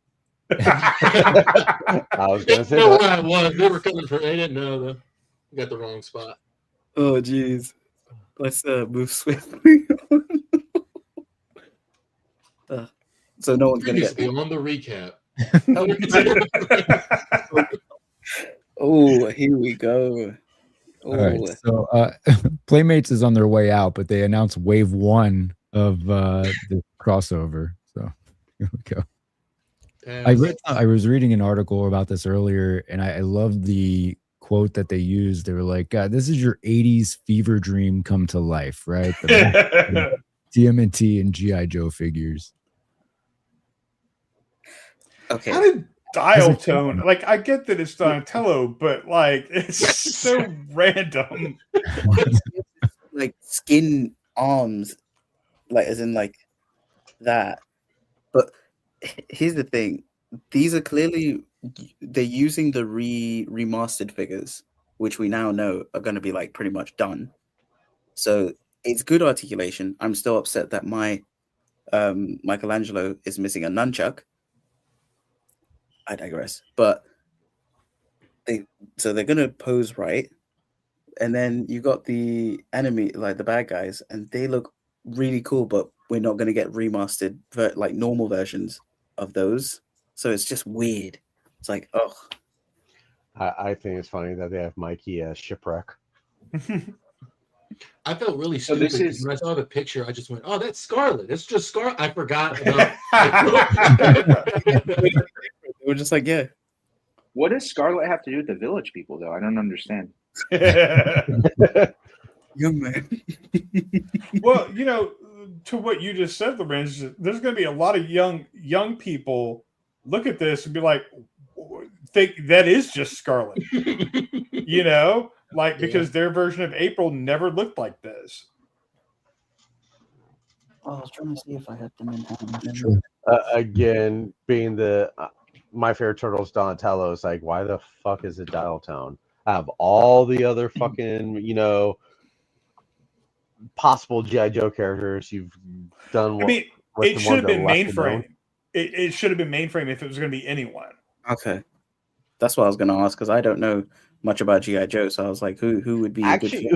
I was going to say know that. where I was. They were coming for. They didn't know though. Got the wrong spot. Oh jeez. Let's move swiftly. So no one's gonna get on the recap. Oh, here we go. All right, so Playmates is on their way out, but they announced wave 1 of the crossover. So here we go. I was reading an article about this earlier, and I loved the quote that they used. They were like, "This is your '80s fever dream come to life, right?" The TMNT and GI Joe figures. Okay. How did dial tone? Like, I get that it's Donatello, but like, it's so random. Like skin arms, like as in like that. But here's the thing: these are clearly they're using the remastered figures, which we now know are going to be like pretty much done. So it's good articulation. I'm still upset that my Michelangelo is missing a nunchuck. I digress. But they're gonna pose right, and then you got the enemy, like the bad guys, and they look really cool. But we're not gonna get remastered like normal versions of those, so it's just weird. It's like, oh, I think it's funny that they have Mikey as Shipwreck. I felt really stupid when I saw the picture. I just went, "Oh, that's Scarlet. It's just Scarlet." I forgot about. We're just like, yeah. What does Scarlet have to do with the Village people, though? I don't understand. Young man. Well, to what you just said, Lorenz, there's going to be a lot of young people look at this and be like, think that is just Scarlet. Because their version of April never looked like this. Oh, I was trying to see if I had them in hand. Again, being My Favorite Turtles Donatello is like, why the fuck is it dial tone? I have all the other fucking, possible G.I. Joe characters. You've done what? I mean, it should have been Mainframe. It should have been Mainframe if it was going to be anyone. Okay, that's what I was going to ask because I don't know much about G.I. Joe, so I was like, who would be actually?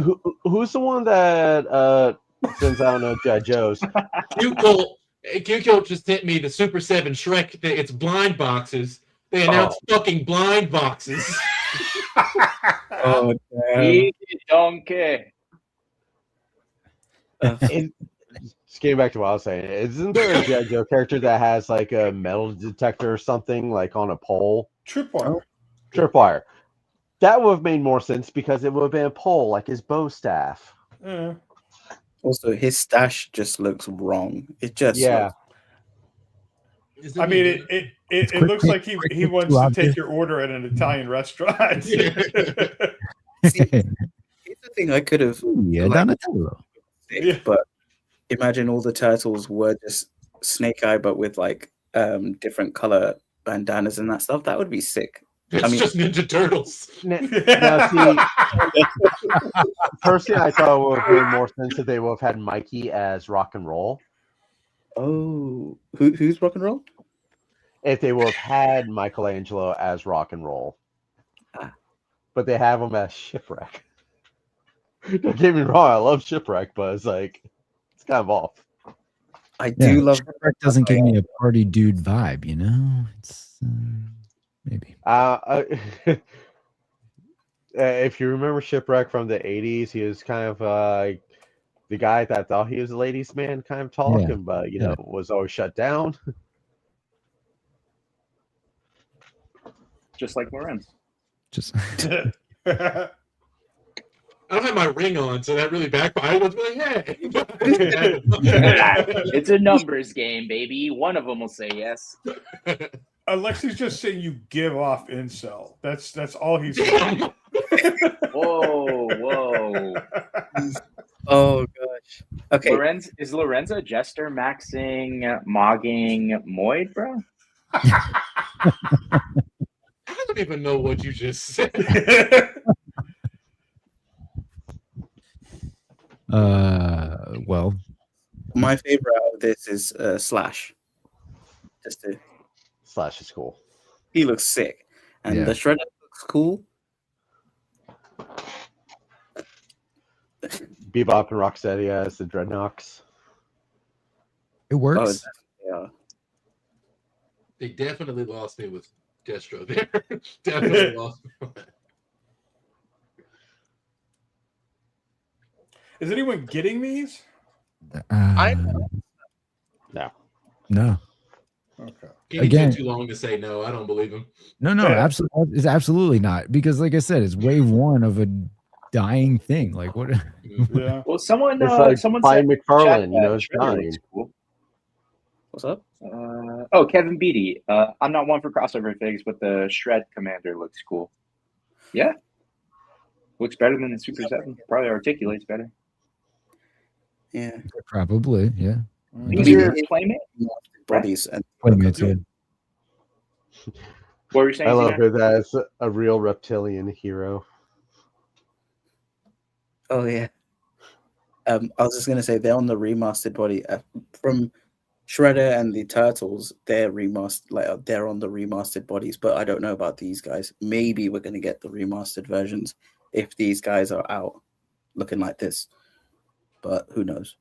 Who's the one that? Since I don't know G.I. Joe's, QColt just sent me the Super 7 Shrek. It's blind boxes. They announced fucking blind boxes. Oh, Eat it, donkey. Just getting back to what I was saying, isn't there a G.I. Joe character that has like a metal detector or something like on a pole? Tripwire. Tripwire. That would have made more sense because it would have been a pole like his bow staff. Yeah. Also, his stash just looks wrong. It just yeah. Looks... I mean, it looks like he wants to take your order at an Italian restaurant. See, here's the thing I could have. Yeah, Donatello. But imagine all the turtles were just Snake Eye, but with like different color bandanas and that stuff. That would be sick. It's just Ninja Turtles. Now, see, personally, I thought it would have made more sense if they would have had Mikey as Rock and Roll. Oh, who's Rock and Roll? If they would have had Michelangelo as Rock and Roll, but they have him as Shipwreck. Don't get me wrong, I love Shipwreck, but it's like it's kind of off. I do love Shipwreck. Doesn't give me a party dude vibe, you know. It's maybe. If you remember Shipwreck from the '80s, he was kind of the guy that thought he was a ladies' man, kind of talking, but was always shut down. Just like Lorenz. Just. I don't have my ring on, so that really backfired. I was like, hey. It's a numbers game, baby. One of them will say yes. Alexi's just saying you give off incel. That's all he's saying. Whoa. Oh gosh. Okay. Is Lorenzo Jester maxing Mogging Moid, bro? I don't even know what you just said. Well, my favorite out of this is Slash. Slash is cool. He looks sick, and the Shredder looks cool. Bebop and Rocksteady as the Dreadnoks. It works. Yeah. They definitely lost me with Destro there. Definitely lost me. Is anyone getting these? No. Okay. He took too long to say no. I don't believe him. No, absolutely, it's absolutely not, because like I said, it's wave one of a dying thing. Like what? Yeah. Well, someone said Mcfarlane, it's dying. cool. What's up? Kevin Beatty. I'm not one for crossover figs, but the Shred Commander looks cool. Yeah. Looks better than the Super 7. Probably articulates better. Yeah. Probably, yeah. Who's your playmate? Bodies and Playmates, yeah. What were you saying? I love her. That's a real reptilian hero. Oh yeah. I was just gonna say they're on the remastered body from Shredder and the Turtles. They're remastered, like they're on the remastered bodies. But I don't know about these guys. Maybe we're gonna get the remastered versions if these guys are out looking like this. But who knows?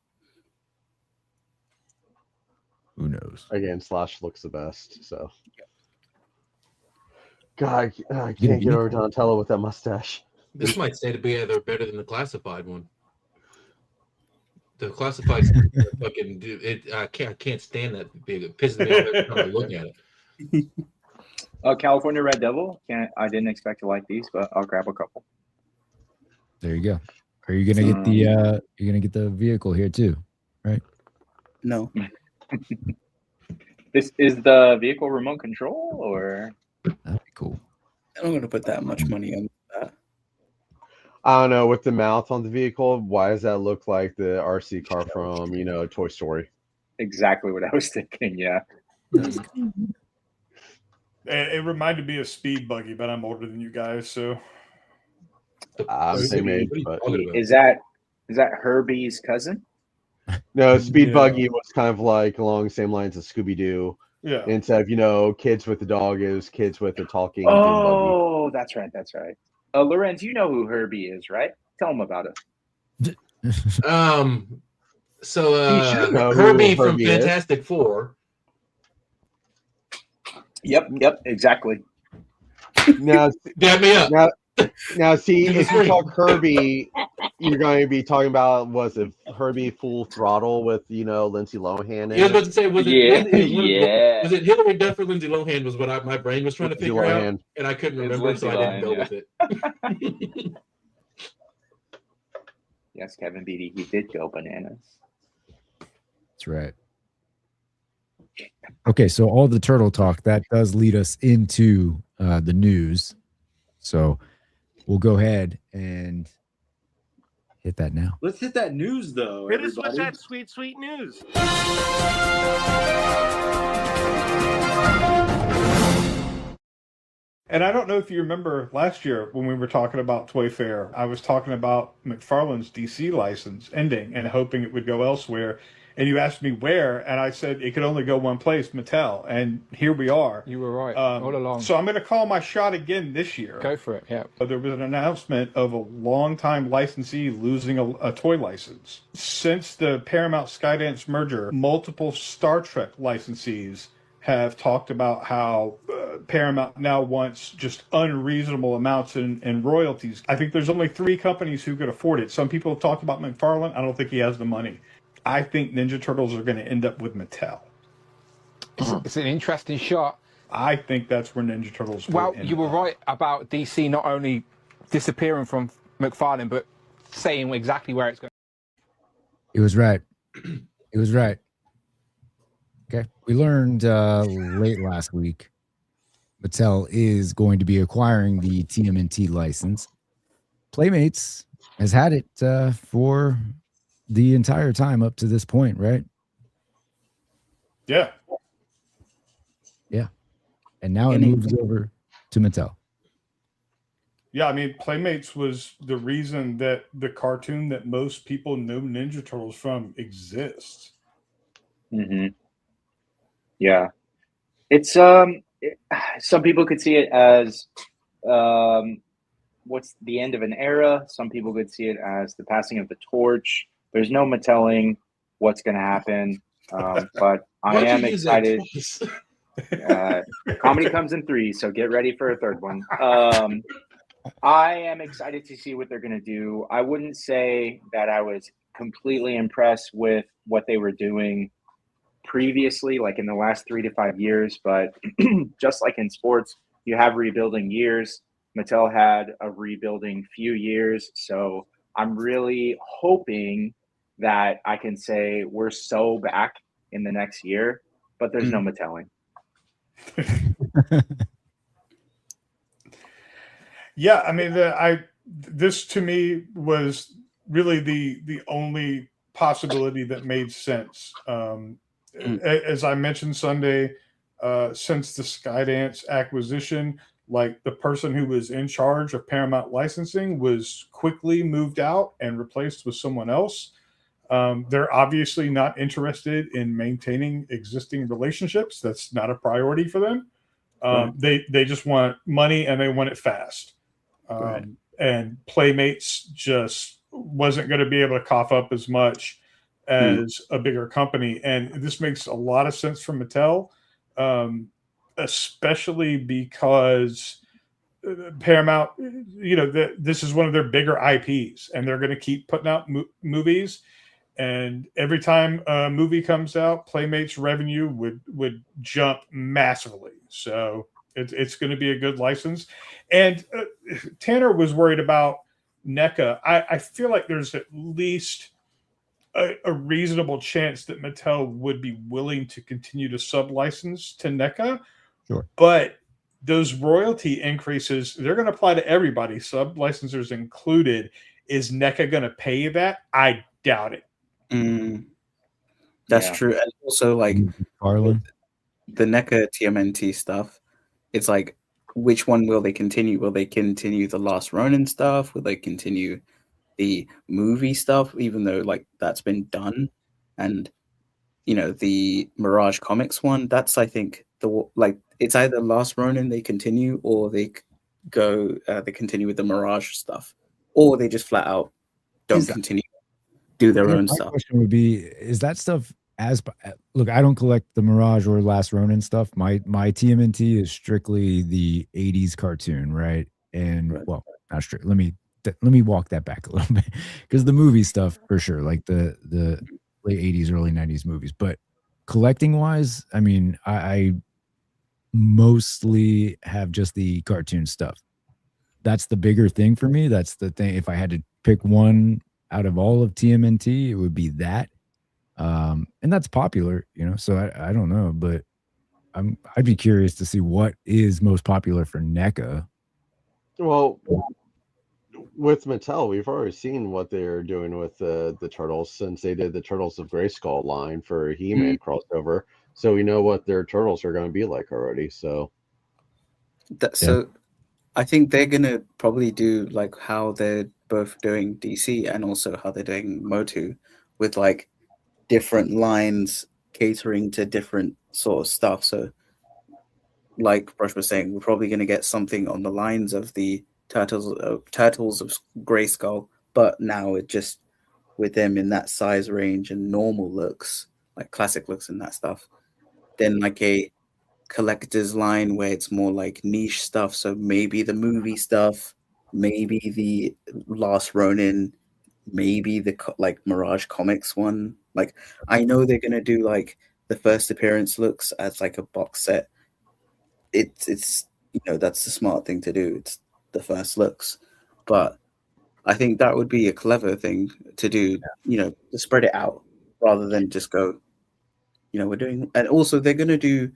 Who knows? Again, Slash looks the best. So, God, I can't get over Donatello with that mustache. This might say to be either better than the classified one. The classified fucking it. I can't stand that big. It pisses me off every time I look at it. California Red Devil. I didn't expect to like these, but I'll grab a couple. There you go. Are you gonna get the you're gonna get the vehicle here too, right? No. This is the vehicle remote control, or that'd be cool. I'm not gonna put that much money on that. I don't know, with the mouth on the vehicle, why does that look like the RC car from, Toy Story? Exactly what I was thinking, yeah. It reminded me of Speed Buggy, but I'm older than you guys, so I'm the same age, but Is that Herbie's cousin? no, Speed Yeah. Buggy was kind of like along the same lines as Scooby Doo. yeah. Instead of, kids with the dog, is kids with the talking Dune Buggy. Oh, that's right. That's right. Lorenz, you know who Herbie is, right? Tell him about it. So You should know who Herbie from Herbie is. Fantastic Four. Yep, exactly. Now, Dab me up. now, see, Do the if you screen. talk Herbie, you're going to be talking about, was it Herbie Full Throttle with, Lindsay Lohan in I was about it? to say, was it Hillary Duff or Lindsay Lohan was what my brain was trying to Lindsay figure out, Lohan. and I couldn't It's remember, Lindsay so I didn't Lohan, go with it. Yes, Kevin Beatty, he did go bananas. That's right. Okay, so all the turtle talk, that does lead us into the news. So we'll go ahead and hit that now. Let's hit that news, though. Hit us with everybody. that sweet, sweet news. And I don't know if you remember last year when we were talking about Toy Fair, I was talking about McFarlane's DC license ending and hoping it would go elsewhere. And you asked me where, and I said it could only go one place, Mattel. And here we are. You were right all along. So I'm going to call my shot again this year. Go for it, yeah. There was an announcement of a longtime licensee losing a toy license. Since the Paramount Skydance merger, multiple Star Trek licensees have talked about how Paramount now wants just unreasonable amounts in royalties. I think there's only 3 companies who could afford it. Some people have talked about McFarlane. I don't think he has the money. I think Ninja Turtles are going to end up with Mattel. It's an interesting shot. I think that's where Ninja Turtles will Well, end you were up. right about DC not only disappearing from McFarlane, but saying exactly where it's going. It was right. It was right. Okay. We learned late last week Mattel is going to be acquiring the TMNT license. Playmates has had it for the entire time up to this point, right? Yeah. Yeah. And now it moves over to Mattel. Yeah, I mean, Playmates was the reason that the cartoon that most people know Ninja Turtles from exists. Mm-hmm. Yeah. It's some people could see it as what's the end of an era. Some people could see it as the passing of the torch. There's no telling what's going to happen, but I am excited. Comedy comes in 3, so get ready for a 3rd one. I am excited to see what they're going to do. I wouldn't say that I was completely impressed with what they were doing previously, like in the last 3 to 5 years, but just like in sports, you have rebuilding years. Mattel had a rebuilding few years, so I'm really hoping that I can say we're so back in the next year, but there's no Matteling. Yeah, I mean, this to me was really the only possibility that made sense. As I mentioned Sunday, since the Skydance acquisition, like the person who was in charge of Paramount licensing was quickly moved out and replaced with someone else. They're obviously not interested in maintaining existing relationships. That's not a priority for them. They just want money and they want it fast. And Playmates just wasn't going to be able to cough up as much as a bigger company. And this makes a lot of sense for Mattel, especially because Paramount, this is one of their bigger IPs and they're going to keep putting out movies. And every time a movie comes out, Playmates revenue would jump massively. So it's going to be a good license. And Tanner was worried about NECA. I feel like there's at least a reasonable chance that Mattel would be willing to continue to sub-license to NECA. Sure. But those royalty increases, they're going to apply to everybody, sub-licensors included. Is NECA going to pay that? I doubt it. That's true. And also, like, Farland. the NECA TMNT stuff it's like, which one will they continue? Will they continue the Last Ronin stuff? Will they continue the movie stuff, even though like that's been done? And the Mirage Comics one, that's, I think, it's either Last Ronin they continue, or they continue with the Mirage stuff, or they just flat out don't continue, do their own stuff. My question would be, is that stuff look, I don't collect the Mirage or Last Ronin stuff. My TMNT is strictly the 80s cartoon, right? And well, not strict. Let me walk that back a little bit, because the movie stuff for sure, like the late 80s, early 90s movies. But collecting wise, I mean, I mostly have just the cartoon stuff. That's the bigger thing for me. That's the thing. If I had to pick one out of all of TMNT, it would be that. And that's popular, so I don't know, but I'd be curious to see what is most popular for NECA. Well, with Mattel, we've already seen what they're doing with the Turtles, since they did the Turtles of Grayskull line for He-Man crossover. So we know what their Turtles are going to be like already. So I think they're going to probably do like how they're both doing DC and also how they're doing Motu, with like different lines catering to different sort of stuff. So like Brush was saying, we're probably going to get something on the lines of the Turtles of Grayskull, but now it just with them in that size range and normal looks, like classic looks and that stuff. Then like a collector's line where it's more like niche stuff. So maybe the movie stuff, maybe the Last Ronin, maybe the like Mirage Comics one. Like I know they're gonna do like the first appearance looks as like a box set. It's that's the smart thing to do. It's the first looks, but I think that would be a clever thing to do. To spread it out rather than just go. We're doing, and also they're gonna do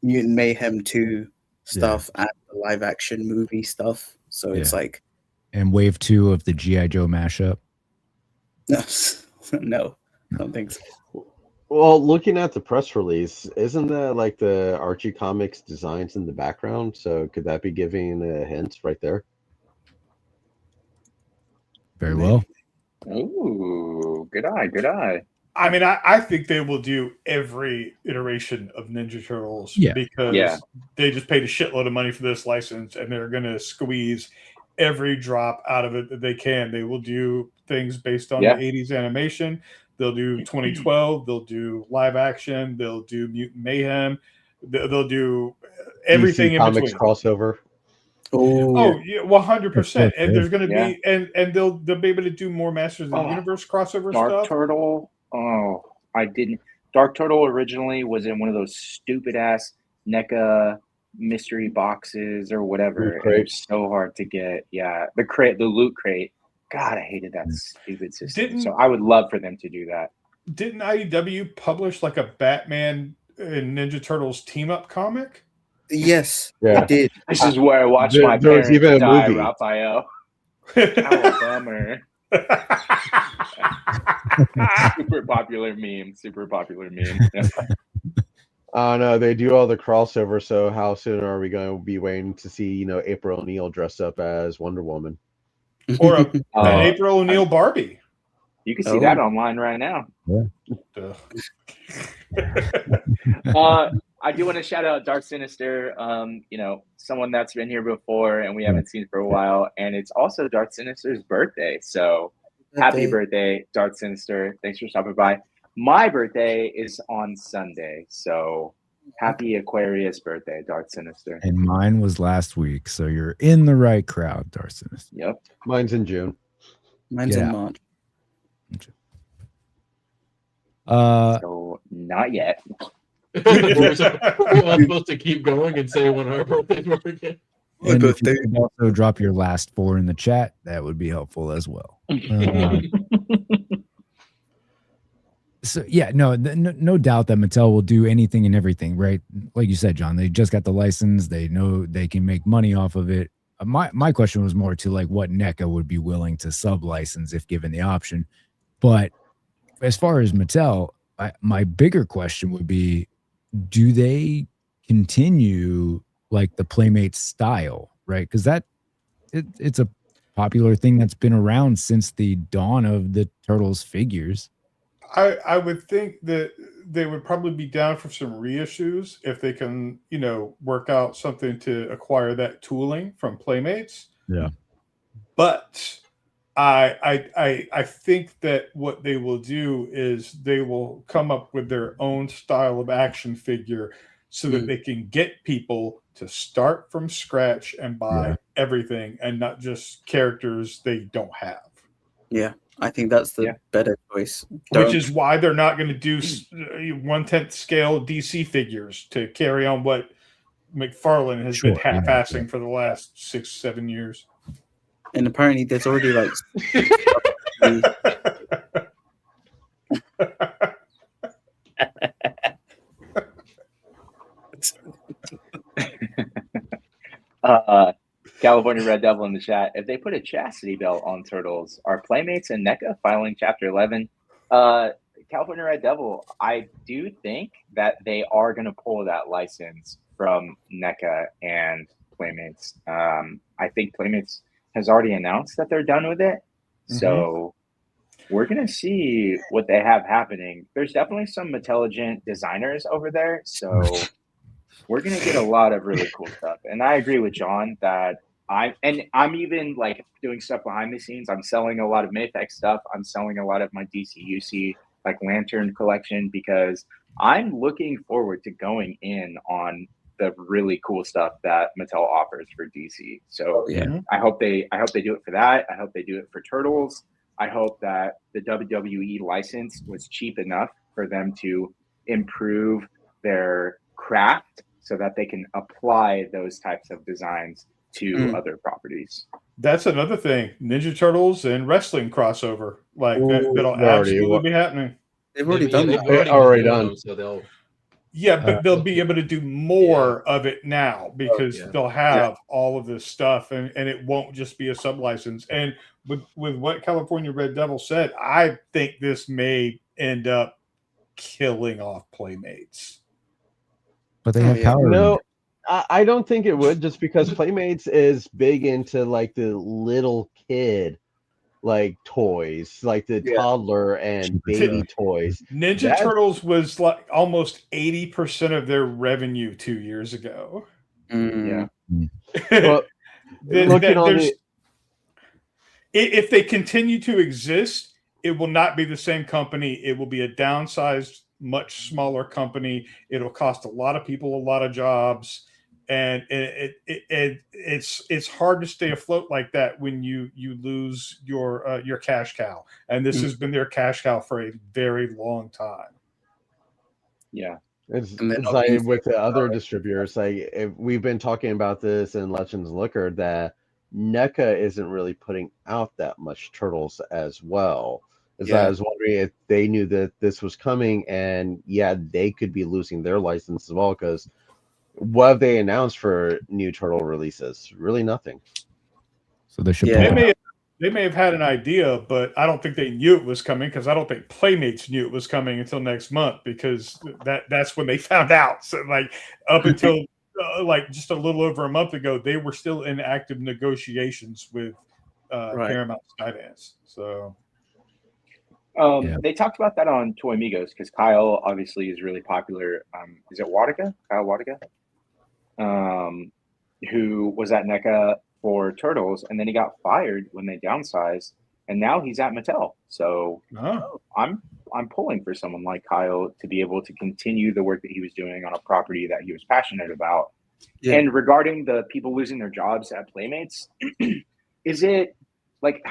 Mutant Mayhem 2 stuff and the live action movie stuff. So it's like, and wave 2 of the G.I. Joe mashup. No, I don't think so. Well, looking at the press release, isn't that like the Archie Comics designs in the background? So could that be giving a hint right there? Very well. Ooh, good eye, good eye. I mean, I think they will do every iteration of Ninja Turtles because they just paid a shitload of money for this license, and they're going to squeeze every drop out of it that they can. They will do things based on the 80s animation. They'll do 2012. They'll do live action. They'll do Mutant Mayhem. They'll do everything DC in Comics between. crossover. Oh yeah, 100%. And there's going to be and they'll be able to do more Masters of the Universe crossover Dark stuff. Turtle. Oh, I didn't. Dark Turtle originally was in one of those stupid ass NECA mystery boxes or whatever. It was so hard to get. Yeah, the loot crate. God, I hated that stupid system. So I would love for them to do that. Didn't IDW publish like a Batman and Ninja Turtles team up comic? Yes, it did. This is where I watched my parents even a die, movie. Raphael. How a bummer. Super popular meme. No, they do all the crossover. So how soon are we going to be waiting to see, April O'Neil dressed up as Wonder Woman? Or an April O'Neil Barbie? You can see that online right now. Yeah. I do want to shout out Dark Sinister, someone that's been here before and we haven't seen for a while. And it's also Dark Sinister's birthday. So happy birthday, Dark Sinister. Thanks for stopping by. My birthday is on Sunday. So happy Aquarius birthday, Dark Sinister. And mine was last week. So you're in the right crowd, Dark Sinister. Yep. Mine's in June. Mine's in March. So not yet. We're supposed to keep going and say when our birthdays were again. And if you could also drop your last 4 in the chat, that would be helpful as well. So yeah, no doubt that Mattel will do anything and everything, right? Like you said, John, they just got the license. They know they can make money off of it. My question was more to like what NECA would be willing to sub-license if given the option. But as far as Mattel, my bigger question would be, do they continue like the Playmate style, right? Because it's a popular thing that's been around since the dawn of the Turtles figures. I would think that they would probably be down for some reissues if they can, work out something to acquire that tooling from Playmates. Yeah. But I think that what they will do is they will come up with their own style of action figure so that they can get people to start from scratch and buy everything and not just characters they don't have. Yeah, I think that's the better choice. Which is why they're not going to do 1/10 scale DC figures to carry on what McFarlane has been half-assing for the last 6-7 years. And apparently there's already like California Red Devil in the chat. If they put a chastity belt on Turtles, are Playmates and NECA filing Chapter 11? California Red Devil, I do think that they are going to pull that license from NECA and Playmates. I think Playmates has already announced that they're done with it. So we're going to see what they have happening. There's definitely some intelligent designers over there. So we're going to get a lot of really cool stuff. And I agree with John that I'm even like doing stuff behind the scenes. I'm selling a lot of Mafex stuff. I'm selling a lot of my DCUC like Lantern collection because I'm looking forward to going in on the really cool stuff that Mattel offers for DC. So I hope they do it for that. I hope they do it for Turtles. I hope that the WWE license was cheap enough for them to improve their craft so that they can apply those types of designs to other properties. That's another thing. Ninja Turtles and wrestling crossover. Like that'll absolutely be happening. They've already done that. They've already done. So they'll. Yeah, but they'll be able to do more of it now because they'll have all of this stuff and it won't just be a sub-license. And with what California Red Devil said, I think this may end up killing off Playmates. But they have power. No, I don't think it would just because Playmates is big into like the little kid like toys, like the toddler and baby toys. Ninja Turtles was like almost 80% of their revenue 2 years ago. Well, if they continue to exist, it will not be the same company. It will be a downsized, much smaller company. It'll cost a lot of people a lot of jobs. And it's hard to stay afloat like that when you lose your cash cow, and this has been their cash cow for a very long time. Yeah, it's like with the other distributors. Like we've been talking about this in Legends Liquor that NECA isn't really putting out that much Turtles as well. I was wondering if they knew that this was coming, and they could be losing their license as well because. What have they announced for new Turtle releases? Really nothing. So they should. They may have had an idea, but I don't think they knew it was coming because I don't think Playmates knew it was coming until next month because that's when they found out. So like up until like just a little over a month ago, they were still in active negotiations with Paramount Skydance. So. They talked about that on Toy Migos because Kyle obviously is really popular. Is it Wadiga? Kyle Wadiga? Who was at NECA for Turtles, and then he got fired when they downsized, and now he's at Mattel. So I'm pulling for someone like Kyle to be able to continue the work that he was doing on a property that he was passionate about. Yeah. And regarding the people losing their jobs at Playmates, is it like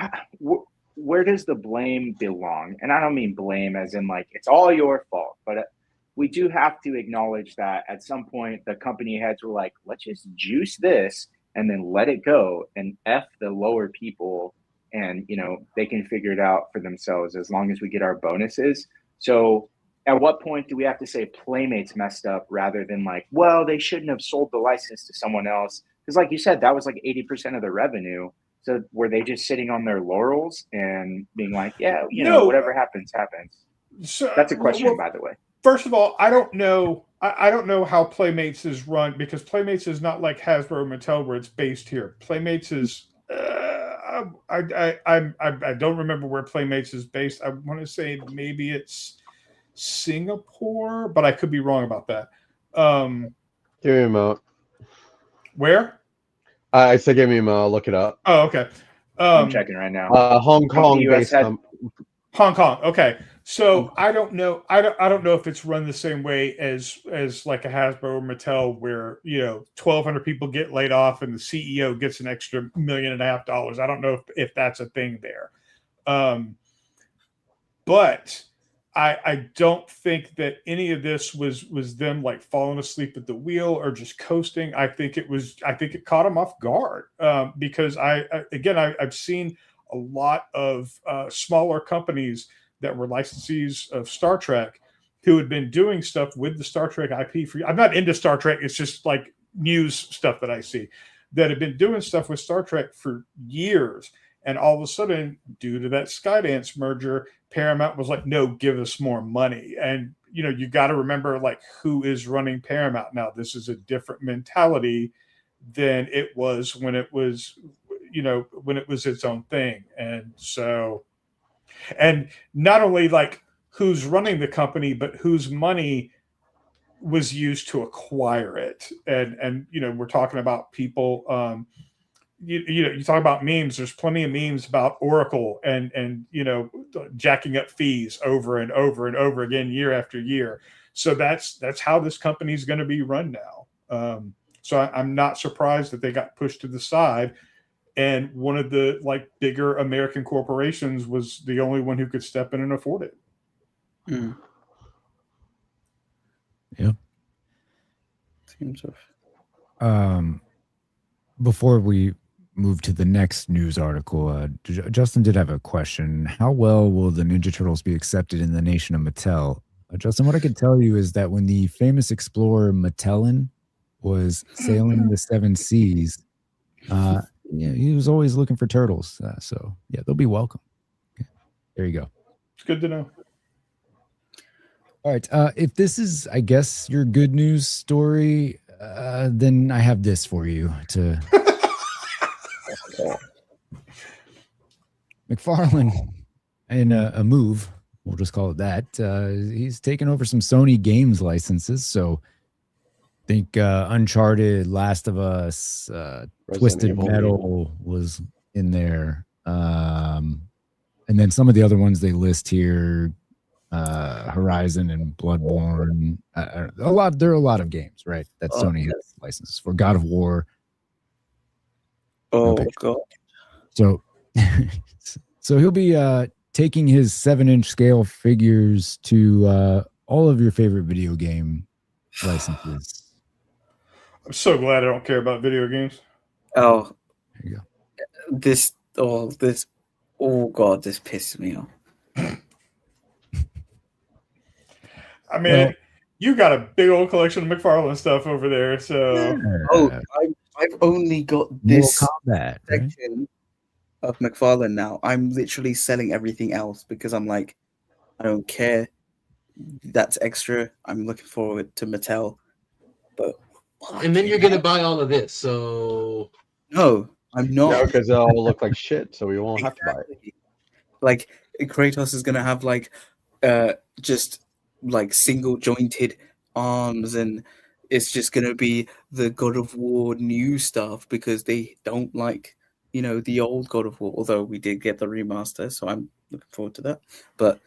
where does the blame belong? And I don't mean blame as in like it's all your fault, but we do have to acknowledge that at some point the company heads were like, let's just juice this and then let it go and F the lower people, and they can figure it out for themselves as long as we get our bonuses. So at what point do we have to say Playmates messed up rather than like, well, they shouldn't have sold the license to someone else? Because like you said, that was like 80% of the revenue. So were they just sitting on their laurels and being like, whatever happens, happens? So, that's a question, by the way. First of all, I don't know I don't know how Playmates is run, because Playmates is not like Hasbro or Mattel where it's based here. Playmates is I don't remember where Playmates is based. I want to say maybe it's Singapore, but I could be wrong about that. Give me a moment. Where? I said give me a moment. I'll look it up. Oh, okay. I'm checking right now. Hong Kong US based. Hong Kong. Okay. So I don't know. I don't know if it's run the same way as like a Hasbro or Mattel, where 1,200 people get laid off and the CEO gets an extra $1.5 million. I don't know if that's a thing there. But I don't think that any of this was them like falling asleep at the wheel or just coasting. I think it caught them off guard, because I've seen a lot of smaller companies that were licensees of Star Trek who had been doing stuff with the Star Trek IP I'm not into Star Trek. It's just like news stuff that I see that have been doing stuff with Star Trek for years. And all of a sudden, due to that Skydance merger, Paramount was like, no, give us more money. And, you got to remember like who is running Paramount now. This is a different mentality than it was when it was, when it was its own thing. And so, and not only like who's running the company, but whose money was used to acquire it. And we're talking about people, you talk about memes. There's plenty of memes about Oracle and jacking up fees over and over and over again, year after year. So that's how this company is going to be run now. So I'm not surprised that they got pushed to the side. And one of the like bigger American corporations was the only one who could step in and afford it. Mm. Yeah. Seems off. Before we move to the next news article, Justin did have a question. How well will the Ninja Turtles be accepted in the nation of Mattel? Justin, what I could tell you is that when the famous explorer Magellan was sailing the seven seas, he was always looking for turtles. So yeah, they'll be welcome. Okay. There you go. It's good to know. All right. If this is, I guess, your good news story, then I have this for you to Mcfarlane in a move. We'll just call it that. He's taken over some Sony games licenses. So I think Uncharted, Last of Us, Twisted Metal was in there. And then some of the other ones they list here, Horizon and Bloodborne. There are a lot of games, right? That Sony has licenses for. God of War. Oh, God. So, so he'll be taking his 7-inch scale figures to all of your favorite video game licenses. I'm so glad I don't care about video games. Oh, there you go. This pisses me off. I mean, you got a big old collection of Mcfarlane stuff over there. So, I've only got this Combat, section of Mcfarlane now. I'm literally selling everything else because I'm like, I don't care. That's extra. I'm looking forward to Mattel. But and then you're gonna buy all of this. So no, I'm not. No, because they'll all look like shit, so we won't have to buy it. Like Kratos is gonna have like just like single jointed arms, and it's just gonna be the God of War new stuff because they don't like the old God of War. Although we did get the remaster, so I'm looking forward to that. But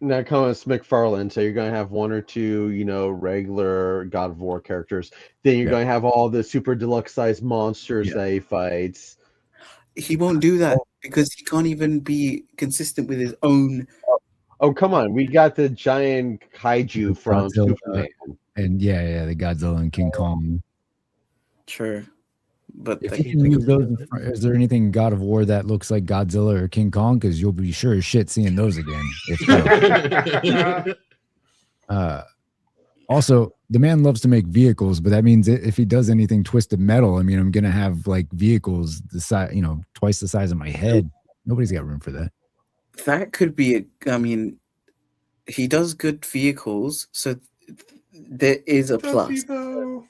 now comes McFarlane, so you're going to have one or two, regular God of War characters. Then you're going to have all the super deluxe size monsters that he fights. He won't do that because he can't even be consistent with his own. Oh, come on. We got the giant kaiju from Superman. And the Godzilla and King Kong. Sure. But if you can use those, is there anything in God of War that looks like Godzilla or King Kong? Because you'll be sure as shit seeing those again. Also, the man loves to make vehicles, but that means if he does anything Twisted Metal, I mean, I'm gonna have like vehicles the size, twice the size of my head. Nobody's got room for that. That could be I mean, he does good vehicles, so there is a Does plus, he though?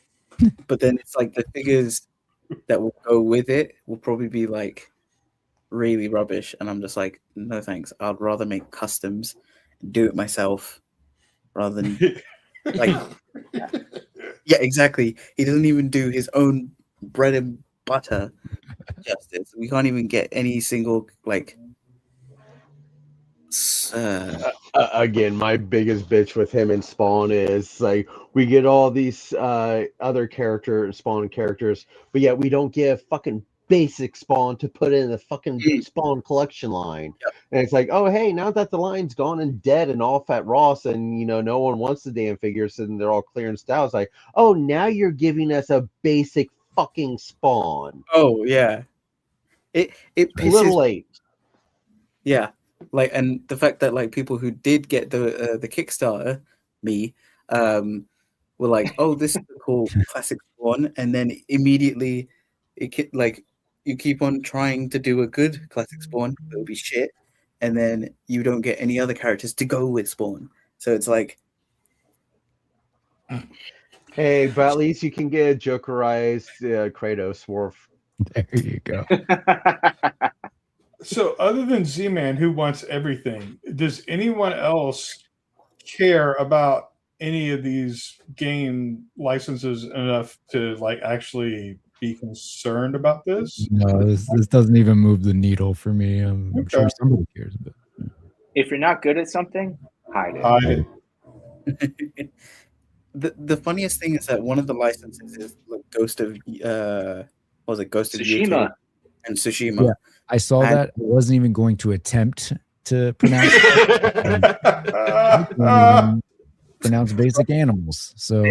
but then it's like the figures that will go with it will probably be like really rubbish, and I'm just like, no thanks. I'd rather make customs, do it myself, rather than like, yeah, exactly. He doesn't even do his own bread and butter justice. We can't even get any single like. Again, my biggest bitch with him and Spawn is like we get all these other Spawn characters, but yet we don't get a fucking basic Spawn to put in the fucking Spawn collection line. Yep. And it's like, oh hey, now that the line's gone and dead and off at Ross, and no one wants the damn figures and they're all clearanced out. It's like, oh, now you're giving us a basic fucking Spawn. Oh yeah, it pisses A little late. Yeah. Like, and the fact that like people who did get the Kickstarter, were like, oh, this is a cool classic Spawn, and then immediately like you keep on trying to do a good classic Spawn, it'll be shit, and then you don't get any other characters to go with Spawn. So it's like, hey, but at least you can get a Jokerized Kratos Worf. There you go. So, other than Z-Man, who wants everything, does anyone else care about any of these game licenses enough to like actually be concerned about this? No, this doesn't even move the needle for me. I'm sure somebody cares. But if you're not good at something, hide it. Hide it. the funniest thing is that one of the licenses is like Ghost of what was it, Ghost of Tsushima. and Tsushima. Yeah, I saw that. I wasn't even going to attempt to pronounce pronounce basic animals. So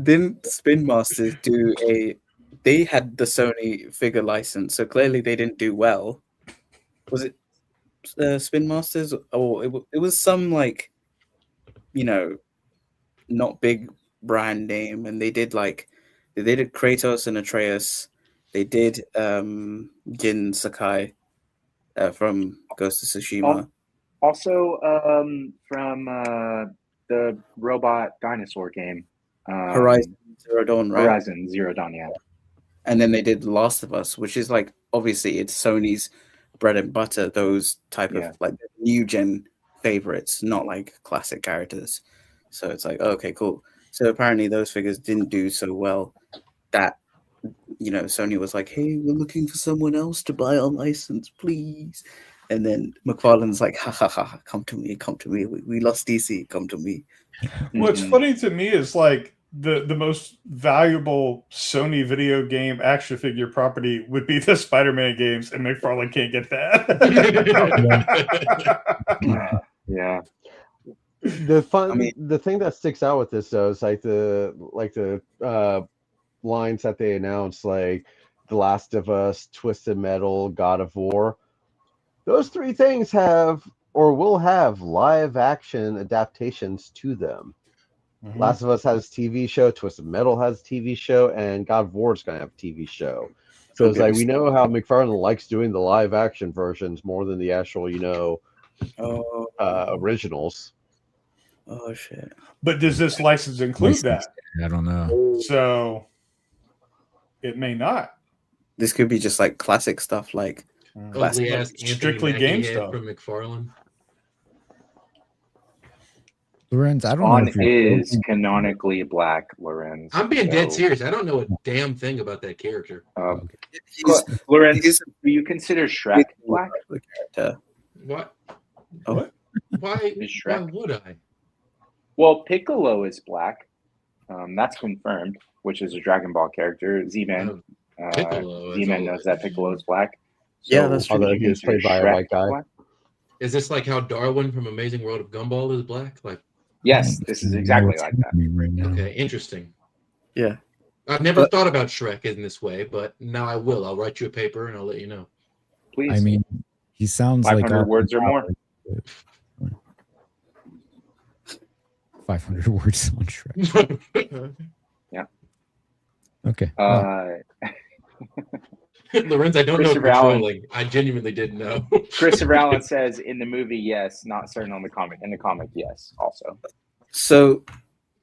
didn't Spin Masters do they had the Sony figure license, so clearly they didn't do well. Was it Spin Masters, or it was some like, not big brand name, and they did a Kratos and Atreus. They did Jin Sakai from Ghost of Tsushima. Also from the robot dinosaur game. Horizon Zero Dawn, right? Horizon Zero Dawn, yeah. And then they did Last of Us, which is like, obviously it's Sony's bread and butter, those type of like new gen favorites, not like classic characters. So it's like, okay, cool. So apparently those figures didn't do so well that, Sony was like, hey, we're looking for someone else to buy our license, please. And then McFarlane's like, ha ha ha, come to me. We lost DC, come to me. What's funny to me is like the most valuable Sony video game action figure property would be the Spider-Man games, and McFarlane can't get that. Yeah. The thing that sticks out with this though is like the lines that they announced, like The Last of Us, Twisted Metal, God of War. Those three things have or will have live action adaptations to them. Mm-hmm. Last of Us has a TV show, Twisted Metal has a TV show, and God of War is going to have a TV show. So it's like we know how McFarlane likes doing the live action versions more than the actual, originals. Oh shit! But does this license include that? I don't know. So it may not. This could be just like classic stuff, like strictly game stuff from McFarlane. Lorenz, I don't know if is canonically black, Lorenz. I'm being dead serious. I don't know a damn thing about that character. Lorenz, do you consider Shrek black? What? Oh. Why would I? Well, Piccolo is black. That's confirmed, which is a Dragon Ball character. Z-Man knows that Piccolo is black. So yeah, that's true. Although he is played by a white guy. Black? Is this like how Darwin from Amazing World of Gumball is black? Like, yes, this is exactly like that. Right now. Okay, interesting. Yeah. I've never thought about Shrek in this way, but now I will. I'll write you a paper and I'll let you know. Please. I mean, he sounds 500 like words or more. 500 words on Shrek. Yeah. Okay. Lorenz, I don't know if Christopher you're Allen. trolling. I genuinely didn't know. Christopher Allen says in the movie, yes. Not certain on the comic. In the comic, yes. Also. So,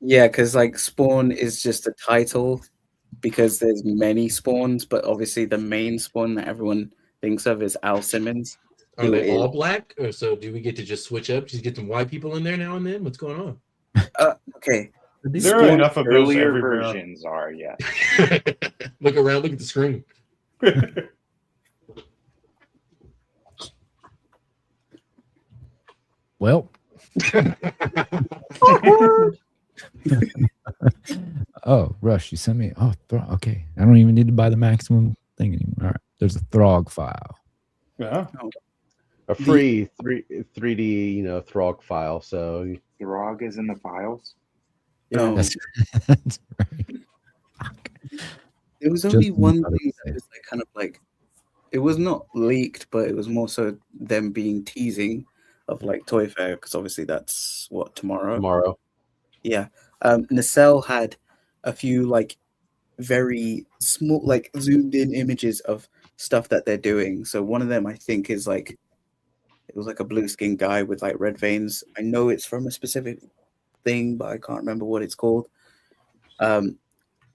yeah, because like Spawn is just a title because there's many Spawns, but obviously the main Spawn that everyone thinks of is Al Simmons. Are they all black? Or so do we get to just switch up? Just get some white people in there now and then? What's going on? Okay. There are enough of those Earlier everywhere. versions are, yeah. Look around, look at the screen. Well. Oh, Rush, you sent me. Oh, okay. I don't even need to buy the maximum thing anymore. All right. There's a Throg file. Yeah. A free 3D, Throg file. So Throg is in the files. No. That's right. There was Just only one another thing that was like kind of like, it was not leaked, but it was more so them being teasing of like Toy Fair, because obviously that's what tomorrow. Yeah. Nacelle had a few like very small, like zoomed in images of stuff that they're doing. So one of them I think is like, it was like a blue skin guy with like red veins. I know it's from a specific thing, but I can't remember what it's called.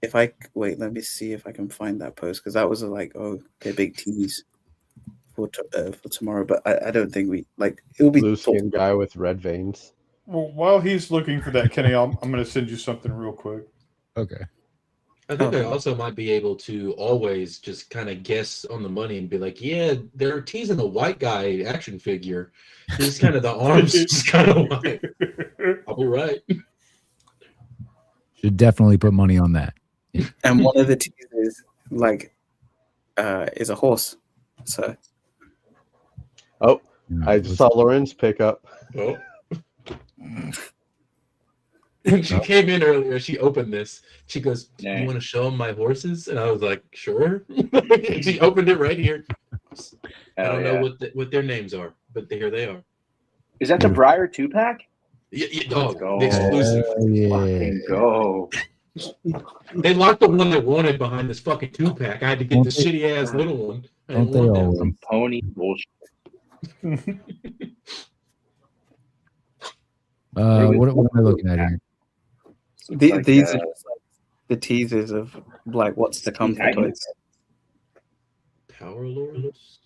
If I wait, let me see if I can find that post, because that was like, oh, okay, big tease for tomorrow. But I don't think we like it will be blue skin guy with red veins. Well, while he's looking for that, Kenny, I'm going to send you something real quick. Okay. I think I also might be able to always just kind of guess on the money and be like, yeah, they're teasing a white guy action figure. Just kind of the arms just kind of white. I'll be right. Should definitely put money on that. And one of the teasers like is a horse. So I just saw Lorenz pick up. Oh. She came in earlier. She opened this. She goes, "Do you want to show them my horses?" And I was like, "Sure." She opened it right here. I don't know what their names are, but here they are. Is that the Briar 2-pack? Yeah, Let's go. The exclusive. Fucking go. They locked the one I wanted behind this fucking 2-pack. I had to get the shitty ass little one. I didn't want that one. Some pony bullshit. What am I looking at here? These are just like the teasers of like what's to come for toys. Power Lords?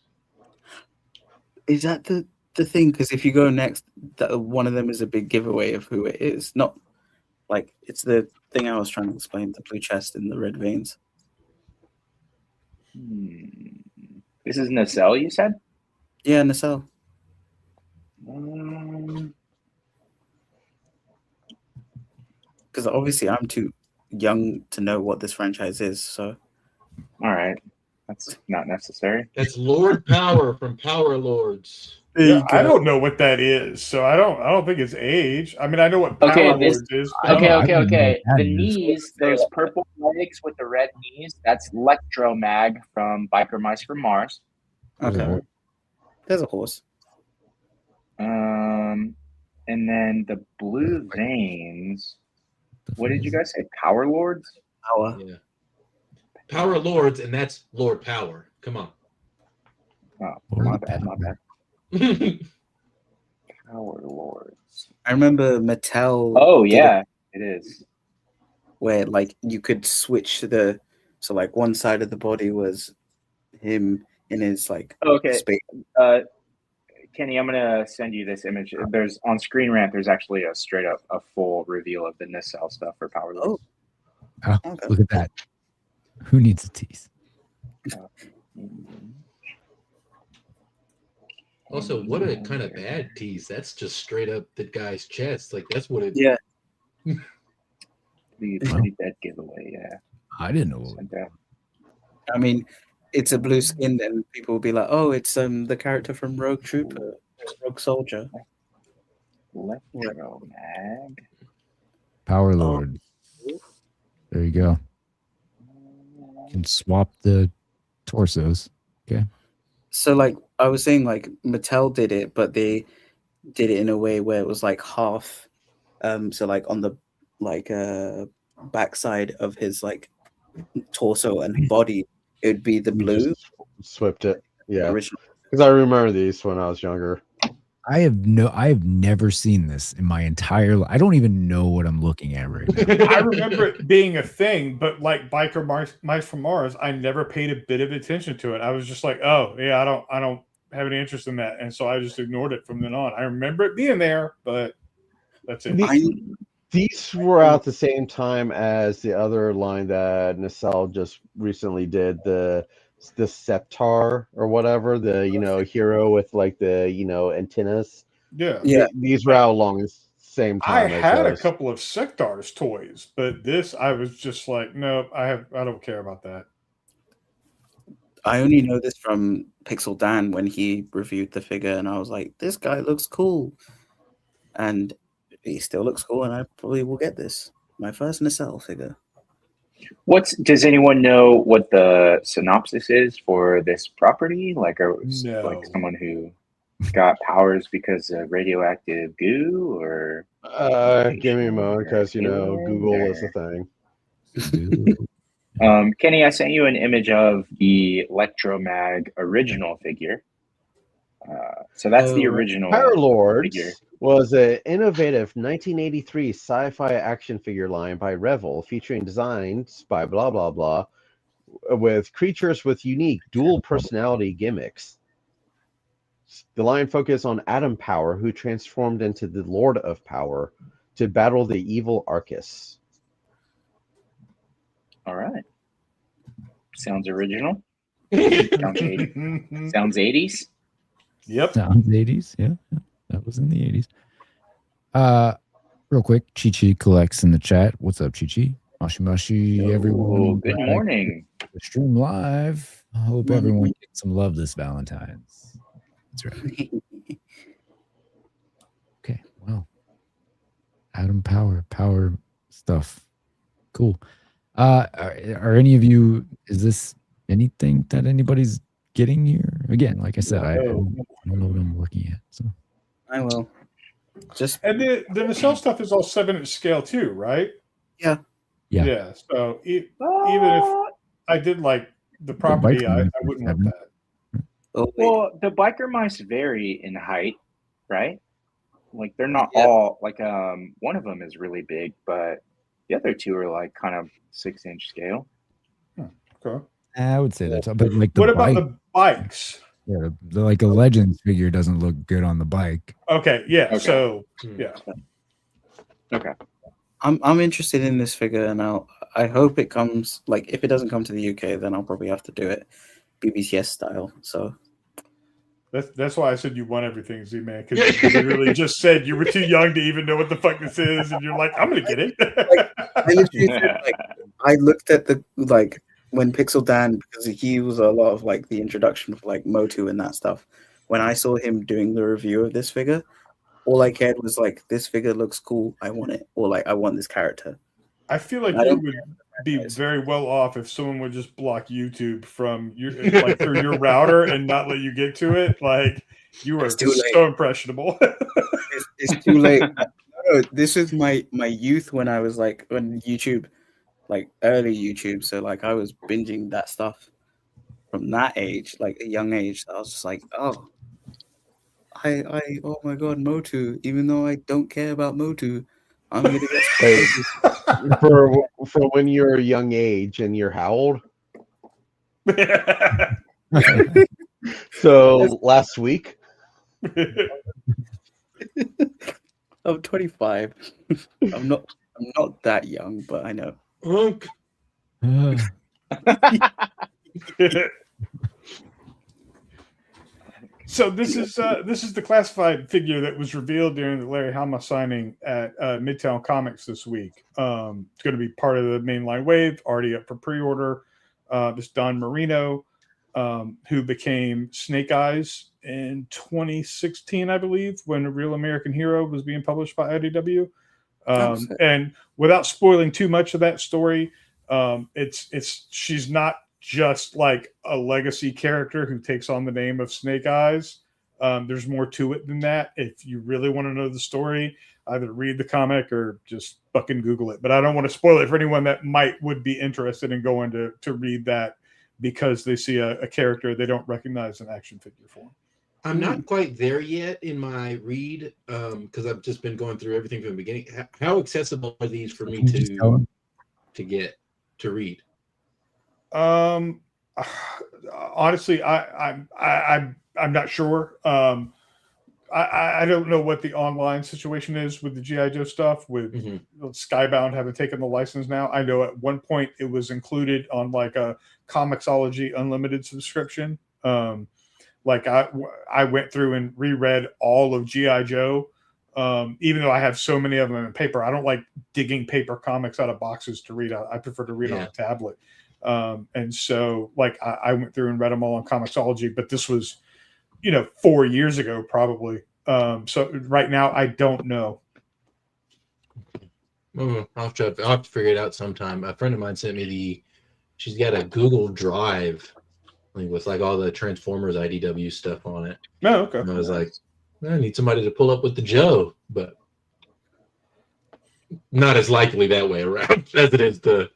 Is that the thing? Because if you go next, one of them is a big giveaway of who it is. Not like it's the thing I was trying to explain: the blue chest and the red veins. This is Nacelle, you said? Yeah, Nacelle. Because obviously I'm too young to know what this franchise is. So, all right, that's not necessary. That's Lord Power from Power Lords. Yeah, I don't know what that is, so I don't think it's age. I mean, I know what Power Lords is. Okay. The knees, those purple legs with the red knees, that's Electromag from Biker Mice from Mars. Okay. There's a horse. And then the blue veins. What did you guys say? Power Lords? Power. Yeah. Power Lords, and that's Lord Power. Come on. Oh, my bad. Power Lords. I remember Mattel. Oh yeah, it is. Where like you could switch so like one side of the body was him in his like space. Kenny, I'm gonna send you this image. There's on Screen Rant. There's actually a straight up a full reveal of the Nacelle stuff for Power Lords. Oh, okay. Look at that. Who needs a tease? Also, what a kind of bad tease. That's just straight up the guy's chest. Like that's what it. Yeah. The dead giveaway. Yeah. I didn't know. I mean, it's a blue skin, and people will be like, "Oh, it's the character from Rogue Trooper, Rogue Soldier." Electromag. Power Lord. There you go. You can swap the torsos. Okay. So, like I was saying, like Mattel did it, but they did it in a way where it was like half. So, like on the backside of his like torso and body, it would be the You blue. just swept it. Yeah. Original. Because I remember these when I was younger. I have never seen this in my entire life. I don't even know what I'm looking at right now. I remember it being a thing, but like Biker Mice from Mars, I never paid a bit of attention to it. I was just like, oh yeah, I don't have any interest in that, and so I just ignored it from then on. I remember it being there, but that's it. These were out the same time as the other line that Nacelle just recently did, the Septar or whatever, the hero with like the antennas. Yeah. These were out along the same I time. had a couple of Sectars toys, but this I was just like, nope, I don't care about that. I only know this from Pixel Dan when he reviewed the figure, and I was like, this guy looks cool. And he still looks cool, and I probably will get this. My first Nacelle figure. Does anyone know what the synopsis is for this property? Like, like someone who got powers because of radioactive goo, or give me a moment, because Google is a thing. Kenny, I sent you an image of the Electromag original figure. So that's the original Power Lords figure. Was an innovative 1983 sci-fi action figure line by Revel, featuring designs by blah blah blah, with creatures with unique dual personality gimmicks. The line focused on Atom Power, who transformed into the Lord of Power to battle the evil Arcus. All right. Sounds original. Sounds 80s. Sounds 80s. Yep. Sounds 80s. Yeah. That was in the 80s. Real quick, Chi Chi collects in the chat. What's up, Chi Chi? Mashi, everyone. Good morning. The stream live. I hope everyone gets some love this Valentine's. That's right. Okay. Wow. Atom power stuff. Cool. Are any of you? Is this anything that anybody's getting here? Again, like I said, I don't know what I'm looking at. So. I will. And the Nacelle stuff is all 7-inch scale too, right? Yeah. So even if I did like the property, I wouldn't want that. Well, the biker mice vary in height, right? Like they're not all like one of them is really big, but the other two are like kind of 6-inch scale. Okay. I would say that's, but like what about the bikes? Yeah, like a Legends figure doesn't look good on the bike. Okay, yeah. Okay. So yeah. Okay. I'm interested in this figure, and I hope it comes. Like, if it doesn't come to the UK, then I'll probably have to do it BBCS style. So that's why I said you won everything, Z-Man, because you literally just said you were too young to even know what the fuck this is, and you're like, I'm gonna get it. I literally I looked at the when Pixel Dan, because he was a lot of like the introduction of like Motu and that stuff. When I saw him doing the review of this figure, all I cared was like, this figure looks cool, I want it, or like I want this character. I feel like you would be very well off if someone would just block YouTube from your like through your router and not let you get to it. Like you are so impressionable. It's too late. This is my youth when I was like on YouTube. Like early YouTube, so like I was binging that stuff from that age, like a young age. I was just like, oh my god, Motu. Even though I don't care about Motu, I'm gonna get for when you're a young age and you're how old? So last week. I'm 25. I'm not that young, but I know. So this is the classified figure that was revealed during the Larry Hama signing at Midtown Comics this week. It's going to be part of the mainline wave, already up for pre-order. This Don Marino, who became Snake Eyes in 2016, I believe, when A Real American Hero was being published by IDW. And without spoiling too much of that story, she's not just like a legacy character who takes on the name of Snake Eyes. There's more to it than that. If you really want to know the story, either read the comic or just fucking Google it. But I don't want to spoil it for anyone that would be interested in going to read that because they see a character they don't recognize an action figure form. I'm not quite there yet in my read because I've just been going through everything from the beginning. How accessible are these for me to get to read? Honestly, I'm not sure. I don't know what the online situation is with the G.I. Joe stuff with Skybound having taken the license now. I know at one point it was included on like a Comixology Unlimited subscription. Like I went through and reread all of G.I. Joe, even though I have so many of them in paper. I don't like digging paper comics out of boxes to read. I prefer to read on a tablet. And so like I went through and read them all on Comixology, but this was, 4 years ago, probably. So right now I don't know. I'll have to figure it out sometime. A friend of mine sent me she's got a Google Drive with like all the Transformers IDW stuff on it. Oh, okay. And I was like, I need somebody to pull up with the Joe, but not as likely that way around as it is the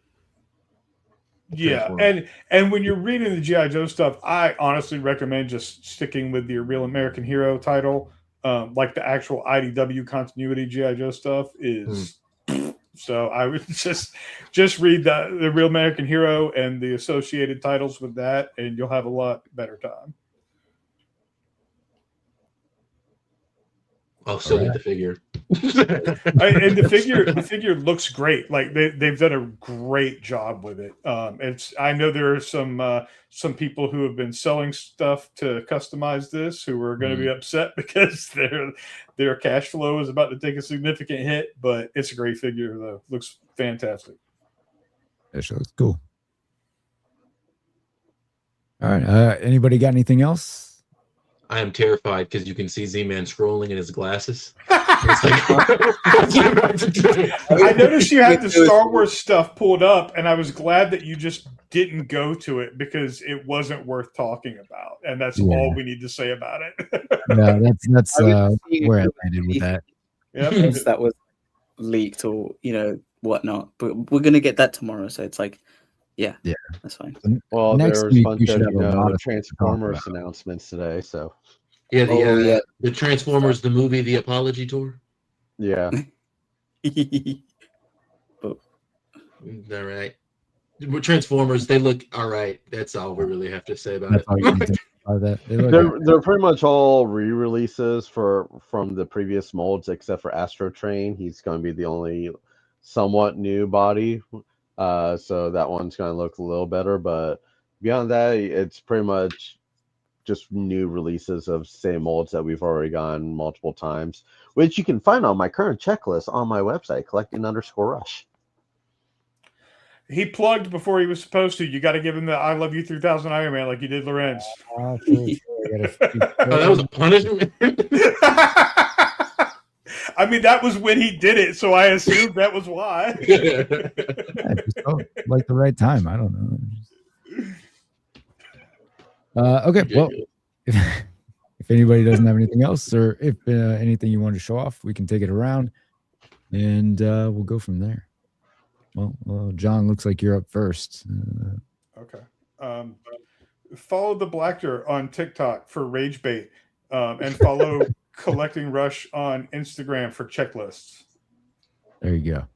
and when you're reading the G.I. Joe stuff, I honestly recommend just sticking with your Real American Hero title. Like the actual IDW continuity G.I. Joe stuff is so I would just read the Real American Hero and the associated titles with that, and you'll have a lot better time. I'll still get the figure. And the figure looks great. Like they've done a great job with it. I know there are some people who have been selling stuff to customize this who are going to be upset because their cash flow is about to take a significant hit. But it's a great figure though. Looks fantastic. That looks cool. All right. Anybody got anything else? I am terrified because you can see Z-Man scrolling in his glasses. I noticed you had the Star Wars stuff pulled up, and I was glad that you just didn't go to it because it wasn't worth talking about, and that's all we need to say about it. Yeah, that's where I landed with that. Yep. That was leaked or whatnot, but we're gonna get that tomorrow, so it's like, yeah, that's fine. Well, Next there's week, a bunch we should have a lot of of Transformers announcements today, so the Transformers the movie, the Apology Tour. Yeah. All right. Transformers, they look all right. That's all we really have to say about it. They're pretty much all re-releases from the previous molds, except for Astro Train. He's going to be the only somewhat new body. So that one's going to look a little better, but beyond that, it's pretty much just new releases of same molds that we've already gotten multiple times, which you can find on my current checklist on my website, collecting_rush. He plugged before he was supposed to. You got to give him the I Love You 3000 Iron Man like you did Lorenz. That was a punishment. I mean, that was when he did it, so I assumed that was why. Like the right time. I don't know. Okay, well, if anybody doesn't have anything else, or if anything you want to show off, we can take it around, and we'll go from there. Well, John, looks like you're up first. Okay. Follow the Blactor on TikTok for rage bait, and follow Collecting Rush on Instagram for checklists. There you go.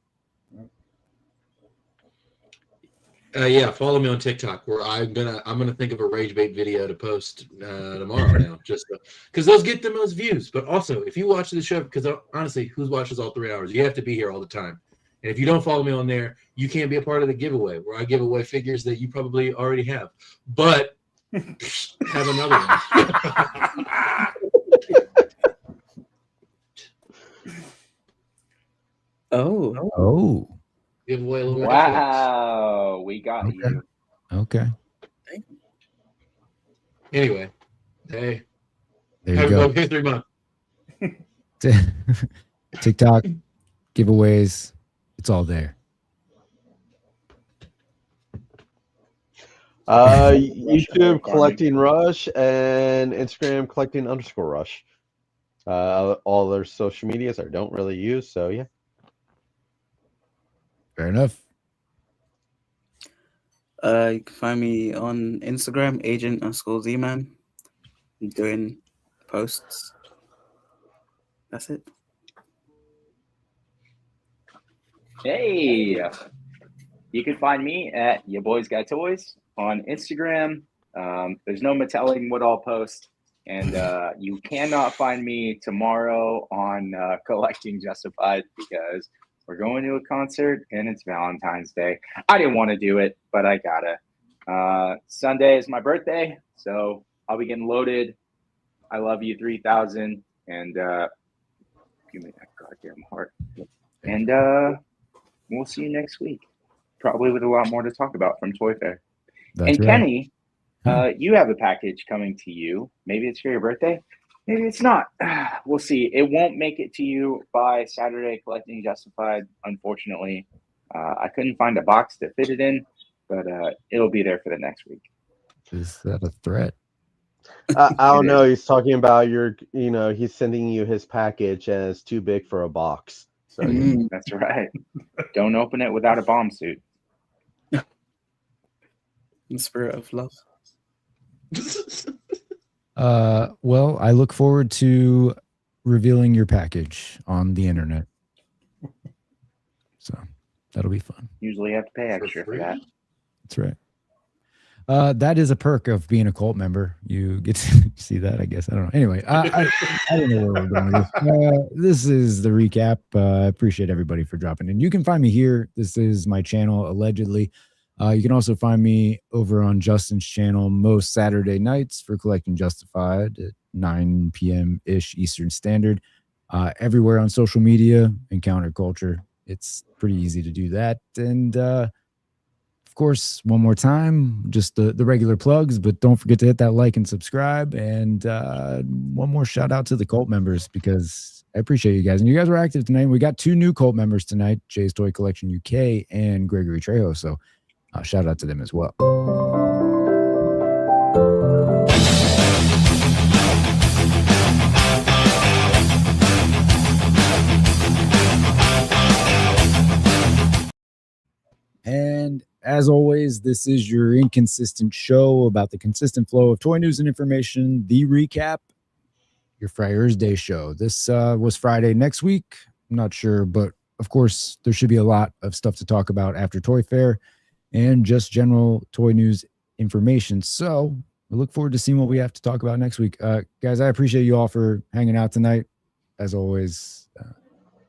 Follow me on TikTok, where I'm gonna think of a rage bait video to post tomorrow now, just because those get the most views. But also, if you watch the show, because honestly, who watches all 3 hours? You have to be here all the time. And if you don't follow me on there, you can't be a part of the giveaway, where I give away figures that you probably already have. But have another one. Oh. Give away a little Wow, we got you. Okay. Anyway, hey. There you go. History month. TikTok, giveaways, it's all there. YouTube Collecting Rush and Instagram Collecting_Rush. All their social medias I don't really use, so yeah. Fair enough. You can find me on Instagram, agent_Z-man. I'm doing posts. That's it. Hey, you can find me at Yaboysgottoys on Instagram. There's no telling what I'll post. And you cannot find me tomorrow on Collecting Justified because we're going to a concert and it's Valentine's Day. I didn't want to do it, but I gotta. Sunday is my birthday, so I'll be getting loaded. I love you 3000, and give me that goddamn heart. And we'll see you next week, probably with a lot more to talk about from Toy Fair. That's and right. Kenny, you have a package coming to you. Maybe it's for your birthday. Maybe it's not. We'll see. It won't make it to you by Saturday Collecting Justified, unfortunately. I couldn't find a box to fit it in, but it'll be there for the next week. Is that a threat? I don't know. He's talking about he's sending you his package and it's too big for a box. So That's right. Don't open it without a bomb suit. In spirit of love. Well, I look forward to revealing your package on the internet. So that'll be fun. Usually you have to pay extra for that. That's right. That is a perk of being a cult member. You get to see that, I guess. I don't know. Anyway, I don't know where we're going with this. This is the recap. I appreciate everybody for dropping in. You can find me here. This is my channel, allegedly. You can also find me over on Justin's channel most Saturday nights for Collecting Justified at 9 p.m.-ish Eastern Standard. Everywhere on social media and counterculture. It's pretty easy to do that. And of course, one more time, just the regular plugs, but don't forget to hit that like and subscribe. And one more shout out to the cult members because I appreciate you guys. And you guys were active tonight. We got 2 new cult members tonight, Jay's Toy Collection UK and Gregory Trejo. So shout out to them as well. And as always, this is your inconsistent show about the consistent flow of toy news and information, the recap, your Friar's Day show. This was Friday. Next week, I'm not sure, but of course, there should be a lot of stuff to talk about after Toy Fair and just general toy news information. So we look forward to seeing what we have to talk about next week. Guys, I appreciate you all for hanging out tonight. As always,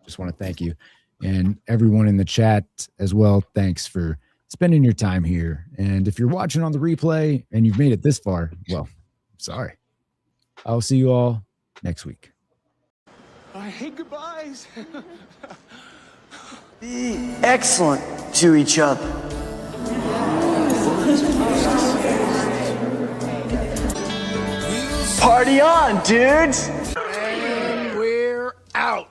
just want to thank you. And everyone in the chat as well, thanks for spending your time here. And if you're watching on the replay and you've made it this far, well, sorry. I'll see you all next week. I hate goodbyes. Be excellent to each other. Party on, dudes! And we're out.